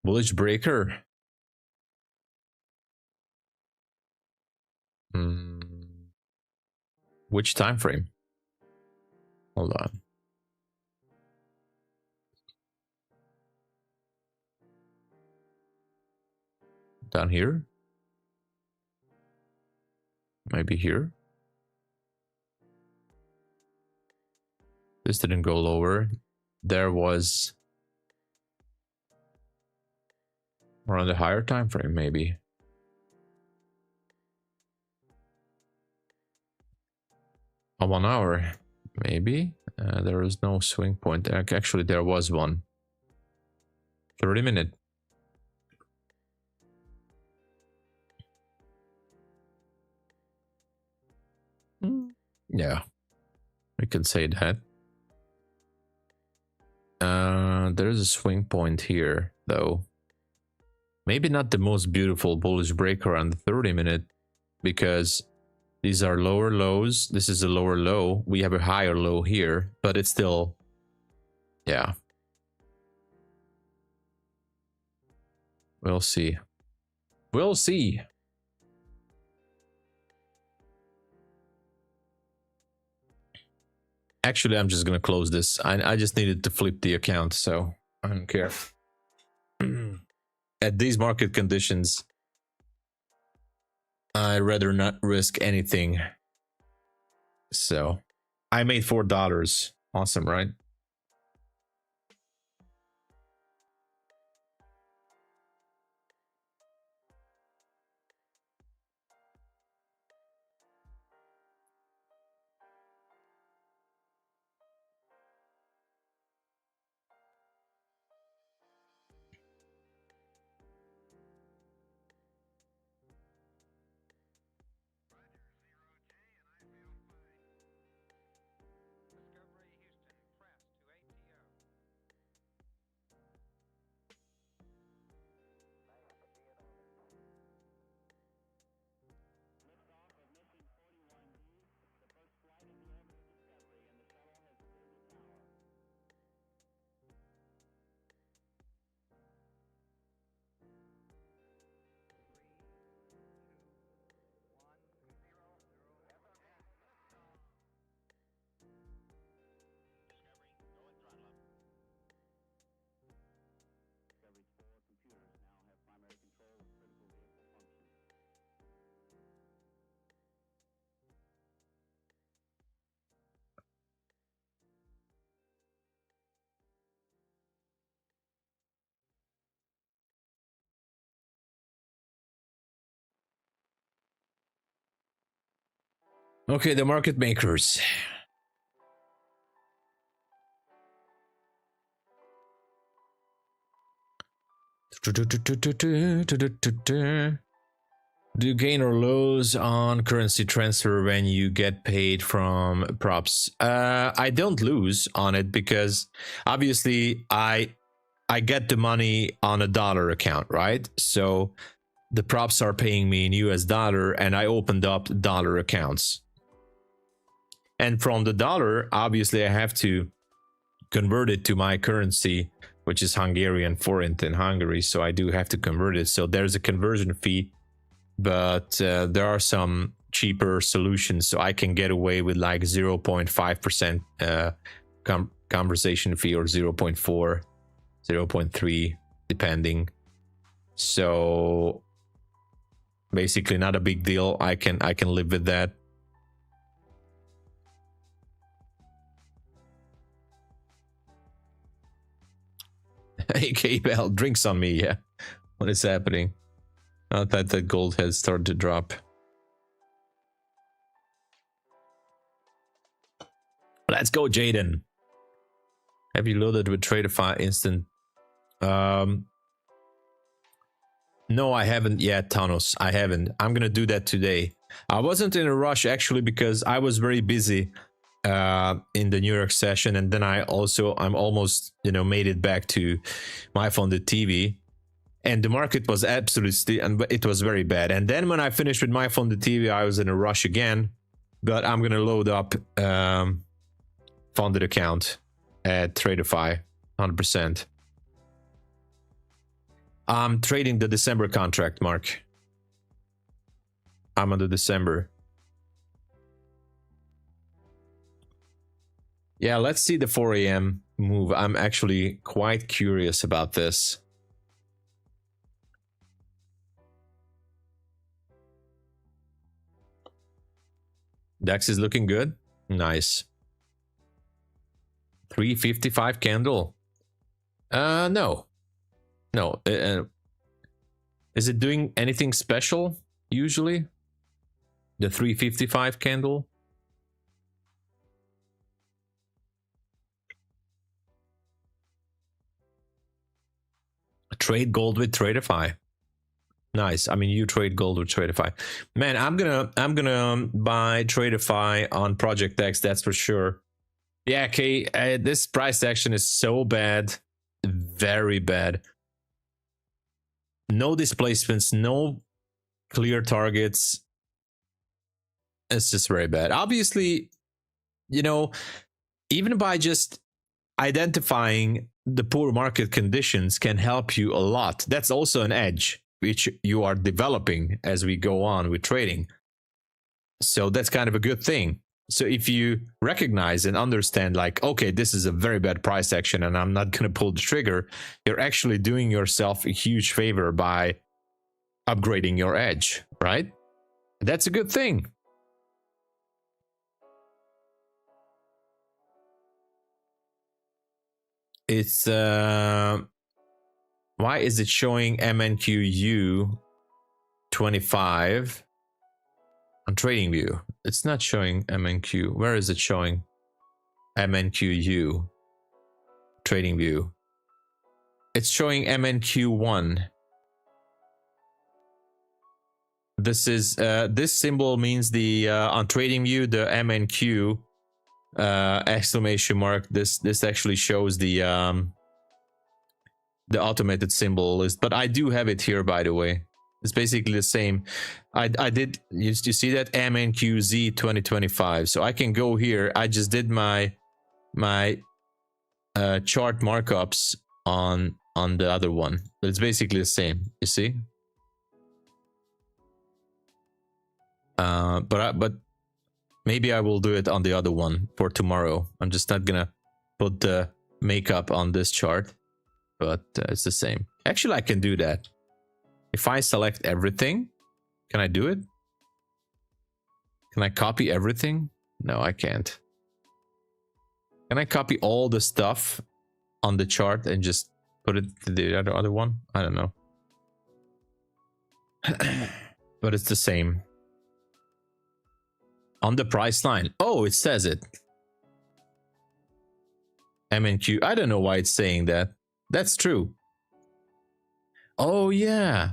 Bullish breaker. Which time frame? Hold on. Down here? Maybe here? This didn't go lower. There was... Or on the higher time frame, maybe. A 1 hour, maybe. There is no swing point. Actually, there was one. 30-minute. Yeah, we can say that. There's a swing point here, though. Maybe not the most beautiful bullish breaker on the 30-minute, because these are lower lows. This is a lower low. We have a higher low here, but it's still, yeah. We'll see. We'll see. Actually, I'm just gonna close this. I just needed to flip the account, so I don't care. At these market conditions, I'd rather not risk anything. So I made $4. Awesome, right? Okay, the market makers. Do you gain or lose on currency transfer when you get paid from props? I don't lose on it because obviously I get the money on a dollar account, right? So the props are paying me in US dollar and I opened up dollar accounts. And from the dollar, obviously I have to convert it to my currency, which is Hungarian forint in Hungary. So I do have to convert it. So there's a conversion fee, but there are some cheaper solutions. So I can get away with like 0.5% conversation fee or 0.4, 0.3, depending. So basically not a big deal. I can live with that. Hey, Eval, drinks on me, yeah. What is happening? Not that the gold has started to drop. Let's go, Jaden. Have you loaded with TRADEIFY instant? No, I haven't yet, Thanos. I haven't. I'm gonna do that today. I wasn't in a rush actually because I was very busy in the New York session, and then I'm almost, you know, made it back to my funded TV, and the market was absolutely, and it was very bad. And then when I finished with my funded TV, I was in a rush again. But I'm gonna load up funded account at TRADEIFY 100%. I'm trading the December contract, Mark. I'm on the December. Yeah, let's see the 4 a.m. move. I'm actually quite curious about this. DAX is looking good. Nice. 355 candle. No. No. Is it doing anything special usually? The 355 candle? Trade gold with TRADEIFY. Nice. I mean, you trade gold with TRADEIFY. Man, I'm gonna buy TRADEIFY on Project X, that's for sure. Yeah, okay. This price action is so bad, very bad. No displacements, no clear targets. It's just very bad. Obviously, you know, even by just identifying the poor market conditions can help you a lot. That's also an edge which you are developing as we go on with trading. So that's kind of a good thing. So if you recognize and understand, like, okay, this is a very bad price action and I'm not going to pull the trigger, you're actually doing yourself a huge favor by upgrading your edge, right? That's a good thing. It's why is it showing MNQU 25 on TradingView? It's not showing MNQ. Where is it showing MNQU TradingView? It's showing MNQ1. This is this symbol means the on TradingView the MNQ exclamation mark. This actually shows the automated symbol list, but I do have it here, by the way. It's basically the same. I did, you see that MNQZ 2025. So I can go here. I just did my chart markups on the other one, but it's basically the same. You see? But maybe I will do it on the other one for tomorrow. I'm just not gonna put the makeup on this chart, but it's the same. Actually, I can do that. If I select everything, can I do it? Can I copy everything? No, I can't. Can I copy all the stuff on the chart and just put it to the other one? I don't know. But it's the same. On the price line. Oh, it says it. MNQ. I don't know why it's saying that. That's true. Oh, yeah.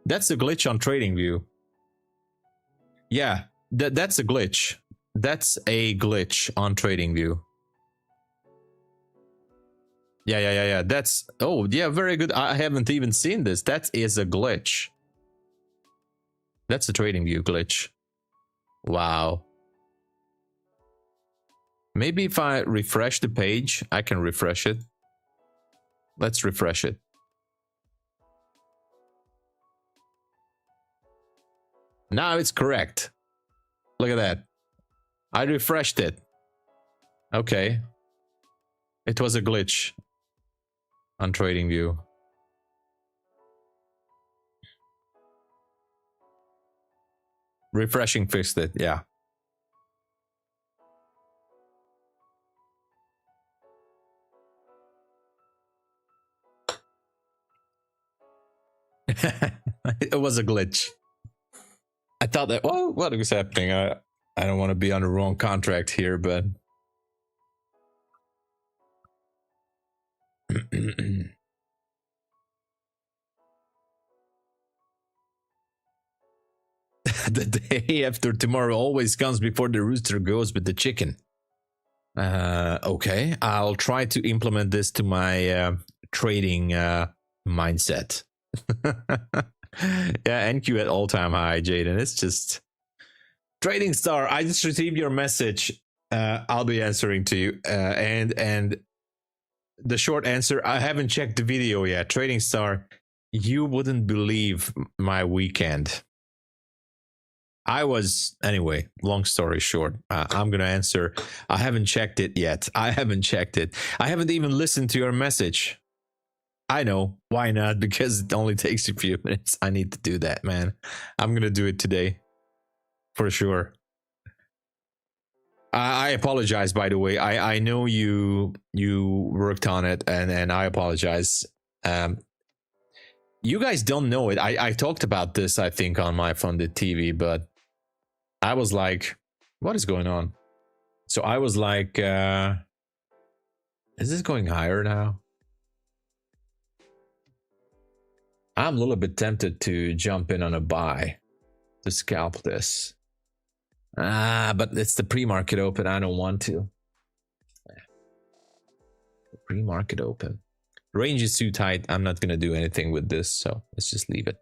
That's a glitch on TradingView. Yeah, that's a glitch. That's a glitch on TradingView. Yeah. That's... Oh, yeah, very good. I haven't even seen this. That is a glitch. That's a TradingView glitch. Wow. Maybe if I refresh the page, I can refresh it. Let's refresh it. Now it's correct. Look at that. I refreshed it. Okay. It was a glitch on TradingView. Refreshing fixed it, yeah. It was a glitch. I thought that, well, what is happening? I don't want to be on the wrong contract here, but The day after tomorrow always comes before the rooster goes with the chicken. Okay, I'll try to implement this to my trading mindset. Yeah, NQ at all-time high, Jaden. It's just Trading Star. I just received your message. I'll be answering to you. And the short answer, I haven't checked the video yet. Trading Star, you wouldn't believe my weekend. Anyway, long story short, I'm gonna answer. I haven't checked it yet. I haven't even listened to your message. I know, why not? Because it only takes a few minutes. I need to do that, man. I'm gonna do it today for sure. I apologize, by the way. I know you worked on it, and I apologize. You guys don't know it. I talked about this, I think, on my funded TV, but I was like, what is going on? So I was like, is this going higher now? I'm a little bit tempted to jump in on a buy to scalp this. But it's the pre-market open. I don't want to. Pre-market open. Range is too tight. I'm not going to do anything with this, so let's just leave it.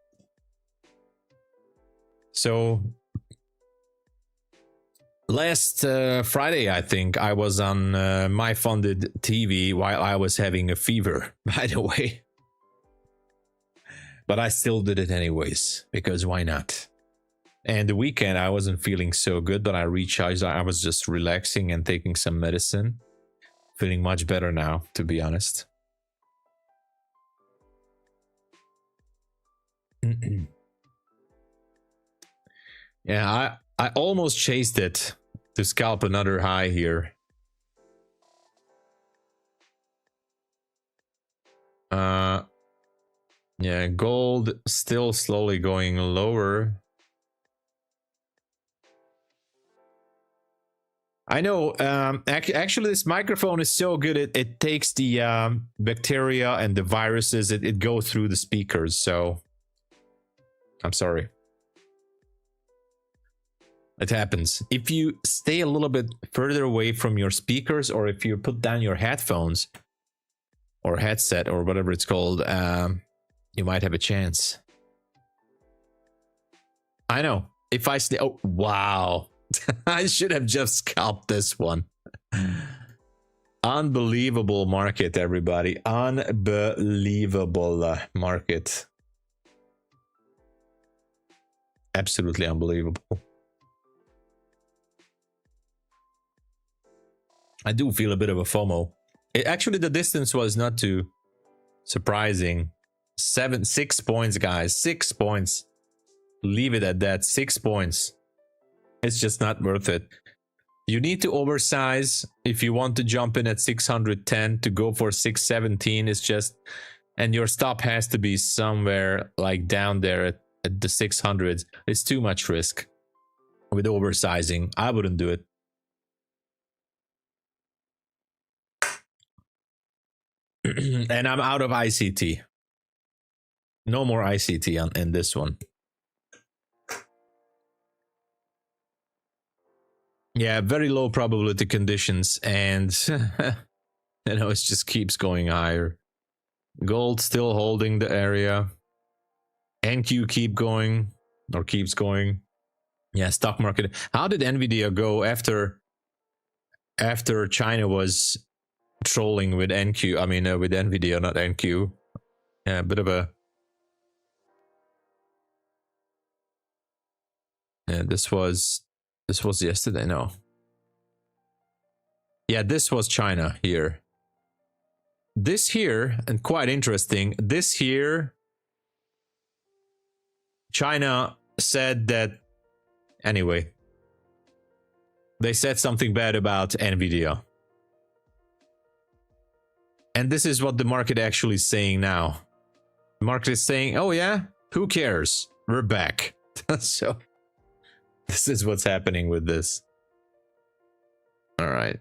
So last Friday, I think, I was on my funded TV while I was having a fever, by the way. But I still did it anyways, because why not? And the weekend, I wasn't feeling so good, but I recharged. I was just relaxing and taking some medicine. Feeling much better now, to be honest. Yeah, I almost chased it to scalp another high here. Yeah, gold still slowly going lower. I know, actually this microphone is so good, it takes the bacteria and the viruses, it goes through the speakers, so I'm sorry. It happens. If you stay a little bit further away from your speakers, or if you put down your headphones or headset or whatever it's called, you might have a chance. I know. If I stay, oh wow. I should have just scalped this one. Unbelievable market, everybody. Unbelievable market. Absolutely unbelievable. I do feel a bit of a FOMO. Actually, the distance was not too surprising. 6 points, guys. 6 points. Leave it at that. 6 points. It's just not worth it. You need to oversize if you want to jump in at 610 to go for 617. It's just, and your stop has to be somewhere like down there at the 600s. It's too much risk with oversizing. I wouldn't do it. And I'm out of ICT. No more ICT in this one. Yeah, very low probability conditions, and you know, it just keeps going higher. Gold still holding the area. NQ keeps going. Yeah, stock market. How did Nvidia go after China was trolling with NQ? I mean, with Nvidia, not NQ. Yeah, a bit of a. Yeah, this was yesterday. No. Yeah, this was China here. This here, and quite interesting. This here, China said that. Anyway, they said something bad about Nvidia. And this is what the market actually is saying now. The market is saying, oh yeah, who cares? We're back. So this is what's happening with this. All right.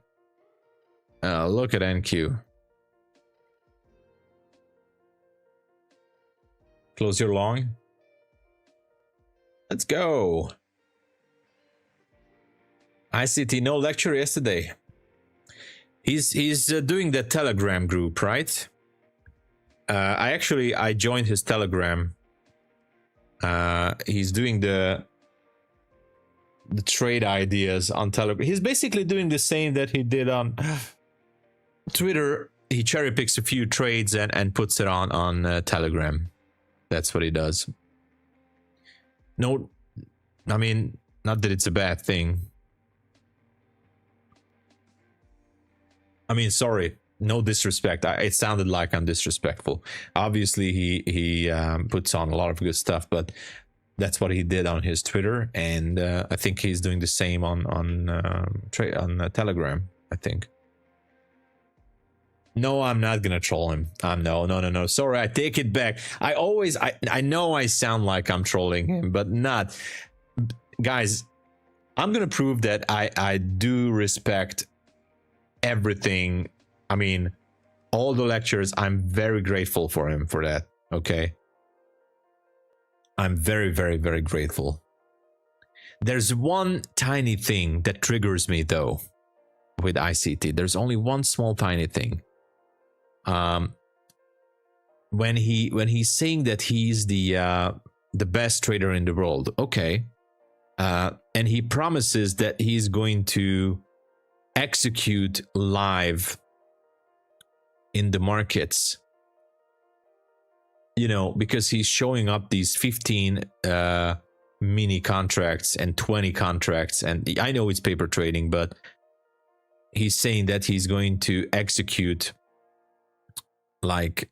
Look at NQ. Close your long. Let's go. ICT, no lecture yesterday. He's doing the Telegram group, right? I joined his Telegram. He's doing the trade ideas on Telegram. He's basically doing the same that he did on Twitter. He cherry picks a few trades and puts it on Telegram. That's what he does. No, I mean, not that it's a bad thing. I mean, sorry, no disrespect. It sounded like I'm disrespectful. Obviously, he puts on a lot of good stuff, but that's what he did on his Twitter, and I think he's doing the same on Telegram. I think. No, I'm not gonna troll him. No. Sorry, I take it back. I know I sound like I'm trolling him, but not. Guys, I'm gonna prove that I do respect everything. I mean, all the lectures. I'm very grateful for him for that. Okay. I'm very, very, very grateful. There's one tiny thing that triggers me though with ICT. There's only one small tiny thing. When he's saying that he's the best trader in the world, okay, and he promises that he's going to execute live in the markets, you know, because he's showing up these 15 mini contracts and 20 contracts, and I know it's paper trading, but he's saying that he's going to execute like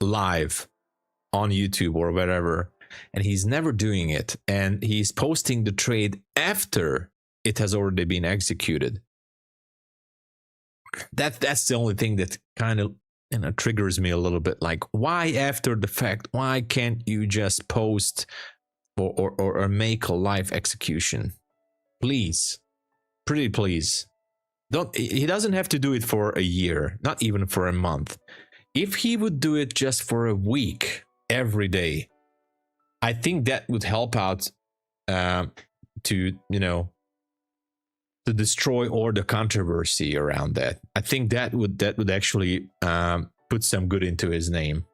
live on YouTube or whatever, and he's never doing it, and he's posting the trade after it has already been executed. That's the only thing that kind of, you know, triggers me a little bit. Like, why after the fact? Why can't you just post or make a live execution? Please, pretty please. He doesn't have to do it for a year, not even for a month. If he would do it just for a week every day, I think that would help out to, you know, to destroy all the controversy around that. I think that would actually put some good into his name.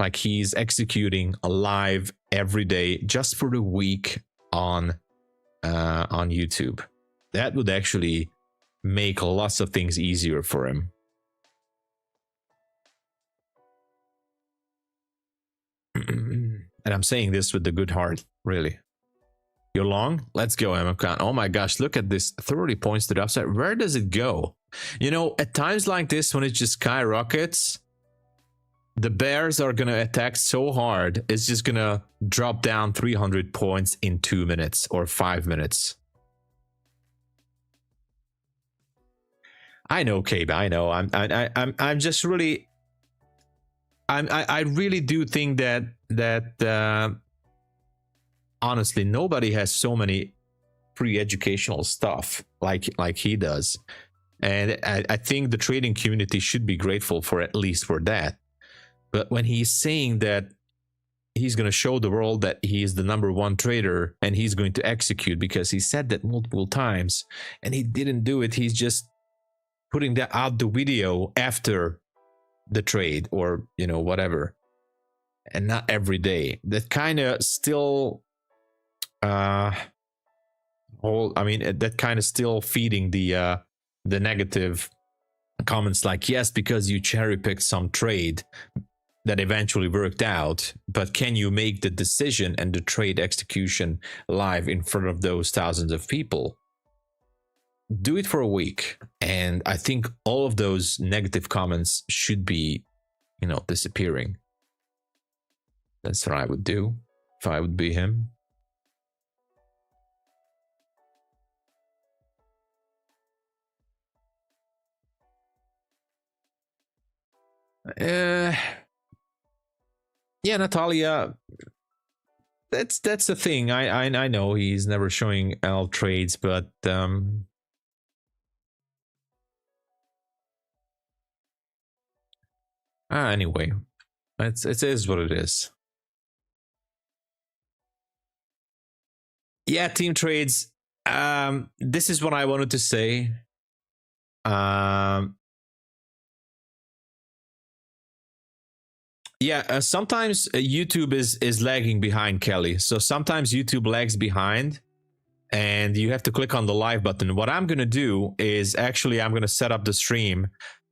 Like, he's executing a live every day just for the week on YouTube. That would actually make lots of things easier for him. And I'm saying this with a good heart, really. You're long? Let's go, MFCon. Oh my gosh, look at this. 30 points to the upside. Where does it go? You know, at times like this, when it just skyrockets, the bears are going to attack so hard, it's just going to drop down 300 points in 2 minutes or 5 minutes. I know, Cabe. I know. I'm just really... I really do think that honestly, nobody has so many free educational stuff like he does, and I think the trading community should be grateful for at least for that. But when he's saying that he's going to show the world that he is the #1 trader and he's going to execute, because he said that multiple times and he didn't do it, he's just putting that out the video after the trade, or, you know, whatever, and not every day. That kind of still that kind of still feeding the negative comments, like, yes, because you cherry picked some trade that eventually worked out, but can you make the decision and the trade execution live in front of those thousands of people? Do it for a week, and I think all of those negative comments should be, you know, disappearing. That's what I would do if I would be him. Yeah, Natalia, that's the thing. I know he's never showing L trades, but anyway, it is what it is. Yeah, team trades. This is what I wanted to say. Yeah, sometimes YouTube is lagging behind, Kelly. So sometimes YouTube lags behind and you have to click on the live button. What I'm going to do is actually I'm going to set up the stream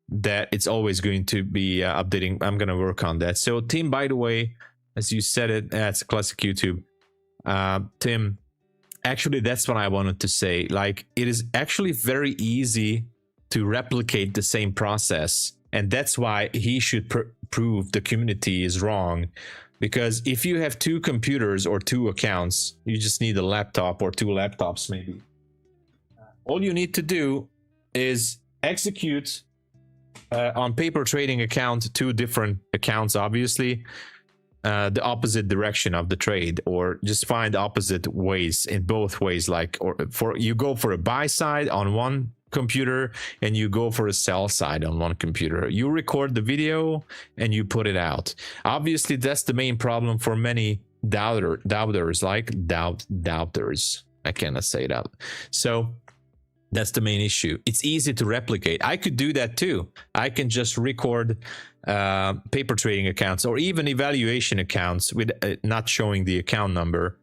that it's always going to be updating. I'm going to work on that. So Tim, by the way, as you said it, that's classic YouTube. Tim, actually, that's what I wanted to say. Like, it is actually very easy to replicate the same process. And that's why he should prove the community is wrong. Because if you have 2 computers or 2 accounts, you just need a laptop or 2 laptops maybe. All you need to do is execute on paper trading account 2 different accounts, obviously. The opposite direction of the trade, or just find opposite ways in both ways. Like, or for you go for a buy side on one computer and you go for a sell side on one computer. You record the video and you put it out. Obviously, that's the main problem for many doubters. I cannot say that. So that's the main issue. It's easy to replicate. I could do that too. I can just record paper trading accounts or even evaluation accounts with not showing the account number,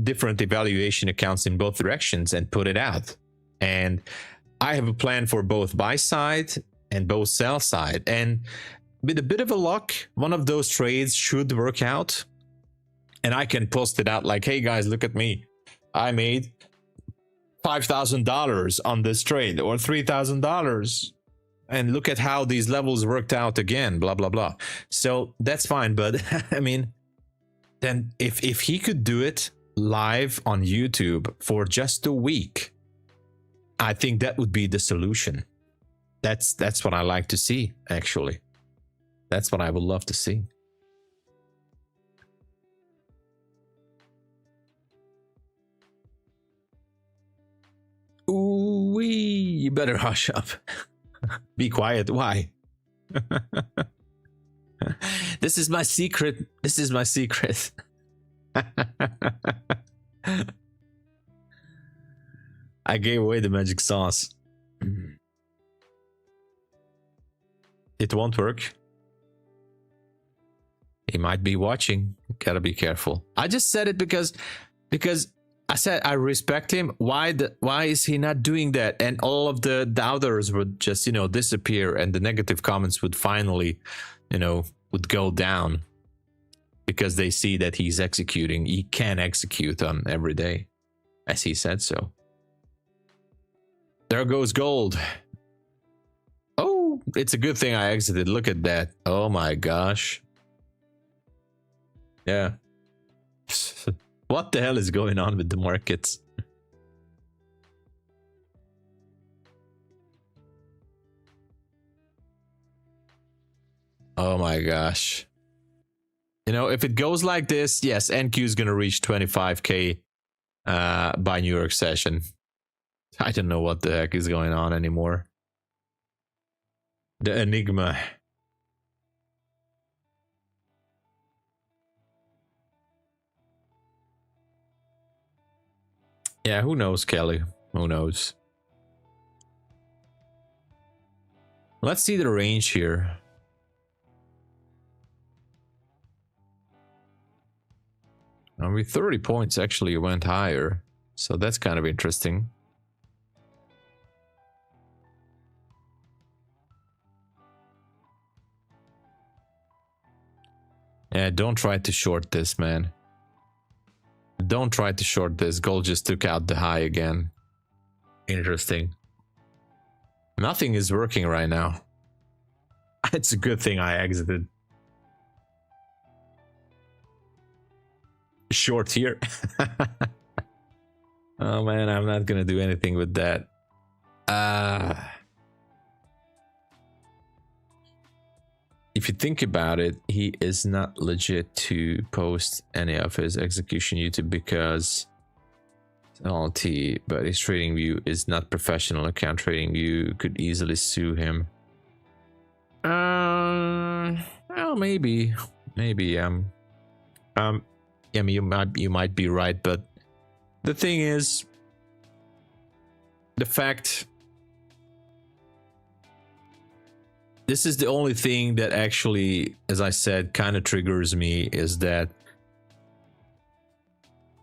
different evaluation accounts in both directions and put it out. And I have a plan for both buy side and both sell side. And with a bit of a luck, one of those trades should work out. And I can post it out like, hey guys, look at me. I made $5,000 on this trade, or $3,000. And look at how these levels worked out again, blah, blah, blah. So that's fine. But I mean, then if he could do it live on YouTube for just a week, I think that would be the solution. That's what I like to see, actually. That's what I would love to see. Ooh-wee, you better hush up. Be quiet. Why? This is my secret. This is my secret. I gave away the magic sauce. It won't work. He might be watching. Gotta be careful. I just said it because I said I respect him. Why is he not doing that? And all of the doubters would just, you know, disappear, and the negative comments would finally, you know, would go down because they see that he's executing. He can execute on every day, as he said so. There goes gold. Oh, it's a good thing I exited. Look at that. Oh my gosh. Yeah. What the hell is going on with the markets? Oh my gosh. You know, if it goes like this, yes, NQ is going to reach 25K by New York session. I don't know what the heck is going on anymore. The enigma. Yeah, who knows, Kelly? Who knows? Let's see the range here. And with 30 points actually went higher. So that's kind of interesting. Yeah, don't try to short this, man. Don't try to short this. Gold just took out the high again. Interesting. Nothing is working right now. It's a good thing I exited. Short here. Oh man, I'm not gonna do anything with that. If you think about it, he is not legit to post any of his execution YouTube because LT, but his trading view is not professional account. Trading view could easily sue him. Well, maybe. I mean, you might be right, but the thing is, the fact, this is the only thing that actually, as I said, kind of triggers me, is that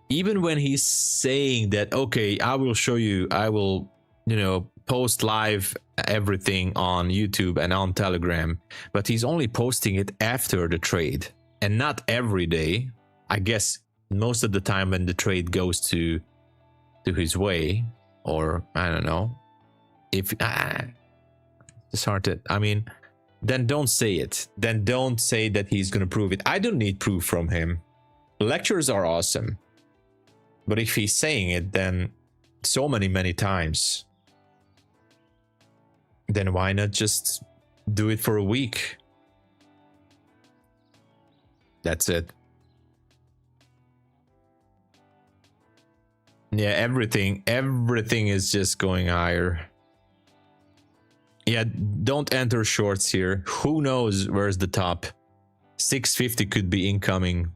even when he's saying that, okay, I will show you, I will, you know, post live everything on YouTube and on Telegram, but he's only posting it after the trade and not every day. I guess most of the time when the trade goes to his way, or I don't know, if it's hard to, I mean, then don't say it. Then don't say that he's gonna prove it. I don't need proof from him. Lectures are awesome, but if he's saying it then so many times, then why not just do it for a week? That's it. Yeah, everything is just going higher. Yeah, don't enter shorts here. Who knows where's the top? 650 could be incoming.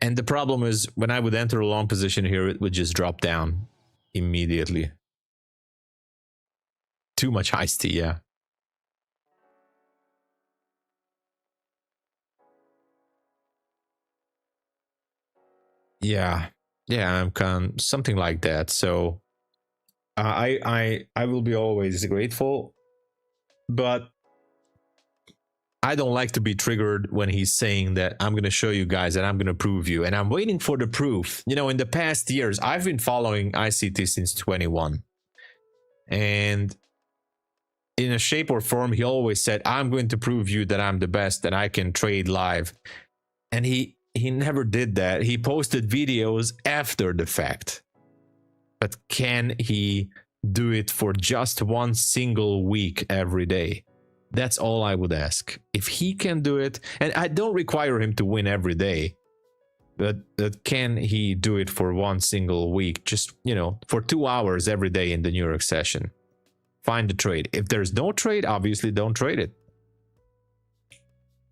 And the problem is, when I would enter a long position here, it would just drop down immediately. Too much iced tea, yeah. Yeah, I'm kind of something like that. So I will be always grateful, but I don't like to be triggered when he's saying that I'm going to show you guys and I'm going to prove you, and I'm waiting for the proof. You know, in the past years, I've been following ICT since 21, and in a shape or form, he always said, I'm going to prove you that I'm the best, that I can trade live. And he never did that. He posted videos after the fact. But can he do it for just one single week every day? That's all I would ask. If he can do it, and I don't require him to win every day, but can he do it for one single week? Just, you know, for 2 hours every day in the New York session. Find the trade. If there's no trade, obviously don't trade it.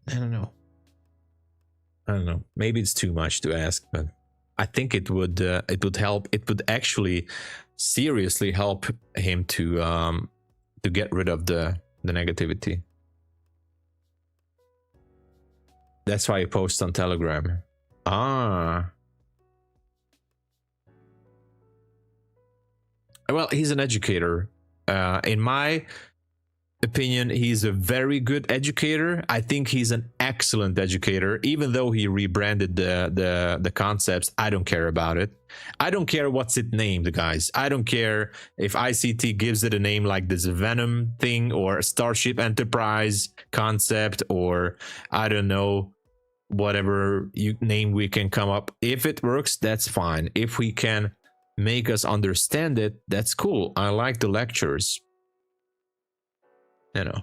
I don't know. Maybe it's too much to ask, but I think it would help. It would actually seriously help him to get rid of the negativity. That's why he posts on Telegram. Ah. Well, he's an educator. In my opinion, he's a very good educator. I think he's an excellent educator. Even though he rebranded the concepts, I don't care about it. I don't care what's it named, guys. I don't care if ICT gives it a name like this Venom thing, or Starship Enterprise concept, or I don't know, whatever name we can come up. If it works, that's fine. If we can make us understand it, that's cool. I like the lectures. You know.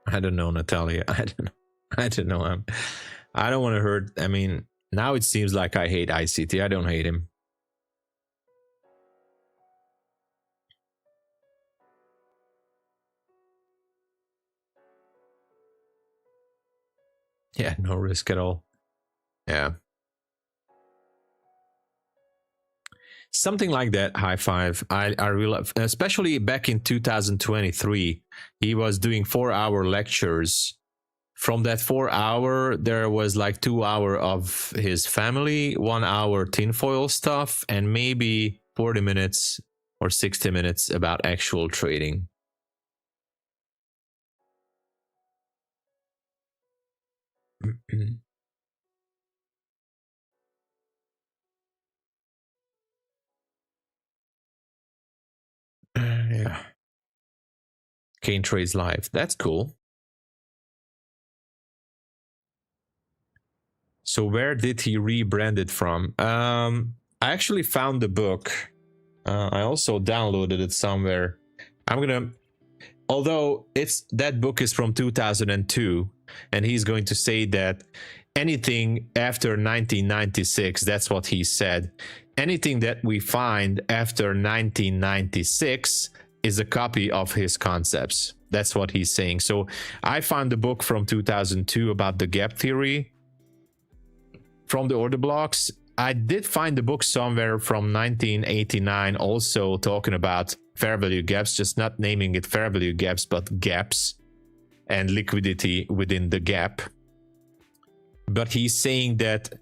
I don't know, Natalia. I don't know. I don't want to hurt. I mean, now it seems like I hate ICT. I don't hate him. Yeah, no risk at all. Yeah. Something like that, high five. I realize, especially back in 2023, he was doing 4-hour lectures. From that 4-hour, there was like 2 hours of his family, 1 hour tinfoil stuff, and maybe 40 minutes or 60 minutes about actual trading. Yeah. Kane trades live. That's cool. So where did he rebrand it from? I actually found the book. I also downloaded it somewhere. I'm gonna, although that book is from 2002, and he's going to say that anything after 1996, that's what he said, anything that we find after 1996 is a copy of his concepts. That's what he's saying. So I found the book from 2002 about the gap theory from the order blocks. I did find the book somewhere from 1989 also talking about fair value gaps, just not naming it fair value gaps, but gaps and liquidity within the gap. But he's saying that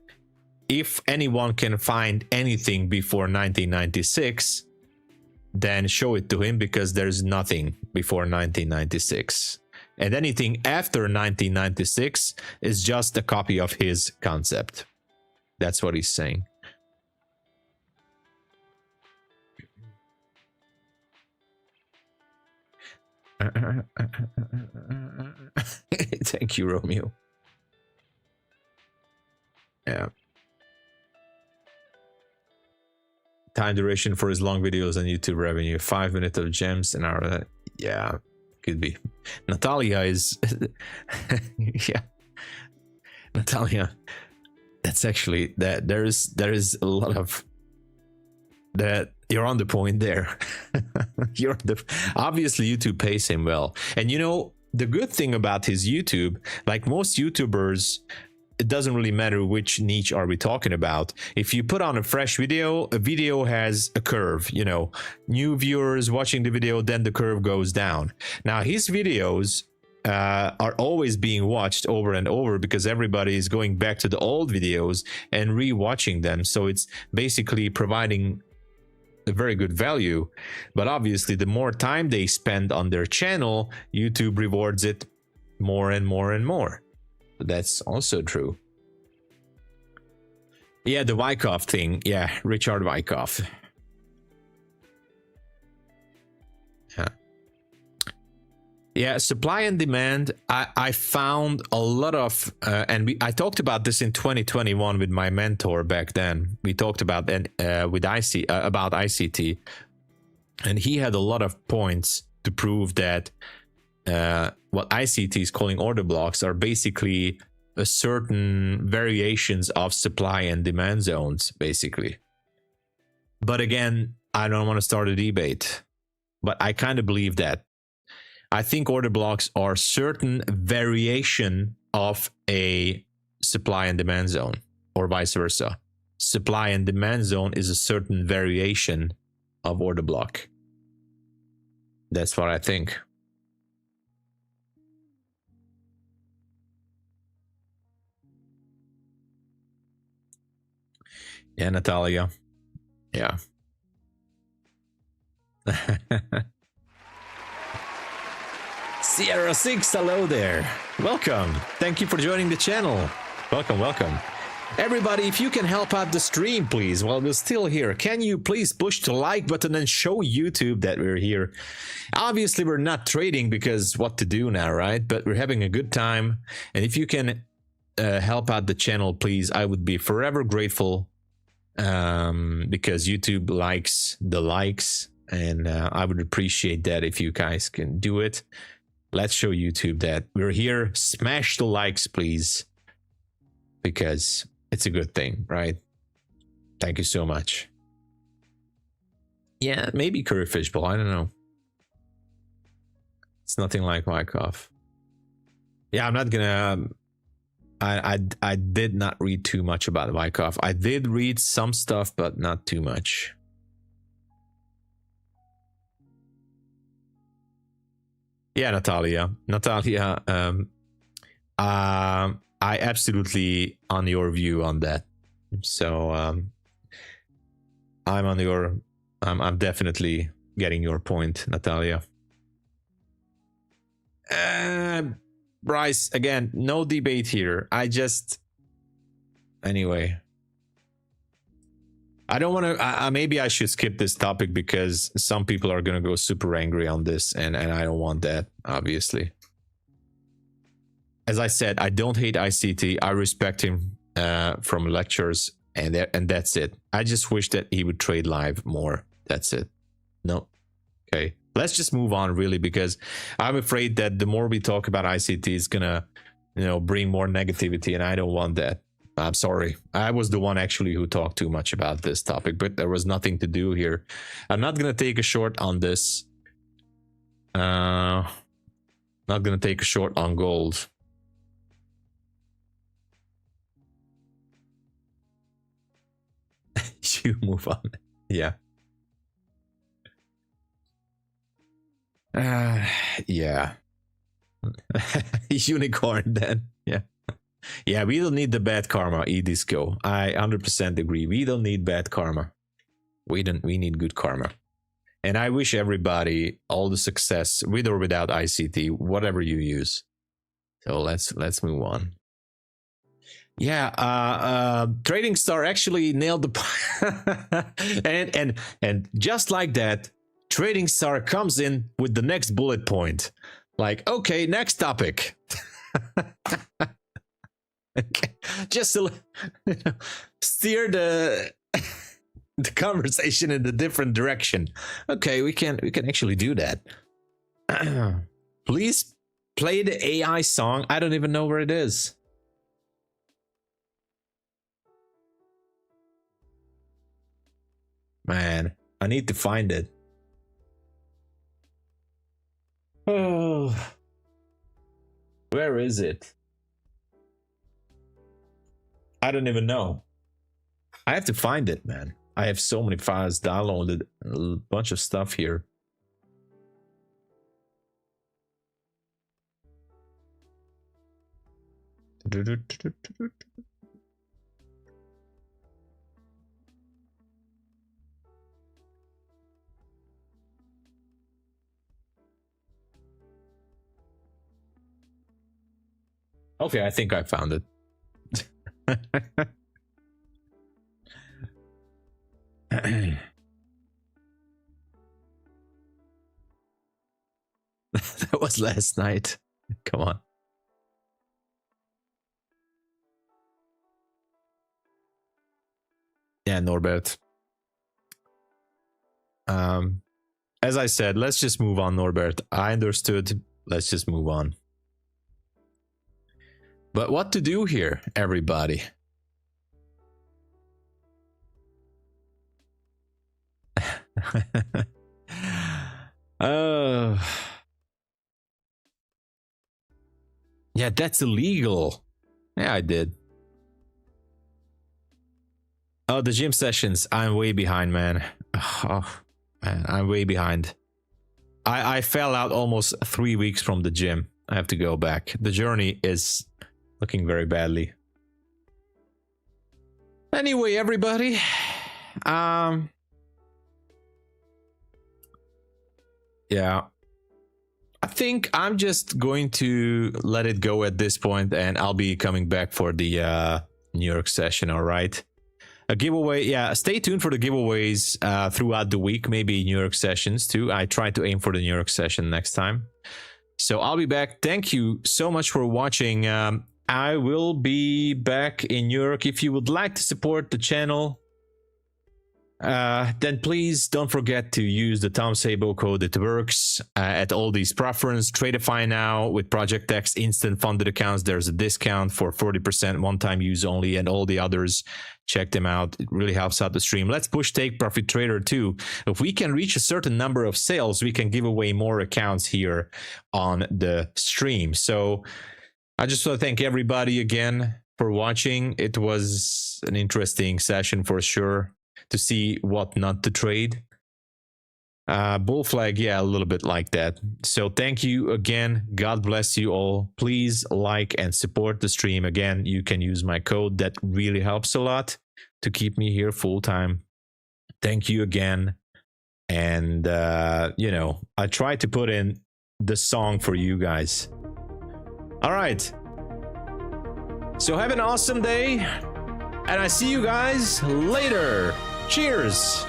if anyone can find anything before 1996, then show it to him, because there's nothing before 1996. And anything after 1996 is just a copy of his concept. That's what he's saying. Thank you, Romeo. Yeah. Time duration for his long videos on YouTube revenue, 5 minutes of gems an hour. Yeah, could be. Natalia is yeah. Natalia, that's actually that there is a lot of that. You're on the point there. You're the obviously YouTube pays him well. And you know, the good thing about his YouTube, like most YouTubers, it doesn't really matter which niche are we talking about. If you put on a fresh video, a video has a curve, you know, new viewers watching the video, then the curve goes down. Now his videos are always being watched over and over because everybody is going back to the old videos and re-watching them. So it's basically providing a very good value. But obviously the more time they spend on their channel, YouTube rewards it more and more and more. That's also true. Yeah, the Wyckoff thing. Yeah, Richard Wyckoff. Yeah. Yeah, supply and demand. I found a lot of, I talked about this in 2021 with my mentor back then. We talked about with about ICT, and he had a lot of points to prove that what ICT is calling order blocks are basically a certain variations of supply and demand zones, basically. But again, I don't want to start a debate, but I kind of believe that. I think order blocks are certain variation of a supply and demand zone, or vice versa. Supply and demand zone is a certain variation of order block. That's what I think. Yeah, Natalia. Yeah. Sierra 6, hello there. Welcome. Thank you for joining the channel. Welcome, welcome. Everybody, if you can help out the stream, please, while we're still here, can you please push the like button and show YouTube that we're here? Obviously, we're not trading because what to do now, right? But we're having a good time. And if you can help out the channel, please, I would be forever grateful, because YouTube likes the likes, and I would appreciate that if you guys can do it. Let's show YouTube that we're here. Smash the likes, please, because it's a good thing, right? Thank you so much. Yeah, maybe curry fishbowl, I don't know. It's nothing like Wyckoff. Yeah, I'm not gonna I did not read too much about Wyckoff. I did read some stuff, but not too much. Yeah, Natalia. I absolutely on your view on that. So I'm on your. I'm definitely getting your point, Natalia. Bryce, again, no debate here. Anyway. I don't want to, maybe I should skip this topic because some people are going to go super angry on this, and I don't want that, obviously. As I said, I don't hate ICT. I respect him from lectures, and that's it. I just wish that he would trade live more. That's it. No. Okay. Let's just move on, really, because I'm afraid that the more we talk about ICT, it's gonna you know, bring more negativity, and I don't want that. I'm sorry. I was the one actually who talked too much about this topic, but there was nothing to do here. I'm not gonna take a short on this. Not gonna take a short on gold. You move on. Yeah. Yeah. Unicorn then. Yeah. Yeah, we don't need the bad karma, eDisco. I 100% agree. We don't need bad karma. We need good karma. And I wish everybody all the success with or without ICT, whatever you use. So let's move on. Yeah, Trading Star actually nailed the and just like that, Trading Star comes in with the next bullet point. Like, okay, next topic. Okay. Just to steer the conversation in a different direction. Okay, we can actually do that. Please play the AI song. I don't even know where it is. Man, I need to find it. Oh, where is it? I don't even know. I have to find it, man. I have so many files downloaded, a bunch of stuff here. Okay, I think I found it. That was last night. Come on. Yeah, Norbert. As I said, let's just move on, Norbert. I understood. Let's just move on. But what to do here, everybody? Yeah, that's illegal. Yeah, I did. Oh, the gym sessions. I'm way behind, man. Oh, man, I'm way behind. I fell out almost 3 weeks from the gym. I have to go back. The journey is looking very badly. Anyway, everybody. Yeah. I think I'm just going to let it go at this point, and I'll be coming back for the New York session, all right? A giveaway, yeah, stay tuned for the giveaways throughout the week, maybe New York sessions too. I try to aim for the New York session next time. So I'll be back. Thank you so much for watching. I will be back in New York. If you would like to support the channel, then please don't forget to use the TOMSABO code. It works at all these preference. TRADEIFY now with Project X instant funded accounts. There's a discount for 40% one-time use only, and all the others, check them out. It really helps out the stream. Let's push Take Profit Trader too. If we can reach a certain number of sales, we can give away more accounts here on the stream. So I just want to thank everybody again for watching. It was an interesting session for sure, to see what not to trade. Bull flag, yeah, a little bit like that. So thank you again. God bless you all. Please like and support the stream. Again, you can use my code. That really helps a lot to keep me here full time. Thank you again. And you know, I tried to put in the song for you guys. All right. So have an awesome day, and I see you guys later. Cheers!